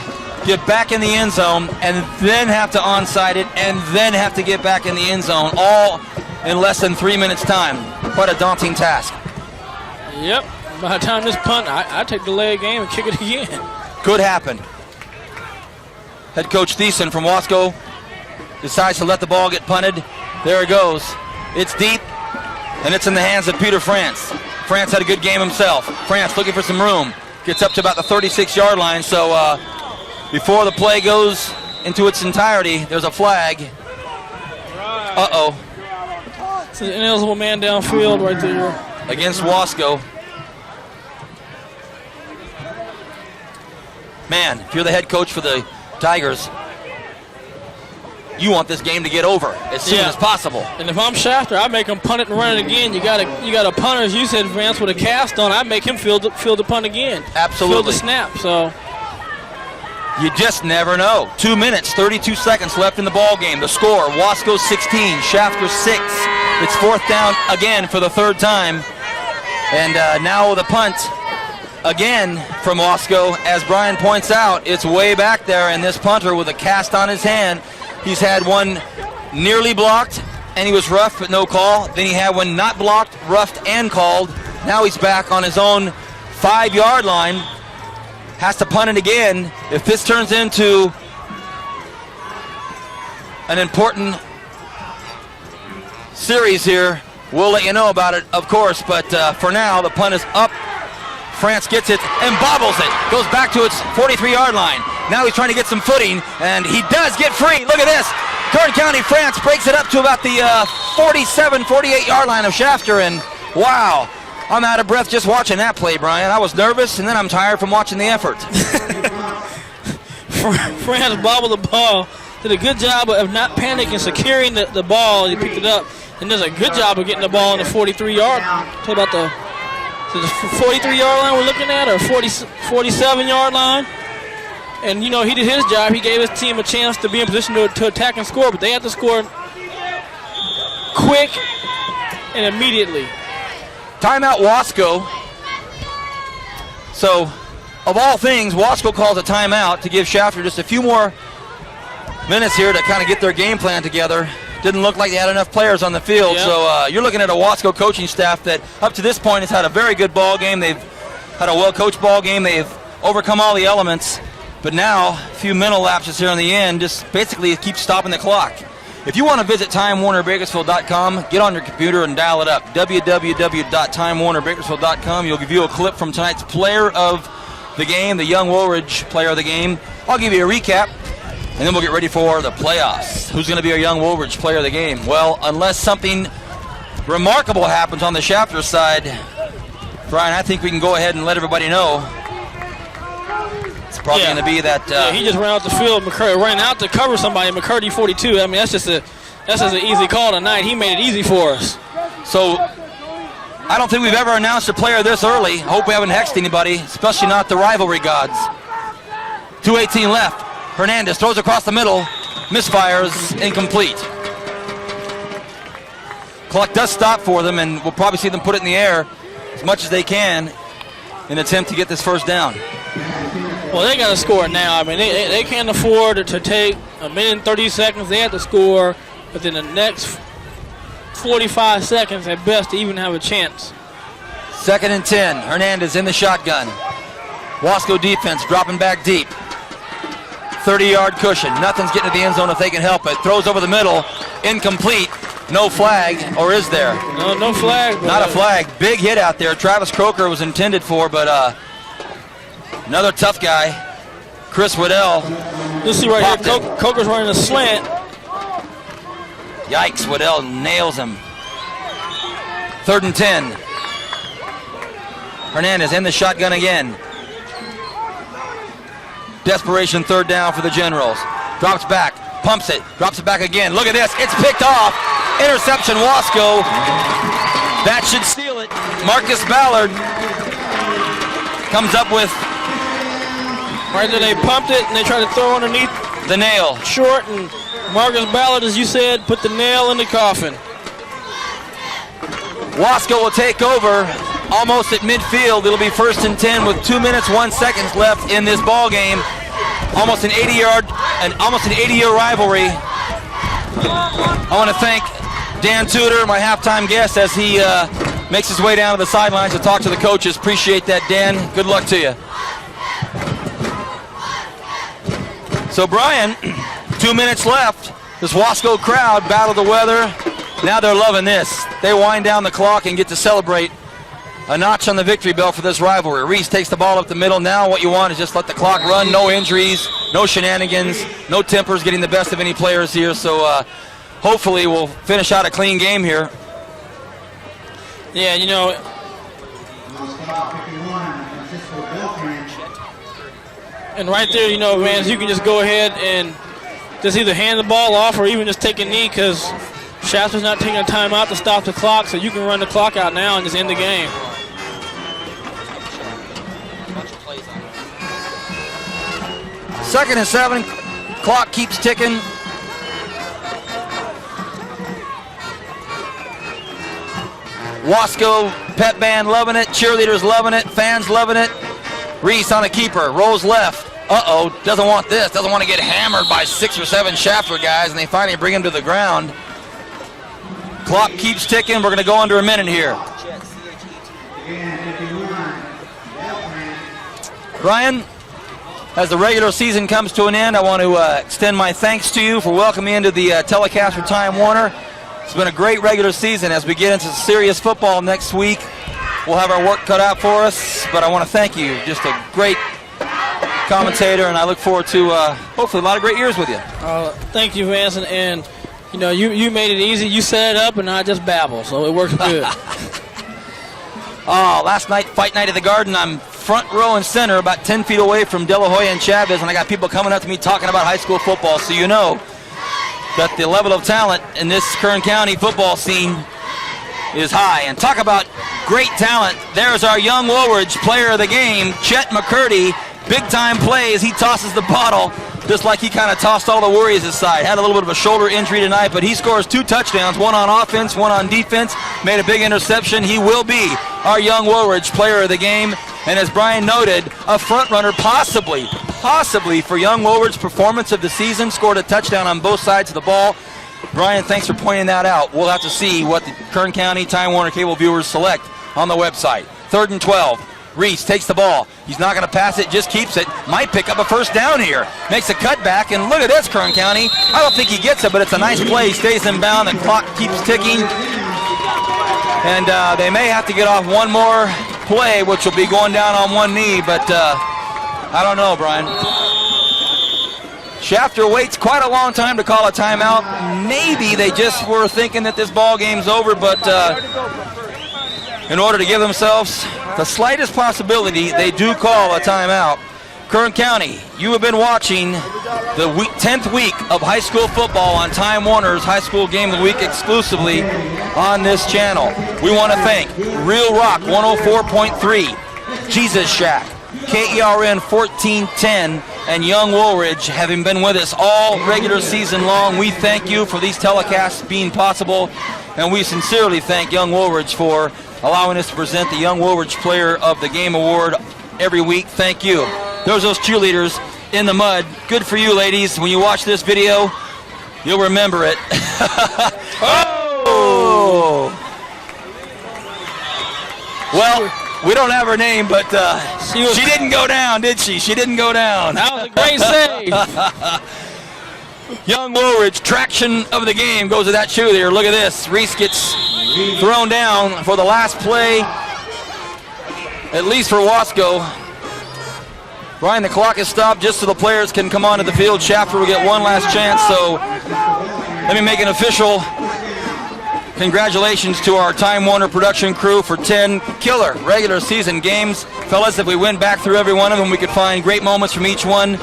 get back in the end zone and then have to onside it and then have to get back in the end zone, all in less than 3 minutes' time. Quite a daunting task. Yep. By the time this punt, I take the leg game and kick it again. Could happen. Head coach Thiessen from Wasco decides to let the ball get punted. There it goes. It's deep, and it's in the hands of Peter France. France had a good game himself. France looking for some room. Gets up to about the 36-yard line, so before the play goes into its entirety, there's a flag. Uh-oh. It's an ineligible man downfield right there. Against Wasco. Man, if you're the head coach for the Tigers, you want this game to get over as soon as possible. And if I'm Shafter, I make him punt it and run it again. You got a punter, as you said, Vance, with a cast on. I make him field the punt again. Absolutely. Field the snap. So you just never know. 2 minutes, 32 seconds left in the ball game. The score: Wasco 16, Shafter 6. It's 4th down again for the 3rd time, and now the punt again from Wasco. As Brian points out, it's way back there, and this punter with a cast on his hand. He's had one nearly blocked, and he was roughed but no call. Then he had one not blocked, roughed, and called. Now he's back on his own 5-yard line. Has to punt it again. If this turns into an important series here, we'll let you know about it, of course. But for now, the punt is up. France gets it and bobbles it. Goes back to its 43-yard line. Now he's trying to get some footing, and he does get free. Look at this. Kern County France breaks it up to about the 47, 48-yard line of Shafter, and wow, I'm out of breath just watching that play, Brian. I was nervous, and then I'm tired from watching the effort. France bobbled the ball. Did a good job of not panicking, securing the ball. He picked it up, and does a good job of getting the ball on the 43-yard. Talk about the 43-yard line we're looking at, or 47-yard line. And, you know, he did his job. He gave his team a chance to be in position to attack and score, but they had to score quick and immediately. Timeout Wasco. So, of all things, Wasco calls a timeout to give Shafter just a few more minutes here to kind of get their game plan together. Didn't look like they had enough players on the field, so you're looking at a Wasco coaching staff that up to this point has had a very good ball game. They've had a well-coached ball game. They've overcome all the elements, but now a few mental lapses here in the end just basically keep stopping the clock. If you want to visit TimeWarnerBakersfield.com, get on your computer and dial it up, www.TimeWarnerBakersfield.com. You'll give you a clip from tonight's player of the game, the Young Woolridge player of the game. I'll give you a recap, and then we'll get ready for the playoffs. Who's going to be our Young Woolridge player of the game? Well, unless something remarkable happens on the Shafter side, Brian, I think we can go ahead and let everybody know. It's probably going to be that. He just ran out the field. McCurdy ran out to cover somebody. McCurdy 42. I mean, that's just an easy call tonight. He made it easy for us. So I don't think we've ever announced a player this early. Hope we haven't hexed anybody, especially not the rivalry gods. 2:18 left. Hernandez throws across the middle, misfires, incomplete. Clock does stop for them, and we'll probably see them put it in the air as much as they can in an attempt to get this first down. Well, they got to score now. I mean, they can't afford to take a minute and 30 seconds. They have to score within the next 45 seconds at best to even have a chance. 2nd and 10. Hernandez in the shotgun. Wasco defense dropping back deep. 30-yard cushion. Nothing's getting to the end zone if they can help it. Throws over the middle. Incomplete. No flag, or is there? No flag. Not a flag. Big hit out there. Travis Croker was intended for, but another tough guy, Chris Waddell. You'll see right here, Croker's running a slant. Yikes, Waddell nails him. 3rd and 10. Hernandez in the shotgun again. Desperation 3rd down for the Generals. Drops back, pumps it, drops it back again. Look at this, it's picked off. Interception, Wasco. That should seal it. Marcus Ballard comes up with. Right there, they pumped it and they tried to throw underneath the nail. Short, and Marcus Ballard, as you said, put the nail in the coffin. Wasco will take over almost at midfield. It'll be 1st and 10 with 2 minutes, 1 second left in this ball game. Almost an 80-year rivalry. I want to thank Dan Tudor, my halftime guest, as he makes his way down to the sidelines to talk to the coaches. Appreciate that, Dan. Good luck to you. So, Brian, 2 minutes left. This Wasco crowd battled the weather. Now they're loving this. They wind down the clock and get to celebrate a notch on the victory bell for this rivalry. Reese takes the ball up the middle. Now what you want is just let the clock run. No injuries, no shenanigans, no tempers getting the best of any players here. So hopefully we'll finish out a clean game here. Yeah, you know, and right there, you know, man, you can just go ahead and just either hand the ball off or even just take a knee, because Shafter's not taking a timeout to stop the clock, so you can run the clock out now and just end the game. 2nd and 7. Clock keeps ticking. Wasco pep band loving it. Cheerleaders loving it. Fans loving it. Reese on a keeper. Rolls left. Uh-oh. Doesn't want this. Doesn't want to get hammered by 6 or 7 Shafter guys, and they finally bring him to the ground. Clock keeps ticking. We're going to go under a minute here. Brian, as the regular season comes to an end, I want to extend my thanks to you for welcoming me into the telecast for Time Warner. It's been a great regular season. As we get into serious football next week, we'll have our work cut out for us, but I want to thank you. Just a great commentator, and I look forward to hopefully a lot of great years with you. Thank you, Vance, and you know, you made it easy. You set it up, and I just babble, so it works good. Last night, fight night at the Garden. I'm front row and center, about 10 feet away from De La Hoya and Chavez, and I got people coming up to me talking about high school football, so you know that the level of talent in this Kern County football scene is high. And talk about great talent. There's our young Woolridge player of the game, Chet McCurdy. Big-time plays. He tosses the bottle just like he kind of tossed all the worries aside. Had a little bit of a shoulder injury tonight, but he scores 2 touchdowns, one on offense, one on defense. Made a big interception. He will be our young Woolridge player of the game. And as Brian noted, a front runner possibly for young Woolridge's performance of the season. Scored a touchdown on both sides of the ball. Brian, thanks for pointing that out. We'll have to see what the Kern County Time Warner Cable viewers select on the website. 3rd and 12. Reese takes the ball. He's not going to pass it, just keeps it. Might pick up a first down here. Makes a cutback, and look at this, Kern County. I don't think he gets it, but it's a nice play. He stays in bound. The clock keeps ticking. And they may have to get off one more play, which will be going down on one knee, but I don't know, Brian. Schafter waits quite a long time to call a timeout. Maybe they just were thinking that this ball game's over, but in order to give themselves the slightest possibility, they do call a timeout. Kern County, you have been watching the 10th week of high school football on Time Warner's High School Game of the Week exclusively on this channel. We want to thank Real Rock 104.3, Jesus Shack, KERN 1410, and Young Woolridge, having been with us all regular season long. We thank you for these telecasts being possible, and we sincerely thank Young Woolridge for allowing us to present the Young Woolridge Player of the Game Award every week. Thank you. There's those cheerleaders in the mud. Good for you, ladies. When you watch this video, you'll remember it. Oh! Well, we don't have her name, but she didn't go down, did she? She didn't go down. That was a great save. Young Woolridge, traction of the game goes to that cheerleader. Look at this. Reese gets thrown down for the last play, at least for Wasco. Brian, the clock is stopped just so the players can come onto the field. Schafter will get one last chance, so let me make an official congratulations to our Time Warner production crew for 10 killer regular season games. Fellas, if we went back through every one of them, we could find great moments from each one.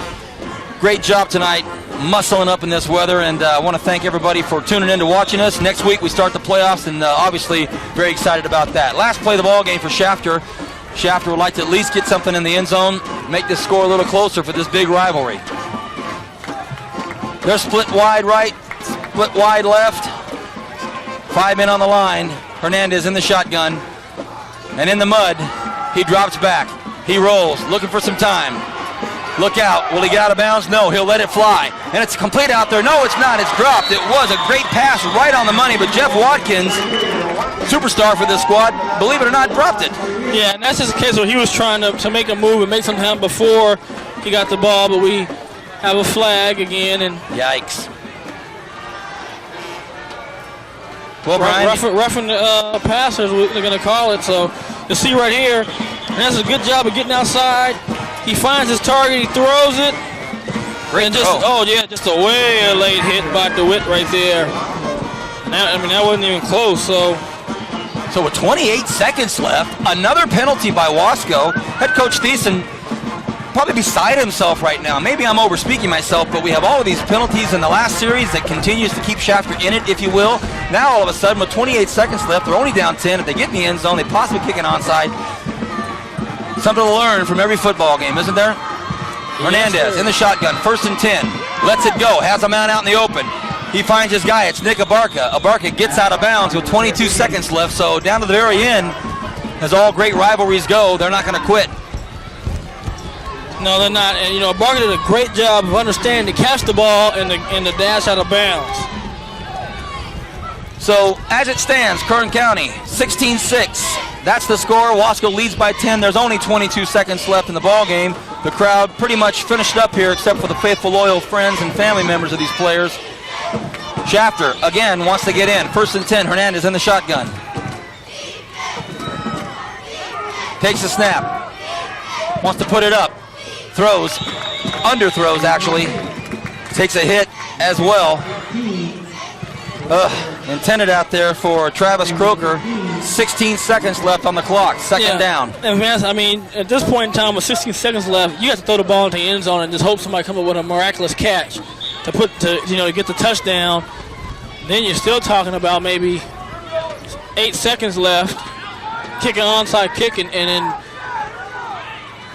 Great job tonight, muscling up in this weather, and I want to thank everybody for tuning in to watching us. Next week we start the playoffs, and obviously very excited about that. Last play of the ball game for Schafter. Schafter would like to at least get something in the end zone, make this score a little closer for this big rivalry. They're split wide right, split wide left. 5 men on the line. Hernandez in the shotgun. And in the mud, he drops back. He rolls, looking for some time. Look out. Will he get out of bounds? No, he'll let it fly. And it's complete out there. No, it's not. It's dropped. It was a great pass right on the money, but Jeff Watkins, superstar for this squad, believe it or not, dropped it. Yeah, and that's just the case where he was trying to make a move and make some time before he got the ball, but we have a flag again. And yikes. Well, Brian, roughing the passers, they're going to call it. So you'll see right here, and that's a good job of getting outside. He finds his target, he throws it. Great and just a way late hit by DeWitt right there. That wasn't even close. So with 28 seconds left, another penalty by Wasco. Head coach Thiessen probably beside himself right now. Maybe I'm overspeaking myself, but we have all of these penalties in the last series that continues to keep Schafter in it, if you will. Now all of a sudden, with 28 seconds left, they're only down 10. If they get in the end zone, they possibly kick an onside. Something to learn from every football game, isn't there? Hernandez in the shotgun, 1st and 10. Lets it go, has a man out in the open. He finds his guy, it's Nick Abarca. Abarca gets out of bounds with 22 seconds left, so down to the very end, as all great rivalries go, they're not going to quit. No, they're not. And, Abarca did a great job of understanding to catch the ball and the dash out of bounds. So, as it stands, Kern County, 16-6. That's the score. Wasco leads by 10. There's only 22 seconds left in the ball game. The crowd pretty much finished up here, except for the faithful, loyal friends and family members of these players. Schafter, again, wants to get in. 1st and 10. Hernandez in the shotgun. Takes the snap. Wants to put it up. underthrows actually. Takes a hit as well. Intended out there for Travis Croker. 16 seconds left on the clock. Second down. And Vance, I mean, at this point in time with 16 seconds left, you have to throw the ball into the end zone and just hope somebody comes up with a miraculous catch to get the touchdown. Then you're still talking about maybe 8 seconds left, kick an onside kick, and then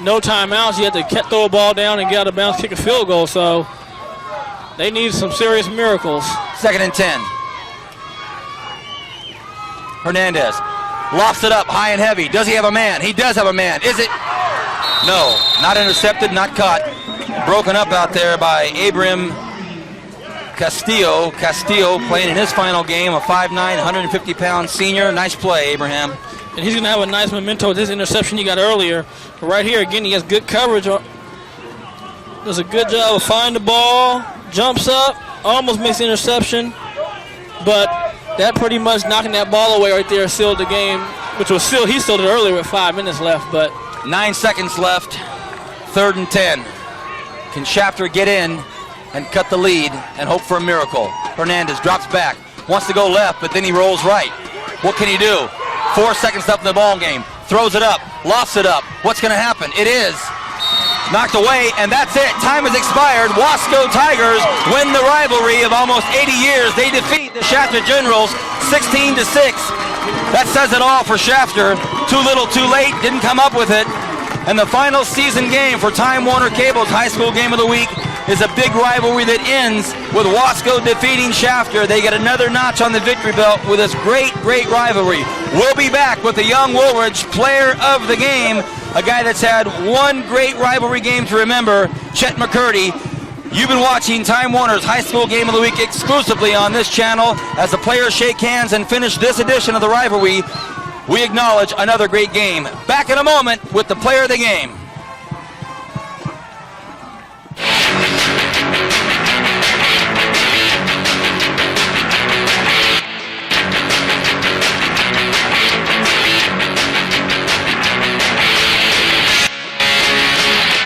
no timeouts. You have to throw a ball down and get out of bounds, kick a field goal. So they need some serious miracles. 2nd and 10. Hernandez lofts it up high and heavy. Does he have a man? He does have a man. Is it? No, not intercepted, not caught. Broken up out there by Abraham Castillo. Castillo playing in his final game, a 5'9", 150-pound senior. Nice play, Abraham. And he's going to have a nice memento with this interception he got earlier. But right here, again, he has good coverage. Does a good job of finding the ball. Jumps up, almost makes the interception. But that pretty much knocking that ball away right there sealed the game, which was sealed. He sealed it earlier with 5 minutes left. But 9 seconds left. 3rd and 10. Can Shafter get in and cut the lead and hope for a miracle? Hernandez drops back, wants to go left, but then he rolls right. What can he do? 4 seconds left in the ball game. Throws it up, lofts it up. What's going to happen? It is knocked away, and that's it. Time has expired. Wasco Tigers win the rivalry of almost 80 years. They defeat the Shafter Generals 16-6. That says it all for Shafter. Too little, too late. Didn't come up with it. And the final season game for Time Warner Cable's high school game of the week is a big rivalry that ends with Wasco defeating Shafter. They get another notch on the victory belt with this great, great rivalry. We'll be back with the young Woolridge player of the game, a guy that's had one great rivalry game to remember, Chet McCurdy. You've been watching Time Warner's high school game of the week exclusively on this channel. As the players shake hands and finish this edition of the rivalry, we acknowledge another great game. Back in a moment with the player of the game.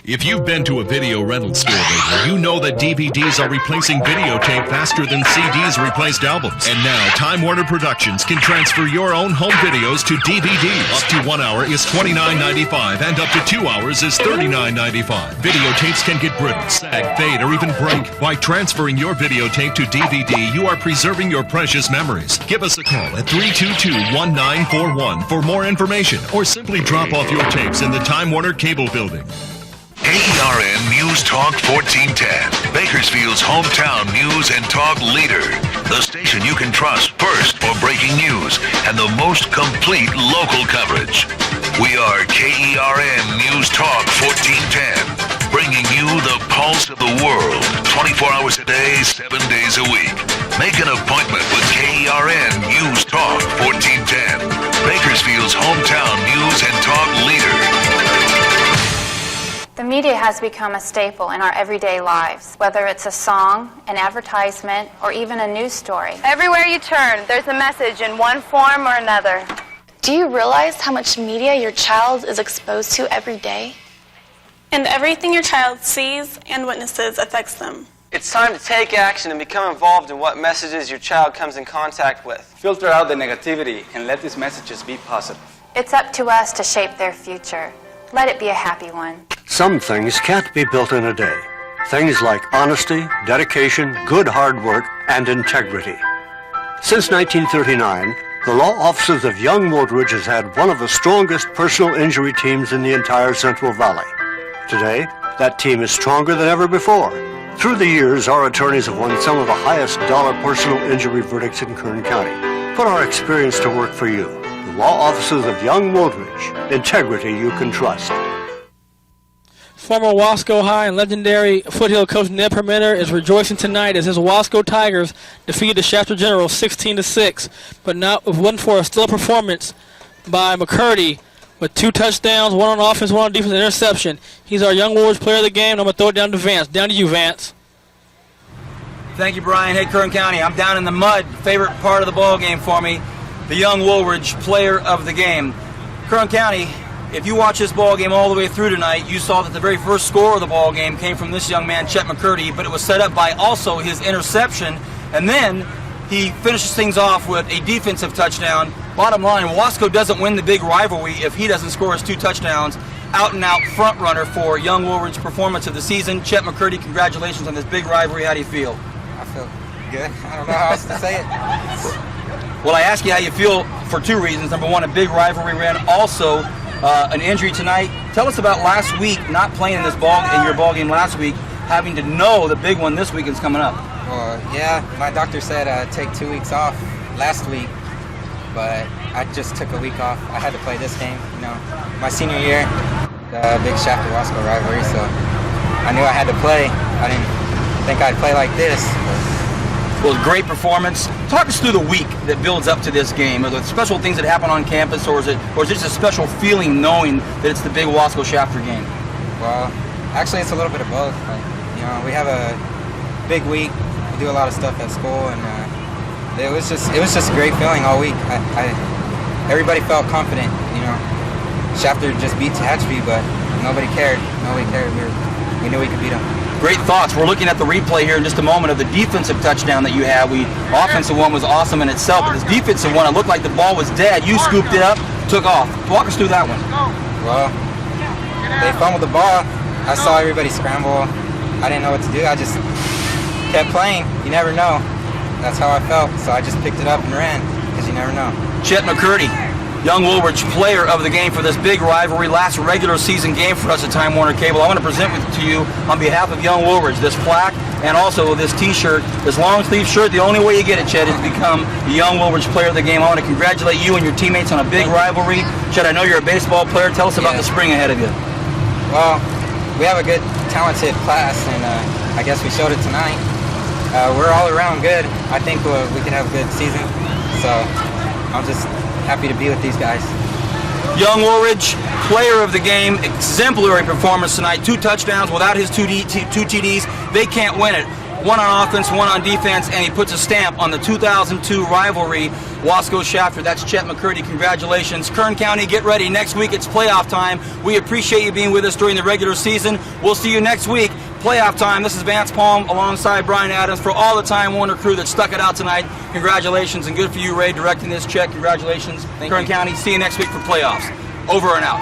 If you've been to a video rental store lately, you know that DVDs are replacing videotape faster than CDs replaced albums. And now, Time Warner Productions can transfer your own home videos to DVDs. Up to 1 hour is $29.95, and up to 2 hours is $39.95. Videotapes can get brittle, sag, fade, or even break. By transferring your videotape to DVD, you are preserving your precious memories. Give us a call at 322-1941 for more information, or simply drop off your tapes in the Time Warner Cable Building. KERN News Talk 1410, Bakersfield's hometown news and talk leader. The station you can trust first for breaking news and the most complete local coverage. We are KERN News Talk 1410, bringing you the pulse of the world, 24 hours a day, 7 days a week. Make an appointment with KERN News Talk 1410, Bakersfield's hometown news and talk leader. The media has become a staple in our everyday lives, whether it's a song, an advertisement, or even a news story. Everywhere you turn, there's a message in one form or another. Do you realize how much media your child is exposed to every day? And everything your child sees and witnesses affects them. It's time to take action and become involved in what messages your child comes in contact with. Filter out the negativity and let these messages be positive. It's up to us to shape their future. Let it be a happy one. Some things can't be built in a day. Things like honesty, dedication, good hard work, and integrity. Since 1939, the law offices of Young Woolridge has had one of the strongest personal injury teams in the entire Central Valley. Today, that team is stronger than ever before. Through the years, our attorneys have won some of the highest dollar personal injury verdicts in Kern County. Put our experience to work for you. The law offices of Young Woolridge. Integrity you can trust. Former Wasco High and legendary foothill coach Ned Permitter is rejoicing tonight as his Wasco Tigers defeated the Shafter Generals 16-6, but not if it wasn't for a stellar performance by McCurdy with 2 touchdowns, 1 on offense, 1 on defense, and interception. He's our Young Woolridge player of the game, and I'm going to throw it down to Vance. Down to you, Vance. Thank you, Brian. Hey, Kern County, I'm down in the mud. Favorite part of the ball game for me, the Young Woolridge player of the game. Kern County, if you watch this ball game all the way through tonight, you saw that the very first score of the ball game came from this young man, Chet McCurdy, but it was set up by also his interception, and then he finishes things off with a defensive touchdown. Bottom line, Wasco doesn't win the big rivalry if he doesn't score his 2 touchdowns. Out-and-out front runner for Young Woolridge performance of the season. Chet McCurdy, congratulations on this big rivalry. How do you feel? I feel good. I don't know how else to say it. Well, I ask you how you feel for 2 reasons. Number 1, a big rivalry win. Also, an injury tonight. Tell us about last week, not playing in your ball game last week, having to know the big one this week is coming up. Well, yeah, my doctor said take 2 weeks off last week, but I just took a week off. I had to play this game, my senior year, the big Shafter-Wasco rivalry, so I knew I had to play. I didn't think I'd play like this. Well, great performance. Talk us through the week that builds up to this game. Are there special things that happen on campus, or is it just a special feeling knowing that it's the big Wasco Shafter game? Well, actually, it's a little bit of both. We have a big week. We do a lot of stuff at school, and it was just a great feeling all week. Everybody felt confident. Shafter just beat Tehachapi, but nobody cared. Nobody cared. We knew we could beat them. Great thoughts. We're looking at the replay here in just a moment of the defensive touchdown that you had. Offensive one was awesome in itself, but this defensive one, it looked like the ball was dead. You scooped it up, took off. Walk us through that one. Well, they fumbled the ball. I saw everybody scramble. I didn't know what to do. I just kept playing. You never know. That's how I felt. So I just picked it up and ran, because you never know. Chet McCurdy, Young Woolridge player of the game for this big rivalry, last regular season game for us at Time Warner Cable. I want to present to you, on behalf of Young Woolridge, this plaque and also this t-shirt, this long sleeve shirt. The only way you get it, Chet, is to become the Young Woolridge player of the game. I want to congratulate you and your teammates on a big rivalry. Chet, I know you're a baseball player. Tell us about the spring ahead of you. Well, we have a good, talented class, and I guess we showed it tonight. We're all around good. I think we can have a good season, so I'm just happy to be with these guys. Young Woolridge, player of the game, exemplary performance tonight. 2 touchdowns without his 2 TDs. They can't win it. 1 on offense, 1 on defense, and he puts a stamp on the 2002 rivalry, Wasco Shafter. That's Chet McCurdy. Congratulations. Kern County, get ready. Next week it's playoff time. We appreciate you being with us during the regular season. We'll see you next week. Playoff time. This is Vance Palm alongside Brian Adams for all the Time Warner crew that stuck it out tonight. Congratulations, and good for you, Ray, directing this. Chet, congratulations. Kern County. See you next week for playoffs. Over and out.